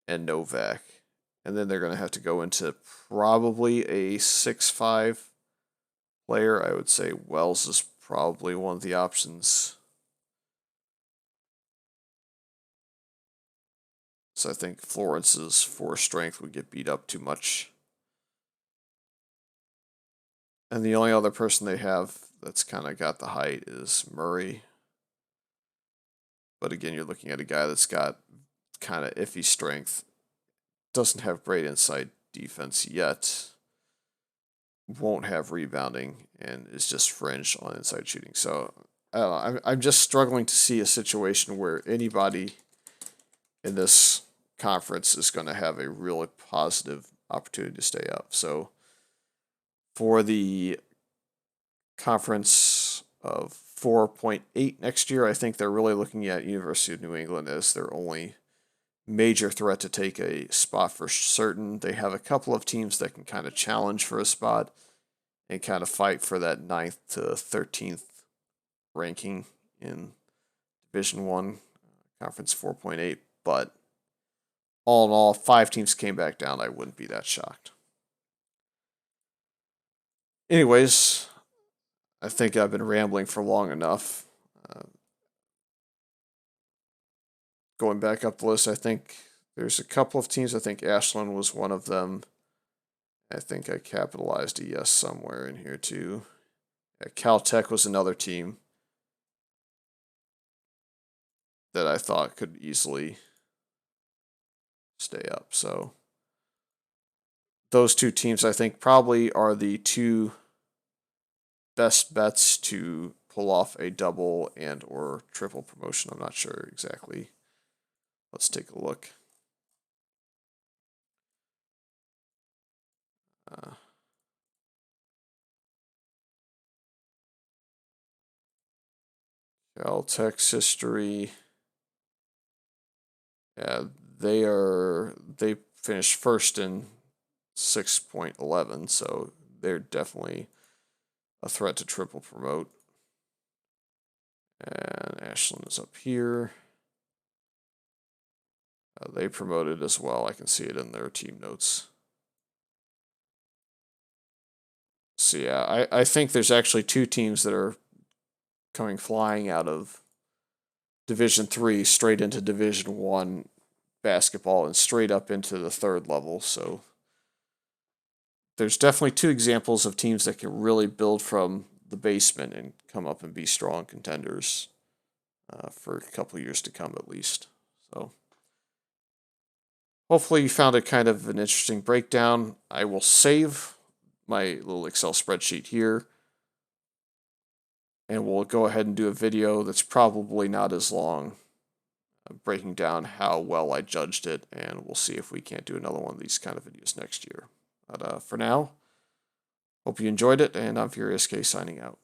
and Novak. And then they're going to have to go into probably a 6'5" player. I would say Wells is probably one of the options. So I think Florence's force strength would get beat up too much. And the only other person they have that's kind of got the height is Murray. But again, you're looking at a guy that's got kind of iffy strength, doesn't have great inside defense yet, won't have rebounding, and is just fringe on inside shooting. So I don't know. I'm just struggling to see a situation where anybody in this conference is going to have a really positive opportunity to stay up. So for the conference of 4.8 next year, I think they're really looking at University of New England as their only major threat to take a spot for certain. They have a couple of teams that can kind of challenge for a spot and kind of fight for that 9th to 13th ranking in Division 1, Conference 4.8. But all in all, 5 teams came back down. I wouldn't be that shocked. Anyways, I think I've been rambling for long enough. Going back up the list, I think there's a couple of teams. I think Ashland was one of them. I think I capitalized a yes somewhere in here too. Caltech was another team that I thought could easily stay up. So those two teams, I think, probably are the two best bets to pull off a double and or triple promotion. I'm not sure exactly. Let's take a look. Caltech's history. Yeah, they finished first in 6.11, so they're definitely a threat to triple promote. And Ashland is up here. They promoted as well. I can see it in their team notes. So yeah, I think there's actually 2 teams that are coming flying out of Division 3 straight into Division 1 basketball and straight up into the 3rd level. So there's definitely 2 examples of teams that can really build from the basement and come up and be strong contenders for a couple of years to come at least. So hopefully you found it kind of an interesting breakdown. I will save my little Excel spreadsheet here, and we'll go ahead and do a video that's probably not as long, breaking down how well I judged it, and we'll see if we can't do another one of these kind of videos next year. But for now, hope you enjoyed it, and I'm FurySK's signing out.